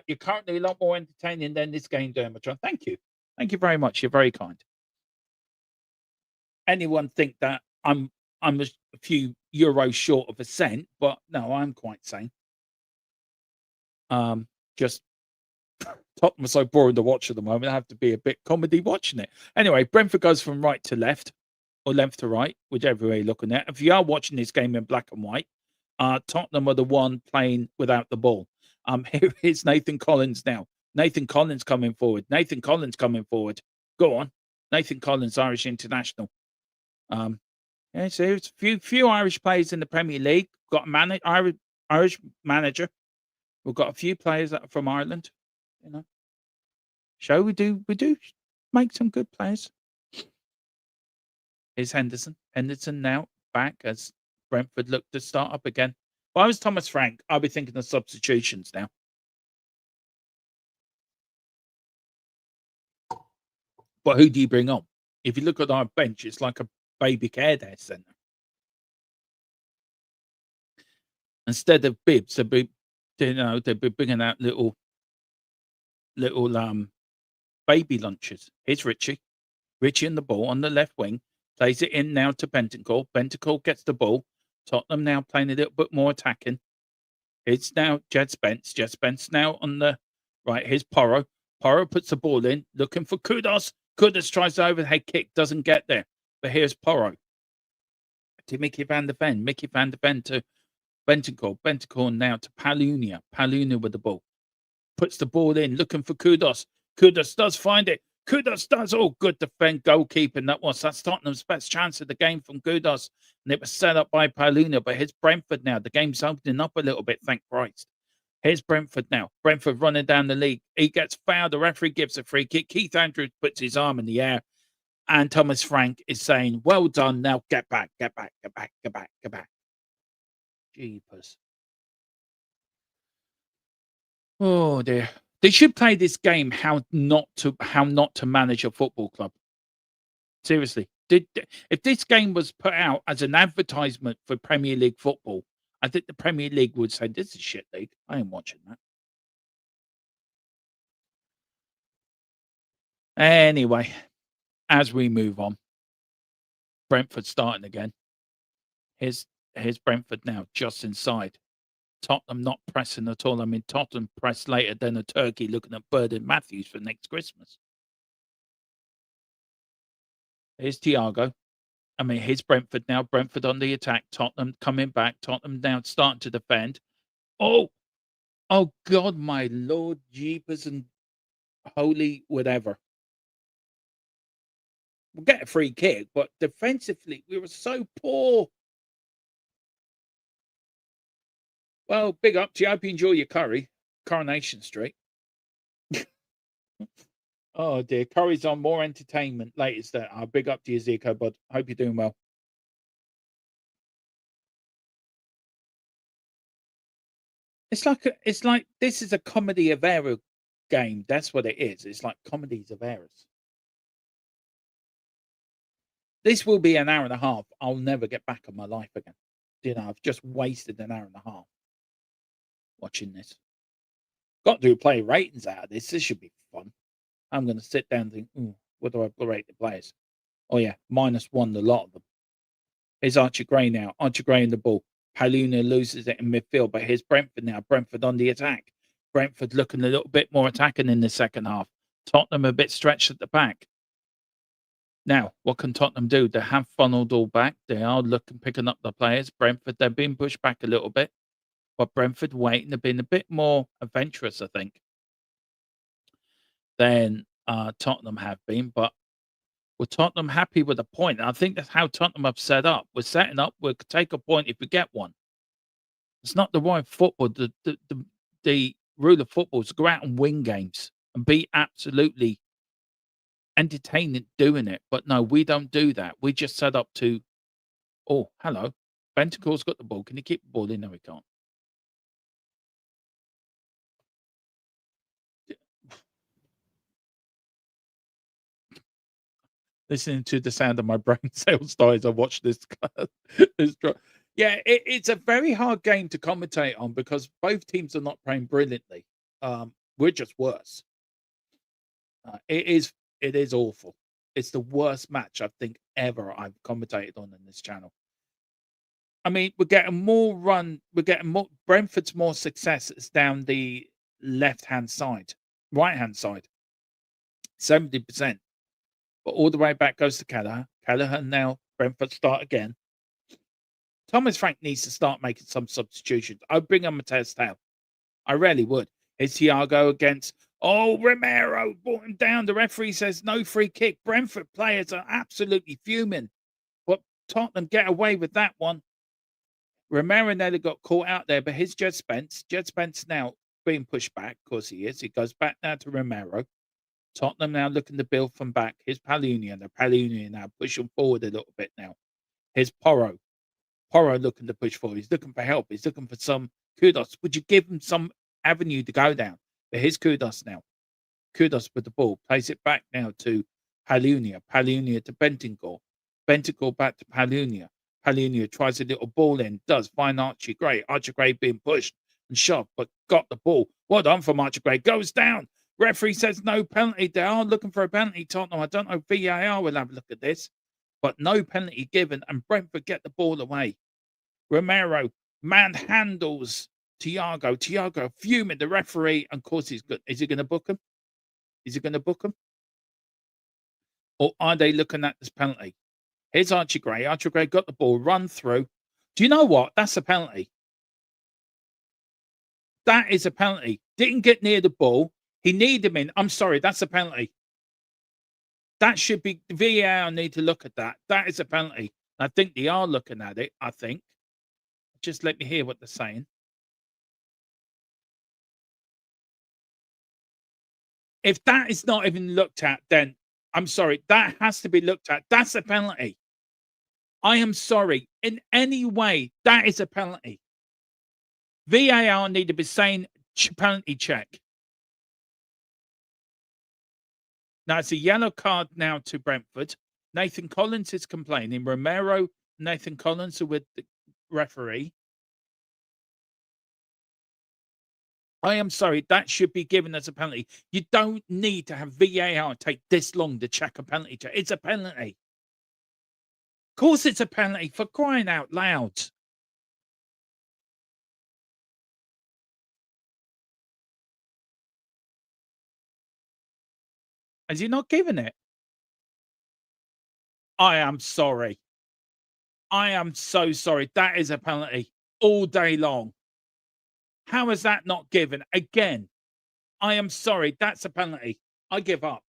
You're currently a lot more entertaining than this game, Dermatron. Thank you. Thank you very much. You're very kind. Anyone think that I'm a few euros short of a cent, but no, I'm quite sane. Just Tottenham are so boring to watch at the moment. I have to be a bit comedy watching it. Anyway, Brentford goes from right to left, or left to right, whichever way you're looking at. If you are watching this game in black and white, Tottenham are the one playing without the ball. Here is Nathan Collins now. Nathan Collins coming forward. Nathan Collins coming forward. Go on. Nathan Collins, Irish international. Yeah, so there's a few Irish players in the Premier League. Got a Irish manager. We've got a few players that are from Ireland. You know. So we do make some good players. Here's Henderson. Henderson now back as Brentford look to start up again. If I was Thomas Frank, I'd be thinking of substitutions now. But who do you bring on? If you look at our bench, it's like a baby care centre. Instead of bibs, they'd be bringing out little baby lunches. Here's Richie. Richie in the ball on the left wing. Plays it in now to Bentancur. Bentancur gets the ball. Tottenham now playing a little bit more attacking. It's now Jed Spence. Jed Spence now on the right. Here's Porro. Porro puts the ball in, looking for Kudos. Kudos tries the overhead kick, doesn't get there. But here's Porro to Mickey van der Ven. Mickey van der Ven to Bentancur. Bentancur now to Palunia. Palunia with the ball. Puts the ball in, looking for Kudos. Kudos does find it. Kudos does. Oh, good defend goalkeeping that was. That's Tottenham's best chance of the game from Kudos. And it was set up by Palunia. But here's Brentford now. The game's opening up a little bit, thank Christ. Here's Brentford now. Brentford running down the league. He gets fouled. The referee gives a free kick. Keith Andrews puts his arm in the air. And Thomas Frank is saying, well done. Now get back, get back, get back, get back, get back. Jeepers. Oh, dear. They should play this game how not to manage a football club. Seriously. If this game was put out as an advertisement for Premier League football, I think the Premier League would say, this is a shit league. I ain't watching that. Anyway, as we move on, Brentford starting again. Here's Brentford now, just inside. Tottenham not pressing at all. I mean, Tottenham press later than a turkey looking at Bird and Matthews for next Christmas. Here's Thiago. I mean, here's Brentford now. Brentford on the attack. Tottenham coming back. Tottenham now starting to defend. Oh God, my Lord, jeepers and holy whatever. We'll get a free kick, but defensively, we were so poor. Well, big up to you. I hope you enjoy your curry. Coronation Street. Oh, dear. Curry's on more entertainment. Latest that. Big up to you, Zico, bud. Hope you're doing well. It's like this is a comedy of error game. That's what it is. It's like comedies of errors. This will be an hour and a half. I'll never get back on my life again. You know, I've just wasted an hour and a half watching this. Got to play ratings out of this. This should be fun. I'm going to sit down and think, What do I rate the players? Oh, yeah, -1, a lot of them. Here's Archie Gray now. Archie Gray in the ball. Paluna loses it in midfield, but here's Brentford now. Brentford on the attack. Brentford looking a little bit more attacking in the second half. Tottenham a bit stretched at the back. Now, what can Tottenham do? They have funneled all back. They are picking up the players. Brentford, they're being pushed back a little bit. But Brentford waiting. They've been a bit more adventurous, I think, than Tottenham have been. But were Tottenham happy with a point? I think that's how Tottenham have set up. We're setting up. We'll take a point if we get one. It's not the right football. The rule of football is to go out and win games and be absolutely entertaining doing it. But no, we don't do that. We just set up to, oh, hello. Bentacle's got the ball. Can he keep the ball in? No, he can't. Listening to the sound of my brain cells die as I watch this. Yeah, it's a very hard game to commentate on because both teams are not playing brilliantly. We're just worse. It is awful. It's the worst match I think ever I've commentated on in this channel. I mean, we're getting more run. We're getting more. Brentford's more success is down the left-hand side, right-hand side, 70%. But all the way back goes to Callagher. Callagher now. Brentford start again. Thomas Frank needs to start making some substitutions. I'd bring on Mateus Tale. I really would. It's Thiago against. Oh, Romero brought him down. The referee says no free kick. Brentford players are absolutely fuming. But Tottenham get away with that one. Romero nearly got caught out there, but here's Jed Spence. Jed Spence now being pushed back. Of course he is. He goes back now to Romero. Tottenham now looking to build from back. Here's Paluna. The Paluna now pushing forward a little bit now. Here's Porro. Porro looking to push forward. He's looking for help. He's looking for some kudos. Would you give him some avenue to go down? But here's Kudos now. Kudos with the ball. Plays it back now to Paluna. Paluna to Bentancur. Bentancur back to Paluna. Paluna tries a little ball in. Does find Archie Gray. Archie Gray being pushed and shoved, but got the ball. Well done from Archie Gray. Goes down. Referee says no penalty. They are looking for a penalty, Tottenham. I don't know if VAR will have a look at this, but no penalty given, and Brentford get the ball away. Romero manhandles Thiago. Thiago fuming the referee, and of course he's good. Is he going to book him? Is he going to book him? Or are they looking at this penalty? Here's Archie Gray. Archie Gray got the ball, run through. Do you know what? That's a penalty. That is a penalty. Didn't get near the ball. He needed him in. I'm sorry, that's a penalty. That should be VAR need to look at that. That is a penalty. I think they are looking at it, I think. Just let me hear what they're saying. If that is not even looked at, then I'm sorry. That has to be looked at. That's a penalty. I am sorry. In any way, that is a penalty. VAR need to be saying penalty check. Now, it's a yellow card now to Brentford. Nathan Collins is complaining. Romero, Nathan Collins are with the referee. I am sorry. That should be given as a penalty. You don't need to have VAR take this long to check a penalty check. It's a penalty. Of course it's a penalty, for crying out loud. Has he not given it? I am sorry. I am so sorry. That is a penalty all day long. How is that not given? Again, I am sorry. That's a penalty. I give up.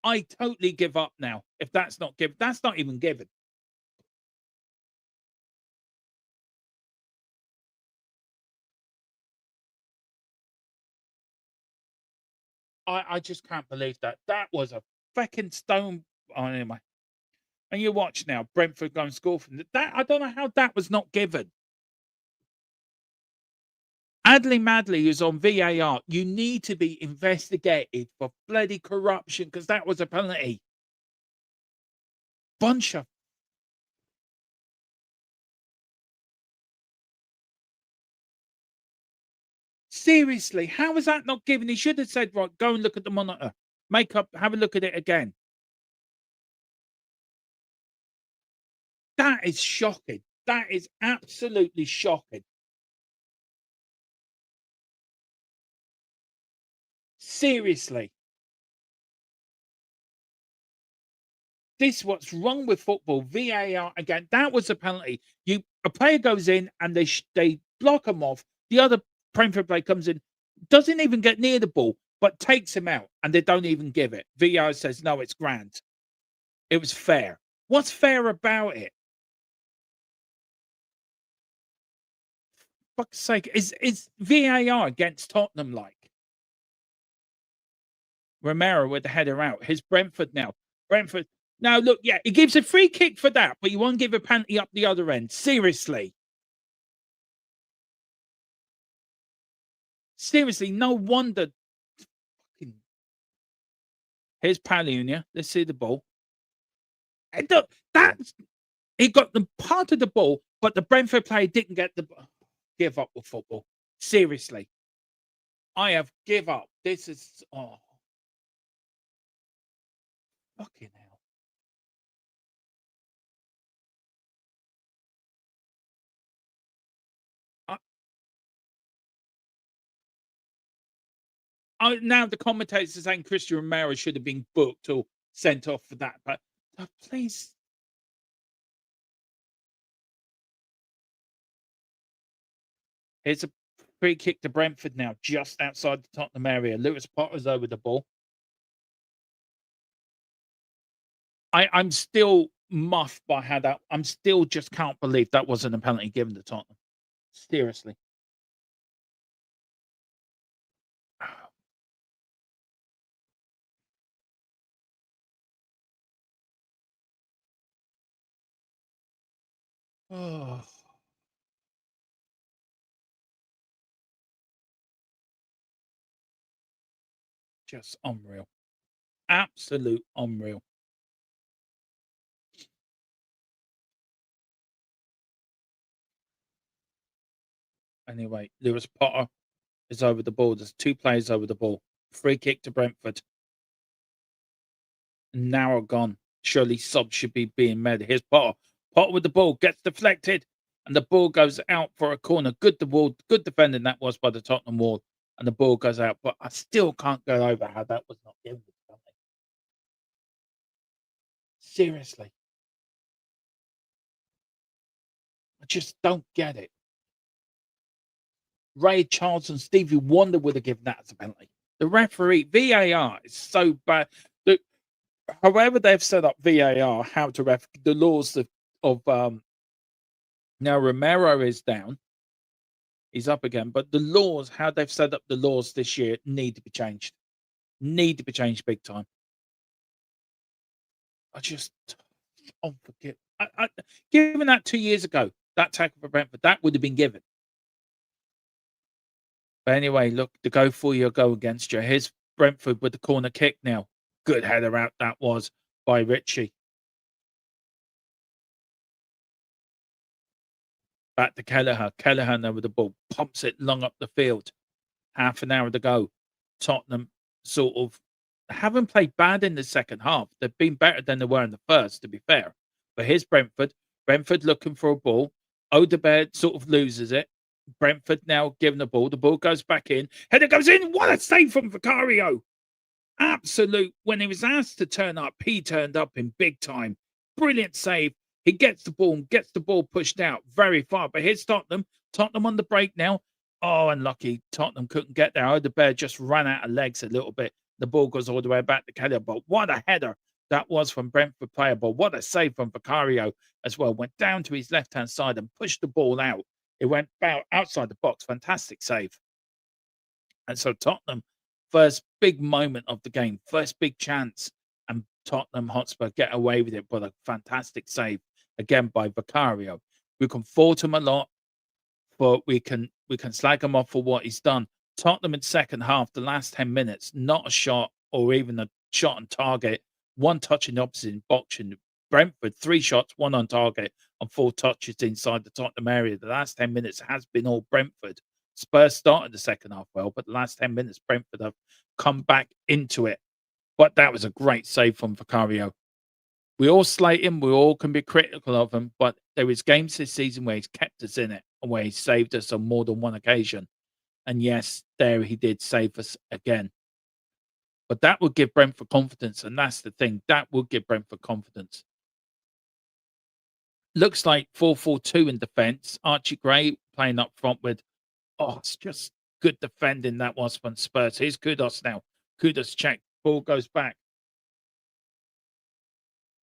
I totally give up now. If that's not given, that's not even given. I just can't believe that. That was a fucking stone. Oh, anyway. And you watch now, Brentford go and score from that. I don't know how that was not given. Adley Madley is on VAR. You need to be investigated for bloody corruption because that was a penalty. Bunch of. Seriously, how was that not given? He should have said, right, go and look at the monitor. Have a look at it again. That is shocking. That is absolutely shocking. Seriously. This is what's wrong with football. VAR again. That was a penalty. A player goes in and they block him off. The other Brentford player comes in, doesn't even get near the ball, but takes him out, and they don't even give it. VAR says no, it's grand. It was fair. What's fair about it? Fuck's sake, is VAR against Tottenham like? Romero with the header out. Here's Brentford now. Brentford. Now, look, yeah, he gives a free kick for that, but you won't give a penalty up the other end. Seriously. Seriously, no wonder. Here's Palunia. Let's see the ball. And look, he got the part of the ball, but the Brentford player didn't get the. Give up with football. Seriously. I have give up. This is. Oh. Fucking hell. Now the commentators are saying Christian Romero should have been booked or sent off for that, but please. Here's a free kick to Brentford now, just outside the Tottenham area. Lewis Potter's over the ball. I'm still muffed by how that. I'm still just can't believe that wasn't a penalty given to Tottenham. Seriously. Oh. Just unreal. Absolute unreal. Anyway, Lewis Potter is over the ball. There's two players over the ball. Free kick to Brentford. Now are gone. Surely subs should be being made. Here's Potter. Potter with the ball gets deflected, and the ball goes out for a corner. Good defending that was by the Tottenham wall, and the ball goes out. But I still can't go over how that was not given. Seriously, I just don't get it. Ray Charles and Stevie Wonder would have given that as a penalty. The referee, VAR is so bad. However they've set up VAR, how to ref the laws of now Romero is down. He's up again, but the laws, how they've set up the laws this year, need to be changed. Need to be changed big time. I just forget. Given that 2 years ago, that tackle for Brentford, that would have been given. But anyway, look, the go for you, go against you. Here's Brentford with the corner kick now. Good header out that was by Ritchie. Back to Kelleher. Kelleher now with the ball. Pumps it long up the field. Half an hour to go. Tottenham sort of haven't played bad in the second half. They've been better than they were in the first, to be fair. But here's Brentford. Brentford looking for a ball. Odegaard sort of loses it. Brentford now giving the ball. The ball goes back in. Header goes in. What a save from Vicario. Absolute. When he was asked to turn up, he turned up in big time. Brilliant save. He gets the ball and gets the ball pushed out very far. But here's Tottenham. Tottenham on the break now. Oh, unlucky. Tottenham couldn't get there. Odegaard just ran out of legs a little bit. The ball goes all the way back to Kelly. But what a header that was from Brentford player. But what a save from Vicario as well. Went down to his left-hand side and pushed the ball out. It went outside the box. Fantastic save. And so Tottenham, first big moment of the game, first big chance. And Tottenham Hotspur get away with it. But a fantastic save again by Vicario. We can fault him a lot, but we can slag him off for what he's done. Tottenham in second half, the last 10 minutes, not a shot or even a shot on target. One touch in the opposite box. In Brentford, 3 shots, 1 on target, and 4 touches inside the Tottenham area. The last 10 minutes has been all Brentford. Spurs started the second half well, but the last 10 minutes, Brentford have come back into it. But that was a great save from Vicario. We all slate him, we all can be critical of him, but there is games this season where he's kept us in it and where he saved us on more than one occasion. And yes, there he did save us again. But that would give Brentford confidence, and that's the thing. That would give Brentford confidence. Looks like 4-4-2 in defence. Archie Gray playing up front with, it's just good defending that was from Spurs. Here's Kudos now. Kudos check. Ball goes back.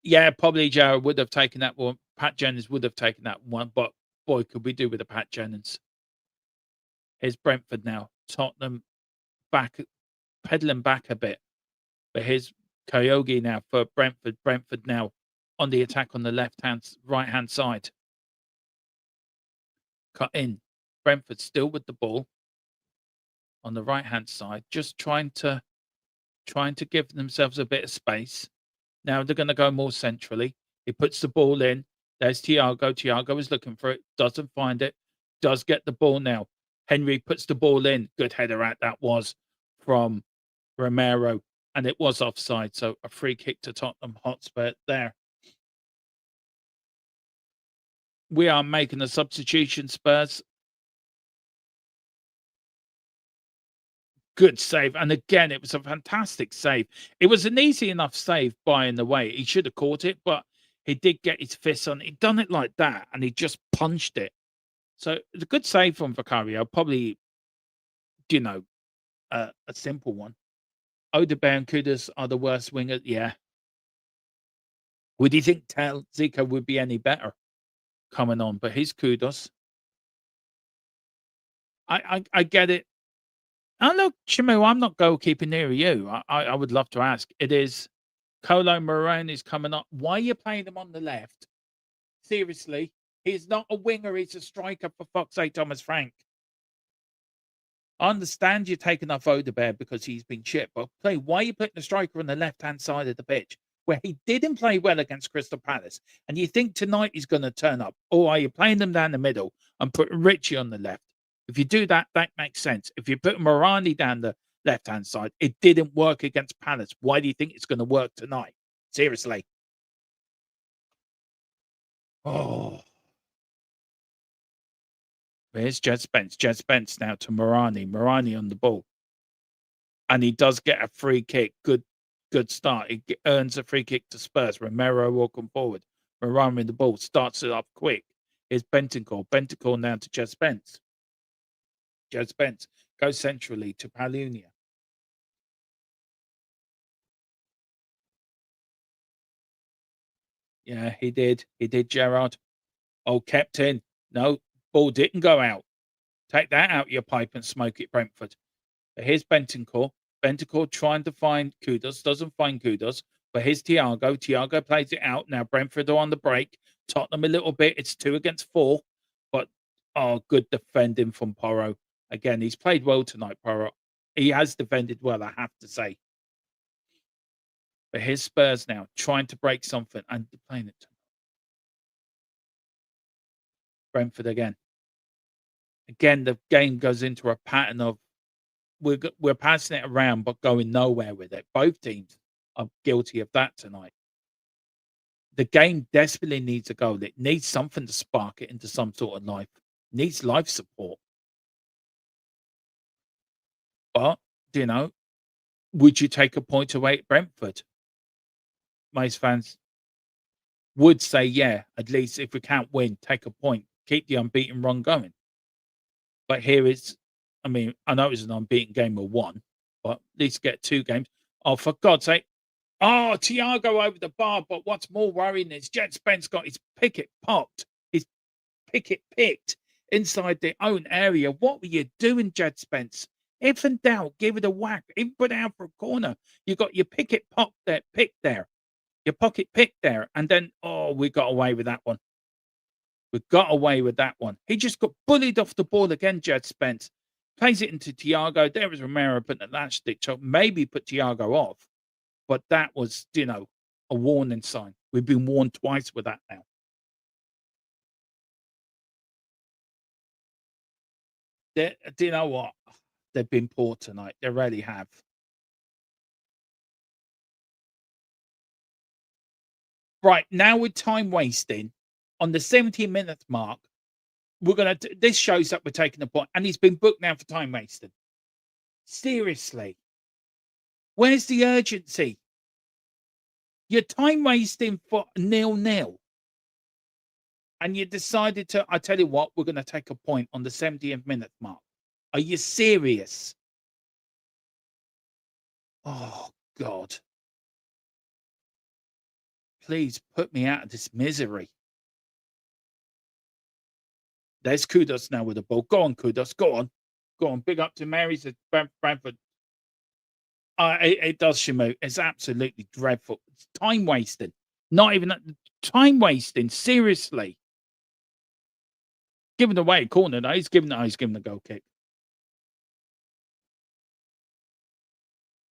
Yeah, probably Jared would have taken that one. Pat Jennings would have taken that one, but boy, could we do with a Pat Jennings. Here's Brentford now. Tottenham back, peddling back a bit. But here's Kyogi now for Brentford. Brentford now on the attack on the right hand side. Cut in. Brentford still with the ball on the right hand side, just trying to give themselves a bit of space. Now they're going to go more centrally. He puts the ball in. There's Thiago. Thiago is looking for it. Doesn't find it. Does get the ball now. Henry puts the ball in. Good header out that was from Romero. And it was offside. So a free kick to Tottenham Hotspur there. We are making a substitution, Spurs. Good save. And again, it was a fantastic save. It was an easy enough save by in the way. He should have caught it, but he did get his fist on it. He'd done it like that, and he just punched it. So it's a good save from Vicario. Probably, a simple one. Odegaard and Kudus are the worst wingers. Yeah. Would you think Zico would be any better coming on? But he's Kudus. I get it. Oh, look, Chimu, I'm not goalkeeping near you. I would love to ask. It is Colo Morone is coming up. Why are you playing him on the left? Seriously, he's not a winger. He's a striker, for fuck's sake, Thomas Frank. I understand you're taking off Odegaard because he's been shit, but why are you putting the striker on the left-hand side of the pitch where he didn't play well against Crystal Palace? And you think tonight he's going to turn up? Or are you playing them down the middle and putting Richie on the left? If you do that, that makes sense. If you put Morani down the left-hand side, it didn't work against Palace. Why do you think it's going to work tonight? Seriously. Oh. Here's Jed Spence. Jed Spence now to Morani. Morani on the ball. And he does get a free kick. Good start. He earns a free kick to Spurs. Romero walking forward. Morani with the ball. Starts it up quick. Here's Bentancur. Bentancur now to Jed Spence. Jed Spence goes centrally to Palunia. Yeah, he did. He did, Gerard. Oh, kept in. No, ball didn't go out. Take that out your pipe and smoke it, Brentford. But here's Bentancur. Bentancur trying to find Kudus. Doesn't find Kudus. But here's Thiago. Thiago plays it out. Now Brentford are on the break. Tottenham a little bit. It's 2 against 4. But, good defending from Porro. Again, he's played well tonight, Porro. He has defended well, I have to say. But here's Spurs now, trying to break something and playing it. Brentford again. Again, the game goes into a pattern of we're passing it around but going nowhere with it. Both teams are guilty of that tonight. The game desperately needs a goal. It needs something to spark it into some sort of life. It needs life support. But, would you take a point away at Brentford? Most fans would say, yeah, at least if we can't win, take a point. Keep the unbeaten run going. But here is, I know it was an unbeaten game of 1, but at least get 2 games. Oh, for God's sake. Oh, Thiago over the bar. But what's more worrying is Jed Spence got his picket popped. His picket picked inside their own area. What were you doing, Jed Spence? If in doubt, give it a whack. Even put out for a corner. You got your picket pop there, pick there. Your pocket pick there. And then, we got away with that one. We got away with that one. He just got bullied off the ball again, Jed Spence. Plays it into Thiago. There was Romero putting a latch stick to maybe put Thiago off. But that was, a warning sign. We've been warned twice with that now. Do you know what? They've been poor tonight. They really have. Right, now with time wasting on the 70-minute mark, we're gonna. This shows that we're taking a point, and he's been booked now for time wasting. Seriously, where's the urgency? You're time wasting for 0-0, and you decided to. I tell you what, we're gonna take a point on the 70th minute mark. Are you serious? Oh God! Please put me out of this misery. There's Kudos now with the ball. Go on, Kudos. Go on. Go on. Big up to Mary's at Brentford. It does, Shamu. It's absolutely dreadful. It's time wasting. Not even time wasting. Seriously. Giving away a corner. No, he's giving a goal kick.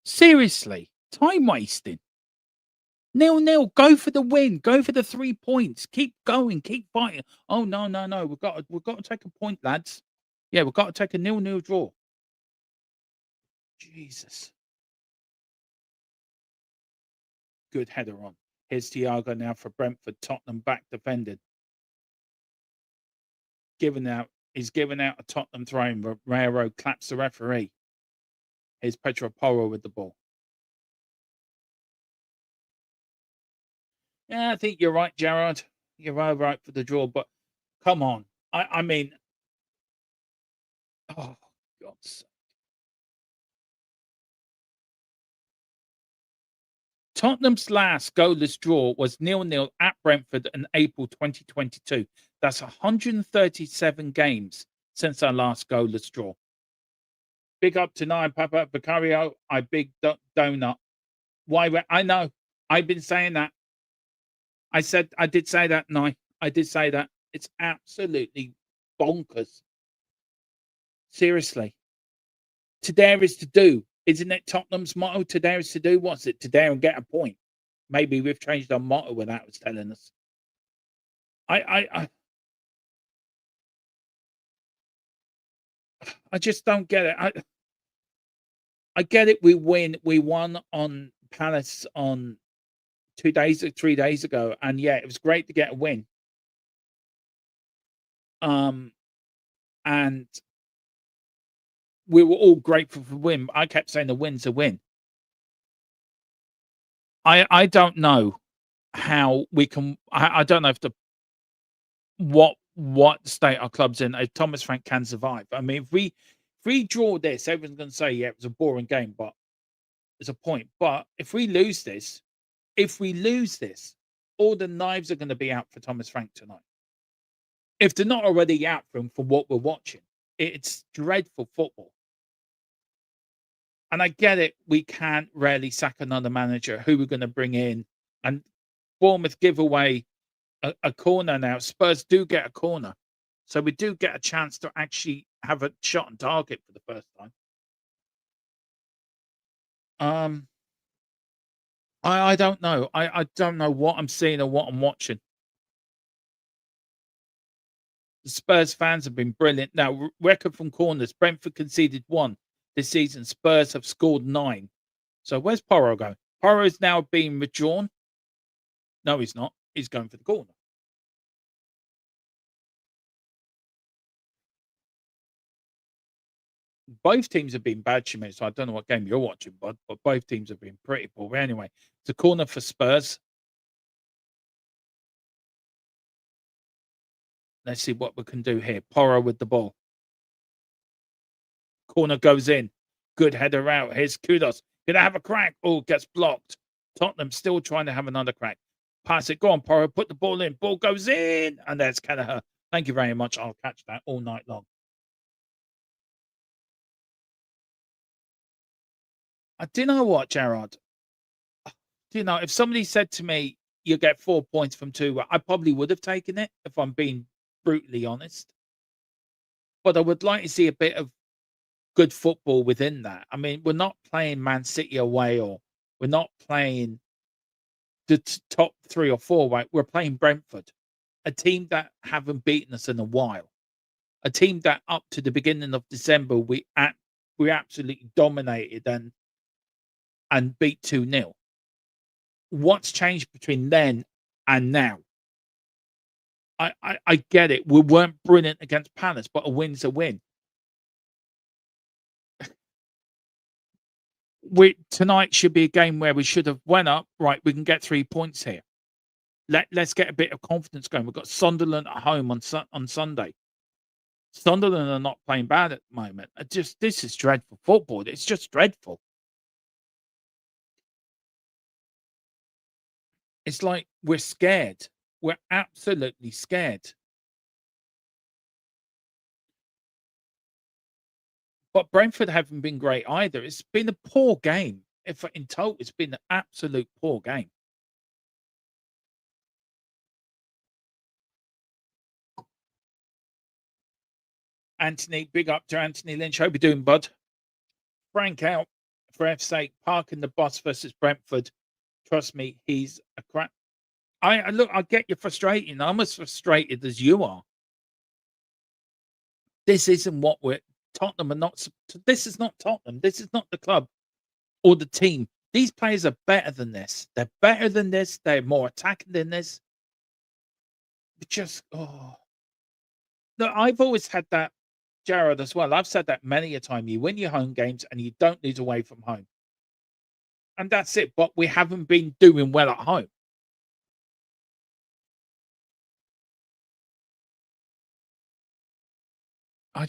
Seriously. Time wasting. 0-0. Go for the win. Go for the 3 points. Keep going. Keep fighting. Oh no. We've got to take a point, lads. Yeah, we've got to take a 0-0 draw. Jesus. Good header on. Here's Thiago now for Brentford. Tottenham back defended. He's given out a Tottenham throw-in, but Railroad claps the referee. Here's Pedro Porro with the ball. Yeah, I think you're right, Gerard. You're right for the draw, but come on. I mean, oh, God's sake. Tottenham's last goalless draw was 0-0 at Brentford in April 2022. That's 137 games since our last goalless draw. Big up to Nine Papa Vicario. I big donut. Why? I know. I've been saying that. I did say that, Nine. I did say that. It's absolutely bonkers. Seriously. To dare is to do. Isn't it Tottenham's motto? To dare is to do. What's it? To dare and get a point. Maybe we've changed our motto when that was telling us. I just don't get it. I get it. We won on Palace on 3 days ago, and yeah, it was great to get a win. And we were all grateful for the win. I kept saying the win's a win. I don't know how we can. I don't know if what state our club's in. If Thomas Frank can survive. I mean, if we draw this, everyone's going to say, yeah, it was a boring game, but there's a point. But if we lose this, all the knives are going to be out for Thomas Frank tonight. If they're not already out for him for what we're watching, it's dreadful football. And I get it. We can't really sack another manager. Who we're going to bring in? And Bournemouth give away a corner now. Spurs do get a corner. So we do get a chance to actually have a shot on target for the first time. I don't know. I don't know what I'm seeing or what I'm watching. The Spurs fans have been brilliant. Now, record from corners. Brentford conceded 1 this season. Spurs have scored 9. So where's Porro going? Porro is now being withdrawn. No, he's not. He's going for the corner. Both teams have been bad, Shimei, so I don't know what game you're watching, bud, but both teams have been pretty poor. Anyway, it's a corner for Spurs. Let's see what we can do here. Porro with the ball. Corner goes in. Good header out. Here's Kudos. Gonna have a crack. Oh, gets blocked. Tottenham still trying to have another crack. Pass it. Go on, Porro. Put the ball in. Ball goes in. And there's Kelleher. Thank you very much. I'll catch that all night long. Do you know what, Gerard? Do you know, if somebody said to me, you get 4 points from 2, I probably would have taken it, if I'm being brutally honest. But I would like to see a bit of good football within that. I mean, we're not playing Man City away, or we're not playing the top 3 or 4, right? We're playing Brentford, a team that haven't beaten us in a while, a team that up to the beginning of December we absolutely dominated and beat 2-0. What's changed between then And now, I get it. We weren't brilliant against Palace, but a win's a win. Tonight should be a game where we should have went up. Right, we can get 3 points here. Let's get a bit of confidence going. We've got Sunderland at home on Sunday. Sunderland are not playing bad at the moment. This is dreadful football. It's just dreadful. It's like we're scared. We're absolutely scared. But Brentford haven't been great either. It's been a poor game. If in total, it's been an absolute poor game. Anthony, big up to Anthony Lynch. Hope you're doing, bud. Frank out for F's sake. Parking the bus versus Brentford. Trust me, he's a crap. Look, I get you frustrated. I'm as frustrated as you are. This isn't what Tottenham are not. This is not Tottenham. This is not the club or the team. These players are better than this. They're better than this. They're more attacking than this. Look, I've always had that, Jared, as well. I've said that many a time. You win your home games and you don't lose away from home. And that's it. But we haven't been doing well at home. I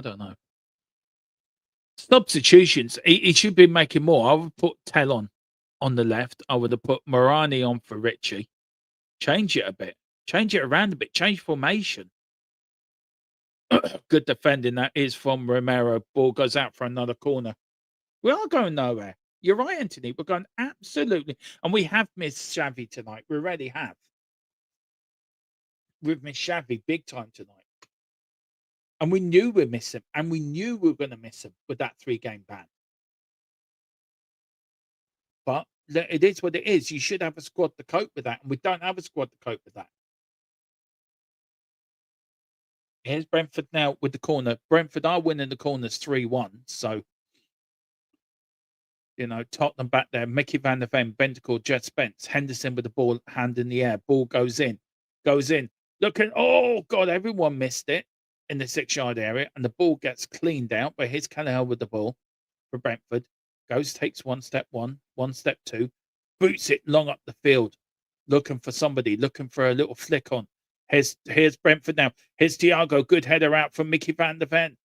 don't know. Substitutions. He should be making more. I would put Tell on the left. I would have put Morani on for Richie. Change it a bit. Change it around a bit. Change formation. Good defending that is from Romero. Ball goes out for another corner. We are going nowhere. You're right, Anthony. We're going absolutely. And we have missed Xavi tonight. We already have. We've missed Xavi big time tonight. And we knew we'd miss him. And we knew we were going to miss him with that 3-game ban. But it is what it is. You should have a squad to cope with that. And we don't have a squad to cope with that. Here's Brentford now with the corner. Brentford are winning the corners 3-1. So, Tottenham back there. Mickey van der Ven, Bentancur, Jet Spence. Henderson with the ball, hand in the air. Ball goes in. Look at, oh, God, everyone missed it in the 6-yard area. And the ball gets cleaned out. But here's Callaghan with the ball for Brentford. Takes one step 2. Boots it long up the field. Looking for somebody. Looking for a little flick on. Here's Brentford now. Here's Thiago. Good header out from Mickey van der Ven.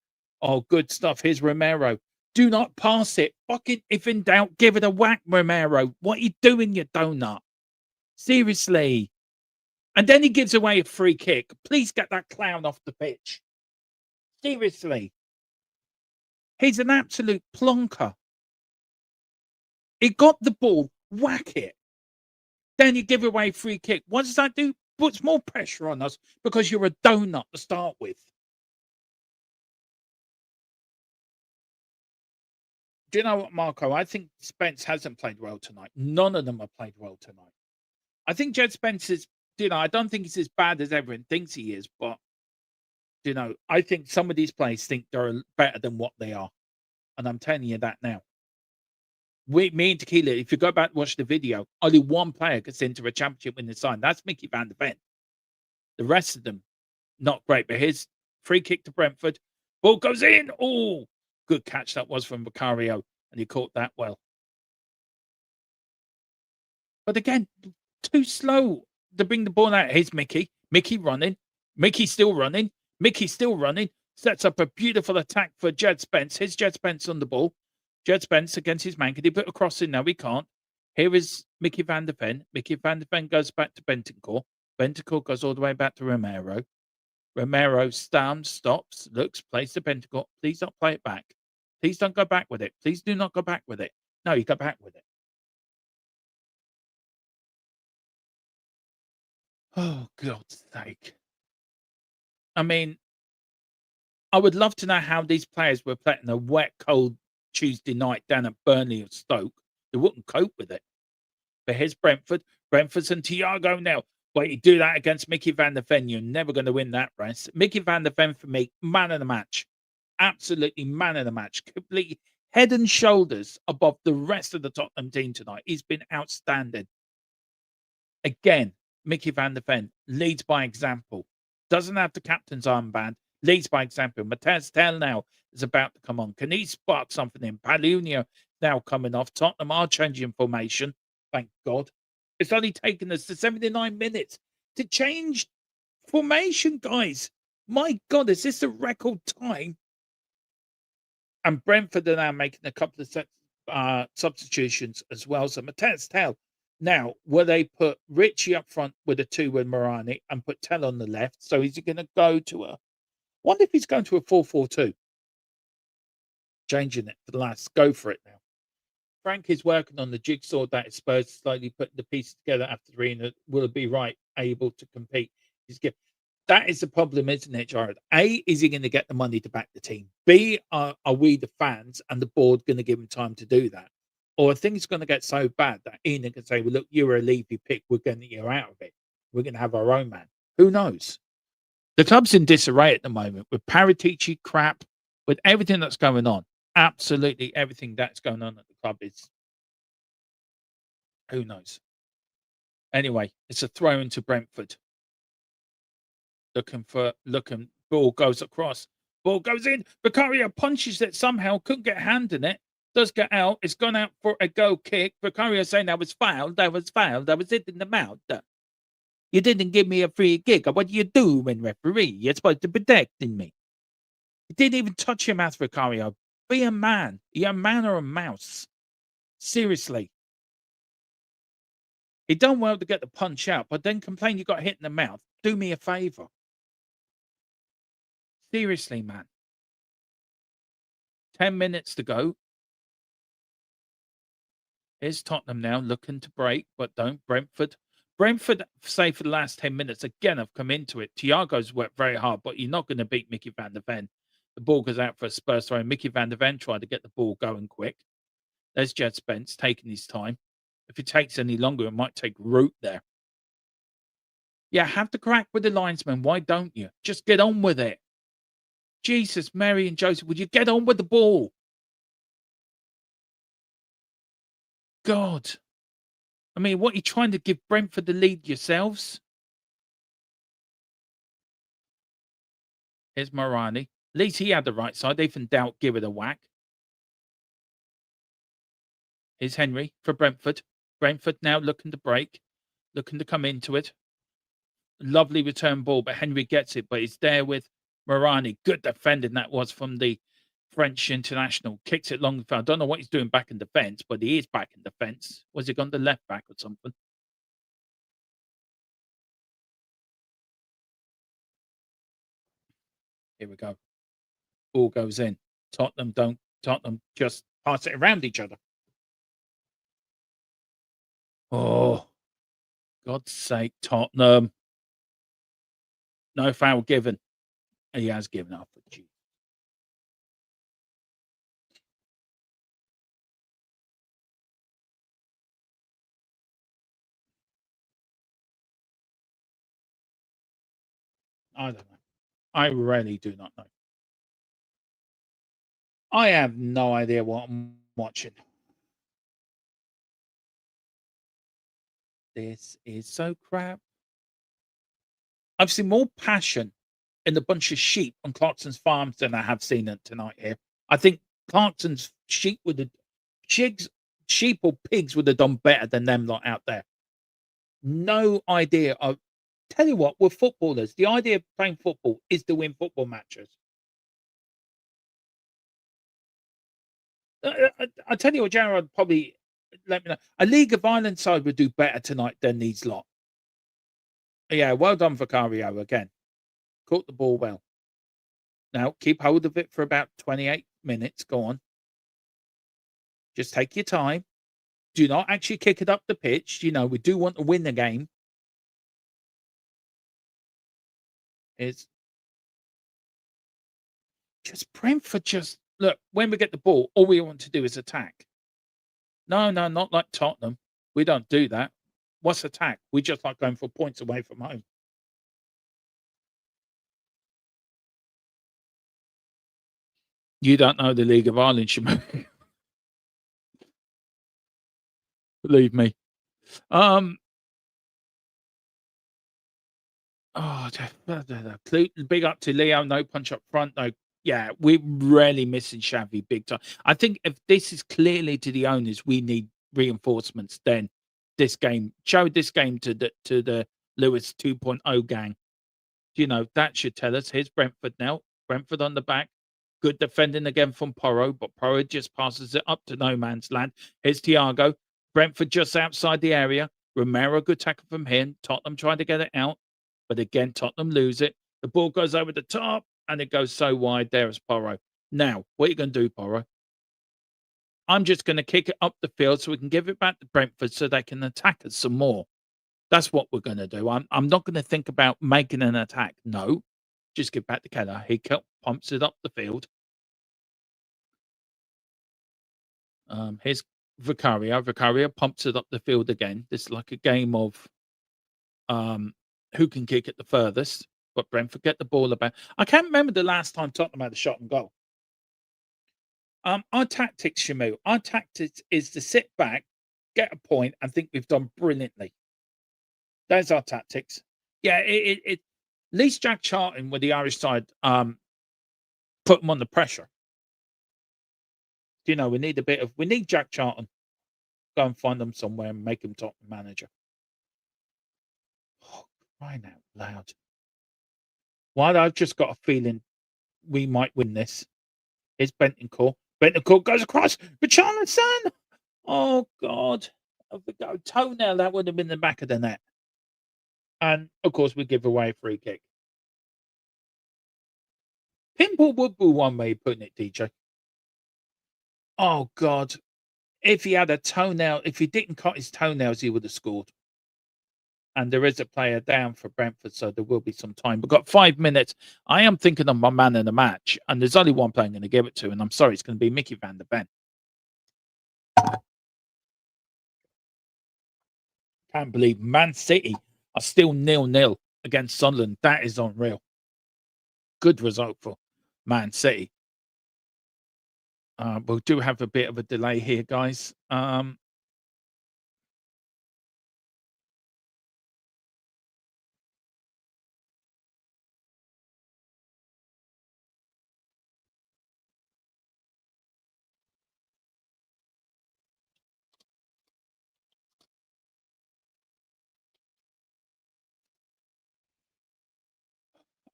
Oh, good stuff. Here's Romero. Do not pass it. Fucking, if in doubt, give it a whack, Romero. What are you doing, you donut? Seriously. And then he gives away a free kick. Please get that clown off the pitch. Seriously. He's an absolute plonker. He got the ball. Whack it. Then you give away a free kick. What does that do? Puts more pressure on us because you're a donut to start with. Do you know what, Marco? I think Spence hasn't played well tonight. None of them have played well tonight. I think Jed Spence is, I don't think he's as bad as everyone thinks he is, but, I think some of these players think they're better than what they are. And I'm telling you that now. Me and Tequila, if you go back and watch the video, only one player gets into a championship winning side. That's Mickey van der Ven. The rest of them, not great. But here's free kick to Brentford. Ball goes in. Oh, good catch that was from Vicario. And he caught that well. But again, too slow to bring the ball out. Here's Mickey. Mickey running. Mickey still running. Sets up a beautiful attack for Jed Spence. Here's Jed Spence on the ball. Jed Spence against his man. Can he put a cross in? No, he can't. Here is Mickey van der Ven. Mickey van der Ven goes back to Bentancur. Bentancur goes all the way back to Romero. Romero stops, looks, plays to Bentancur. Please don't play it back. Please don't go back with it. Please do not go back with it. No, you go back with it. Oh, God's sake. I mean, I would love to know how these players were playing a wet, cold Tuesday night down at Burnley or Stoke. They wouldn't cope with it. But here's Brentford. Brentford's and Thiago now. But you do that against Mickey van der Ven, you're never going to win that race. Mickey van der Ven, for me, man of the match. Absolutely man of the match. Completely head and shoulders above the rest of the Tottenham team tonight. He's been outstanding. Again, Mickey van der Ven leads by example. Doesn't have the captain's armband. Leads by example. Matez Tell now is about to come on. Can he spark something in? Palunio now coming off. Tottenham are changing formation. Thank God. It's only taken us to 79 minutes to change formation, guys. My God, is this a record time? And Brentford are now making a couple of substitutions as well. So Matez Tell. Now, will they put Richie up front with a 2 with Morani and put Tell on the left? So is he going to go to a... wonder if he's going to a 4-4-2. Changing it for the last. Go for it now. Frank is working on the jigsaw that is Spurs slowly putting the pieces together after 3 and will be able to compete. That is the problem, isn't it, Jared? A, is he going to get the money to back the team? B, are we the fans and the board going to give him time to do that? Or are things going to get so bad that Ian can say, well, look, you were a leafy pick. We're going to get you out of it. We're going to have our own man. Who knows? The club's in disarray at the moment with Paratici crap, with everything that's going on. Absolutely everything that's going on at the club is... who knows? Anyway, it's a throw into Brentford. Looking, ball goes across. Ball goes in. Vicario punches it somehow. Couldn't get a hand in it. Does get out. It's gone out for a goal kick. Vicario saying that was fouled. That was fouled. That was it in the mouth. You didn't give me a free kick. What do you do when referee? You're supposed to protect me. You didn't even touch your mouth, Vicario. Be a man. Are you a man or a mouse? Seriously. He done well to get the punch out, but then complain you got hit in the mouth. Do me a favour. Seriously, man. 10 minutes to go. Here's Tottenham now looking to break, but don't. Brentford, say for the last 10 minutes, again, I've come into it. Thiago's worked very hard, but you're not going to beat Mickey van der Ven. The ball goes out for a Spurs throw. Mickey van der Ven tried to get the ball going quick. There's Jed Spence taking his time. If it takes any longer, it might take root there. Yeah, have the crack with the linesman. Why don't you? Just get on with it. Jesus, Mary and Joseph, would you get on with the ball? God. I mean, what are you trying to give Brentford the lead yourselves? Here's Morani. At least he had the right side. They, from doubt, give it a whack. Here's Henry for Brentford. Brentford now looking to break. Looking to come into it. Lovely return ball, but Henry gets it. But he's there with Morani. Good defending that was from the French international. Kicks it long. I don't know what he's doing back in defence, but he is back in defence. Was he gone to left back or something? Here we go. Ball goes in. Tottenham just pass it around each other. Oh, God's sake, Tottenham. No foul given. He has given up. I don't know. I really do not know. I have no idea what I'm watching. This is so crap. I've seen more passion in the bunch of sheep on Clarkson's farms than I have seen it tonight here. I think Clarkson's sheep sheep or pigs would have done better than them lot out there. No idea of... tell you what, we're footballers. The idea of playing football is to win football matches. I tell you what, Jared, probably let me know. A League of Ireland side would do better tonight than these lot. Yeah, well done, Vicario, again. Caught the ball well. Now, keep hold of it for about 28 minutes. Go on. Just take your time. Do not actually kick it up the pitch. You know, we do want to win the game. It's just Brentford. Just look, when we get the ball, all we want to do is attack. No, not like Tottenham. We don't do that. What's attack? We just like going for points away from home. You don't know the League of Ireland, Shimo. Believe me. Oh, big up to Leo. No punch up front. No, yeah, we're really missing Xavi big time. I think if this is clearly to the owners, we need reinforcements. Then show this game to the Lewis 2.0 gang. That should tell us. Here's Brentford now. Brentford on the back. Good defending again from Porro, but Porro just passes it up to no man's land. Here's Thiago. Brentford just outside the area. Romero, good tackle from him. Tottenham trying to get it out. But again, Tottenham lose it. The ball goes over the top and it goes so wide. There is Porro. Now, what are you going to do, Porro? I'm just going to kick it up the field so we can give it back to Brentford so they can attack us some more. That's what we're going to do. I'm not going to think about making an attack. No, just give back to Keller. He pumps it up the field. Here's Vicario. Vicario pumps it up the field again. This is like a game of who can kick it the furthest. But Brentford get the ball about. I can't remember the last time Tottenham had a shot and goal. Our tactics, Shamu, our tactics is to sit back, get a point, and think we've done brilliantly. That's our tactics. Yeah, at least Jack Charlton with the Irish side put them under pressure. We need Jack Charlton. Go and find them somewhere and make him top manager. Oh, crying out loud. Why? I've just got a feeling we might win this. Here's Bentancur. Bentancur goes across. Richarlison. Oh, God. If we go toenail, that would have been the back of the net. And, of course, we give away a free kick. Pimple would be one way of putting it, DJ. Oh, God. If he had a toenail, if he didn't cut his toenails, he would have scored. And there is a player down for Brentford, so there will be some time. We've got 5 minutes. I am thinking of my man in the match, and there's only one player I'm going to give it to, and I'm sorry, it's going to be Mickey van der Ven. Can't believe Man City are still 0-0 against Sunderland. That is unreal. Good result for Man City. We do have a bit of a delay here, guys.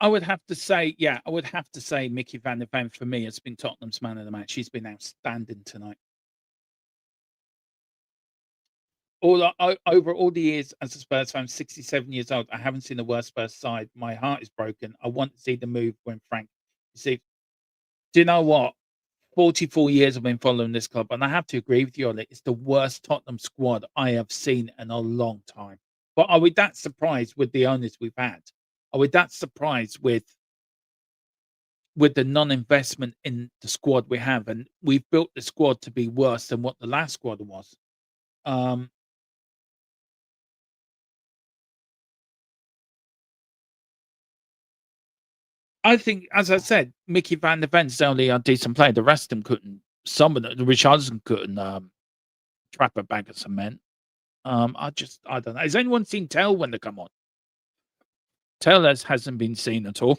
I would have to say Mickey van der Ven for me has been Tottenham's man of the match. He's been outstanding tonight. Over all the years as a Spurs fan, 67 years old, I haven't seen a worse Spurs side. My heart is broken. I want to see the move when Frank. You see, do you know what? 44 years I've been following this club, and I have to agree with you on it. It's the worst Tottenham squad I have seen in a long time. But are we that surprised with the owners we've had? Are we that surprised with the non-investment in the squad we have? And we've built the squad to be worse than what the last squad was. I think, as I said, Mickey van der Ven's the only decent player. The rest of them couldn't. Some of them, Richardson couldn't trap a bag of cement. I don't know. Has anyone seen Tell when they come on? Tell hasn't been seen at all.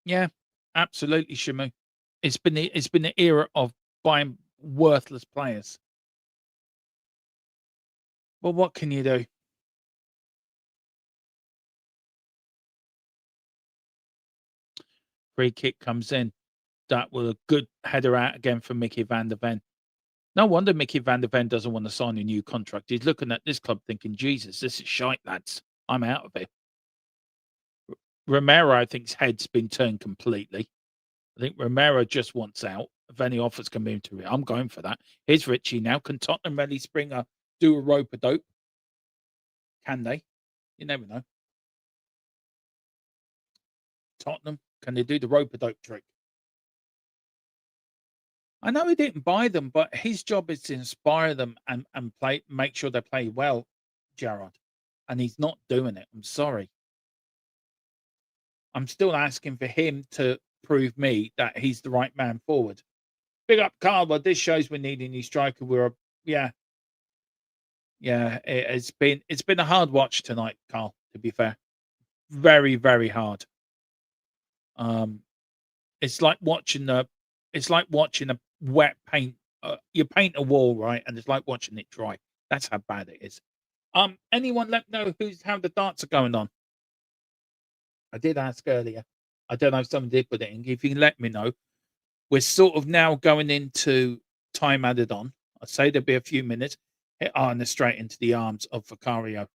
Yeah, absolutely, Shamu. It's been the era of buying worthless players. Well, what can you do? Free kick comes in. That was a good header out again from Mickey van der Ven. No wonder Mickey van der Ven doesn't want to sign a new contract. He's looking at this club thinking, Jesus, this is shite, lads. I'm out of here. Romero, I think's head's been turned completely. I think Romero just wants out. If any offers come into it, I'm going for that. Here's Richie now. Can Tottenham really do a rope a dope? Can they? You never know. Tottenham, can they do the rope a dope trick? I know he didn't buy them, but his job is to inspire them and make sure they play well, Gerard. And he's not doing it. I'm sorry. I'm still asking for him to prove me that he's the right man forward. Big up, Carl. Well, this shows we need a new striker. Yeah. It's been a hard watch tonight, Carl. To be fair, very very hard. Um, it's like watching a wet paint. You paint a wall, right, and it's like watching it dry. That's how bad it is. Anyone let me know how the darts are going on? I did ask earlier. I don't know if someone did put it in. If you can let me know. We're sort of now going into time added on. I'd say there'll be a few minutes. Hit Arna straight into the arms of Vicario.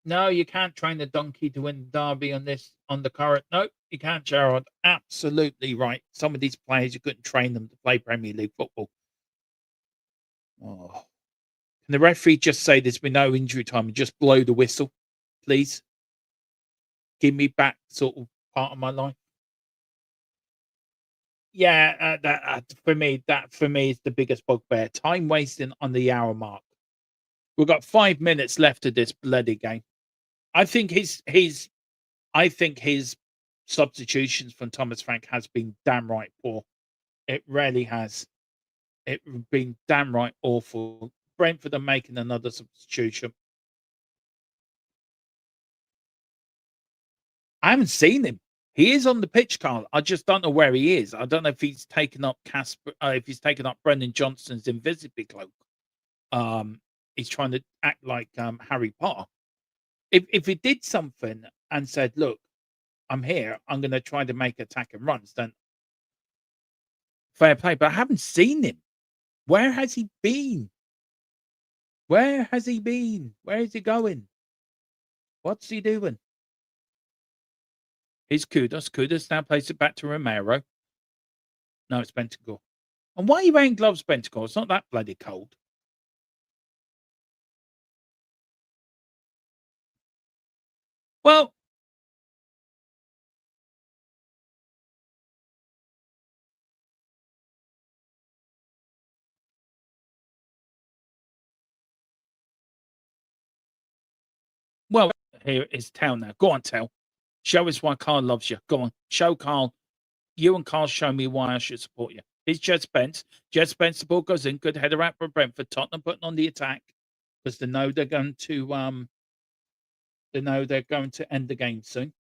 No, you can't train the donkey to win the derby on the current. No, you can't, Gerard. Absolutely right. Some of these players, you couldn't train them to play Premier League football. Oh. Can the referee just say there's been no injury time and just blow the whistle, please? Give me back sort of part of my life. Yeah, that for me is the biggest bugbear. Time wasting on the hour mark. We've got 5 minutes left of this bloody game. I think his substitutions from Thomas Frank has been damn right poor. It really has. It been damn right awful. Brentford are making another substitution. I haven't seen him. He is on the pitch, Carl. I just don't know where he is. I don't know if he's taken up Brendan Johnson's invisibility cloak. He's trying to act like Harry Potter. If he did something and said, "Look, I'm here. I'm going to try to make attack and runs," then fair play. But I haven't seen him. Where has he been? Where has he been? Where is he going? What's he doing? Here's Kudos. Kudos now plays it back to Romero. No, it's Bentancur. And why are you wearing gloves, Bentancur? It's not that bloody cold. Well, here is Tell now. Go on, Tell. Show us why Carl loves you. Go on. Show Carl. You and Carl show me why I should support you. Here's Jed Spence. Jed Spence, the ball goes in. Good header out for Brentford. Tottenham putting on the attack because they know they're going to end the game soon.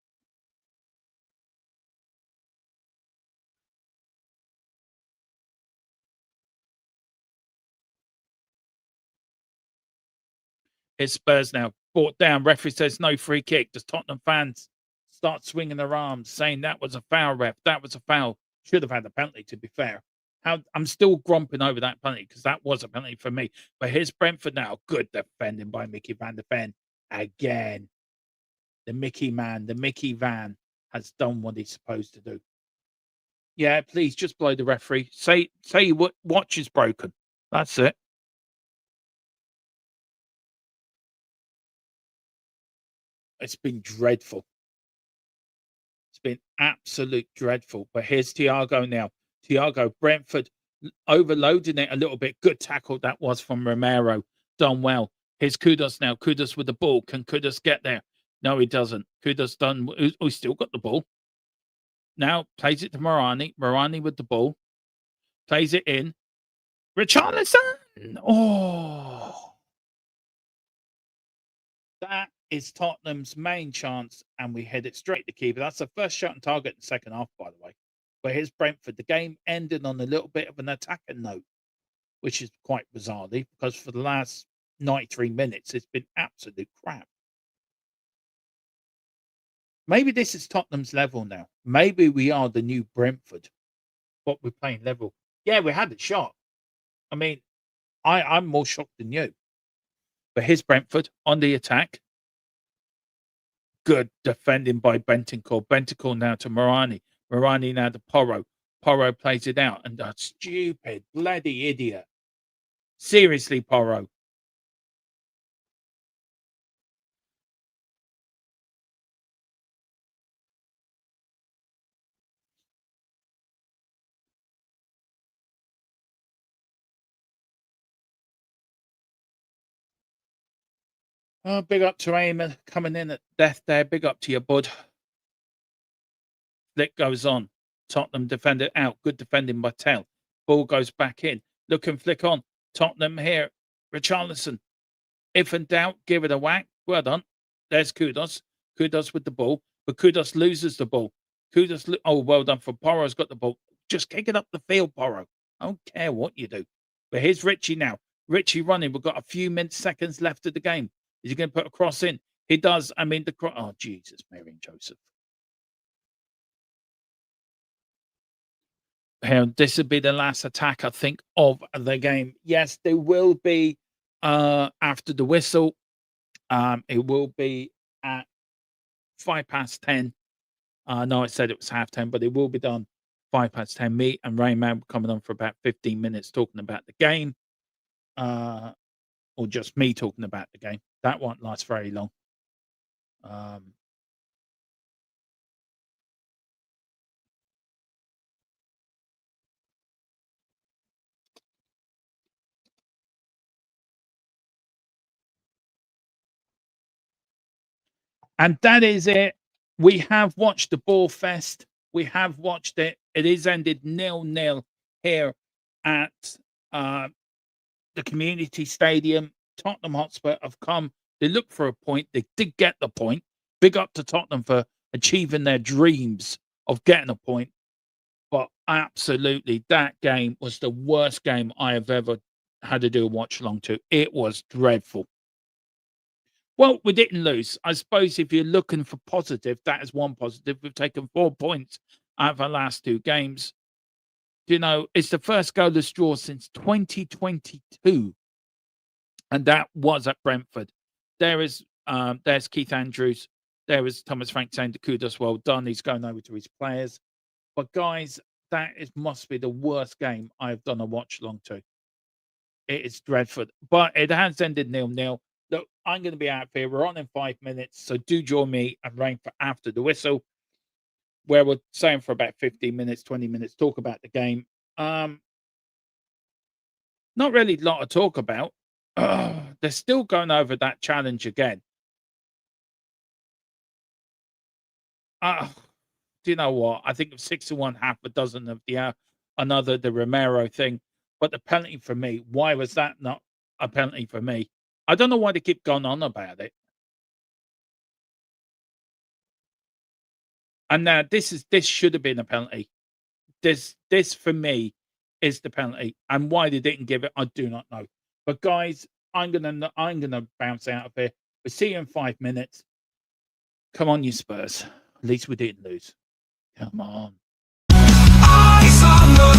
It's Spurs now. Brought down. Referee says no free kick. Does Tottenham fans start swinging their arms, saying that was a foul, ref? That was a foul. Should have had a penalty, to be fair. I'm still grumping over that penalty because that was a penalty for me. But here's Brentford now. Good defending by Mickey van der Ven. Again. The Mickey man, the Mickey Van has done what he's supposed to do. Yeah, please just blow the referee. Say what watch is broken. That's it. It's been dreadful. It's been absolute dreadful. But here's Thiago now. Thiago, Brentford overloading it a little bit. Good tackle that was from Romero. Done well. Here's Kudos now. Kudos with the ball. Can Kudos get there? No, he doesn't. Kudos done. Oh, he's still got the ball. Now plays it to Morani. Morani with the ball. Plays it in. Richarlison! Oh. That is Tottenham's main chance, and we head it straight to keeper. That's the first shot on target in the second half, by the way. But here's Brentford. The game ended on a little bit of an attacking note, which is quite bizarrely because for the last 93 minutes, it's been absolute crap. Maybe this is Tottenham's level now. Maybe we are the new Brentford, but we're playing level. Yeah, we had a shot. I mean, I'm more shocked than you. But here's Brentford on the attack. Good defending by Bentancur. Bentancur now to Morani. Morani now to Porro. Porro plays it out. And that stupid, bloody idiot. Seriously, Porro. Oh, big up to Eamon coming in at death there. Big up to your bud. Flick goes on. Tottenham defender out. Good defending by Tell. Ball goes back in. Look and flick on. Tottenham here. Richarlison. If in doubt, give it a whack. Well done. There's Kudos. Kudos with the ball. But Kudos loses the ball. Oh, well done for Porro's got the ball. Just kick it up the field, Porro. I don't care what you do. But here's Richie now. Richie running. We've got a few seconds left of the game. Is he going to put a cross in? He does. I mean, the cross. Oh, Jesus, Mary and Joseph. Here, this will be the last attack, I think, of the game. Yes, there will be after the whistle. It will be at 10:05. No, I said it was 10:30, but it will be done 10:05. Me and Rayman were coming on for about 15 minutes talking about the game. Or just me talking about the game. That won't last very long. And that is it. We have watched the Ball Fest. We have watched it. It is ended 0-0 here at the community stadium. Tottenham Hotspur have come. They looked for a point. They did get the point. Big up to Tottenham for achieving their dreams of getting a point. But absolutely, that game was the worst game I have ever had to do a watch along to. It was dreadful. Well, we didn't lose. I suppose if you're looking for positive, that is one positive. We've taken 4 points out of our last 2 games. You know, it's the first goalless draw since 2022. And that was at Brentford. There's Keith Andrews. There is Thomas Frank saying to Kudos, well done. He's going over to his players. But guys, must be the worst game I've done a watch along to. It is dreadful. But it has ended 0-0. Look, I'm going to be out here. We're on in 5 minutes. So do join me and Rain for after the whistle, where we're saying for about 15 minutes, 20 minutes, talk about the game. Not really a lot to talk about. They're still going over that challenge again. Do you know what? I think of 6-1, half a dozen of the Romero thing. But the penalty for me, why was that not a penalty for me? I don't know why they keep going on about it. And now this should have been a penalty. This for me is the penalty. And why they didn't give it, I do not know. But guys, I'm gonna bounce out of here. We'll see you in 5 minutes. Come on, you Spurs. At least we didn't lose. Come on. Eyes on the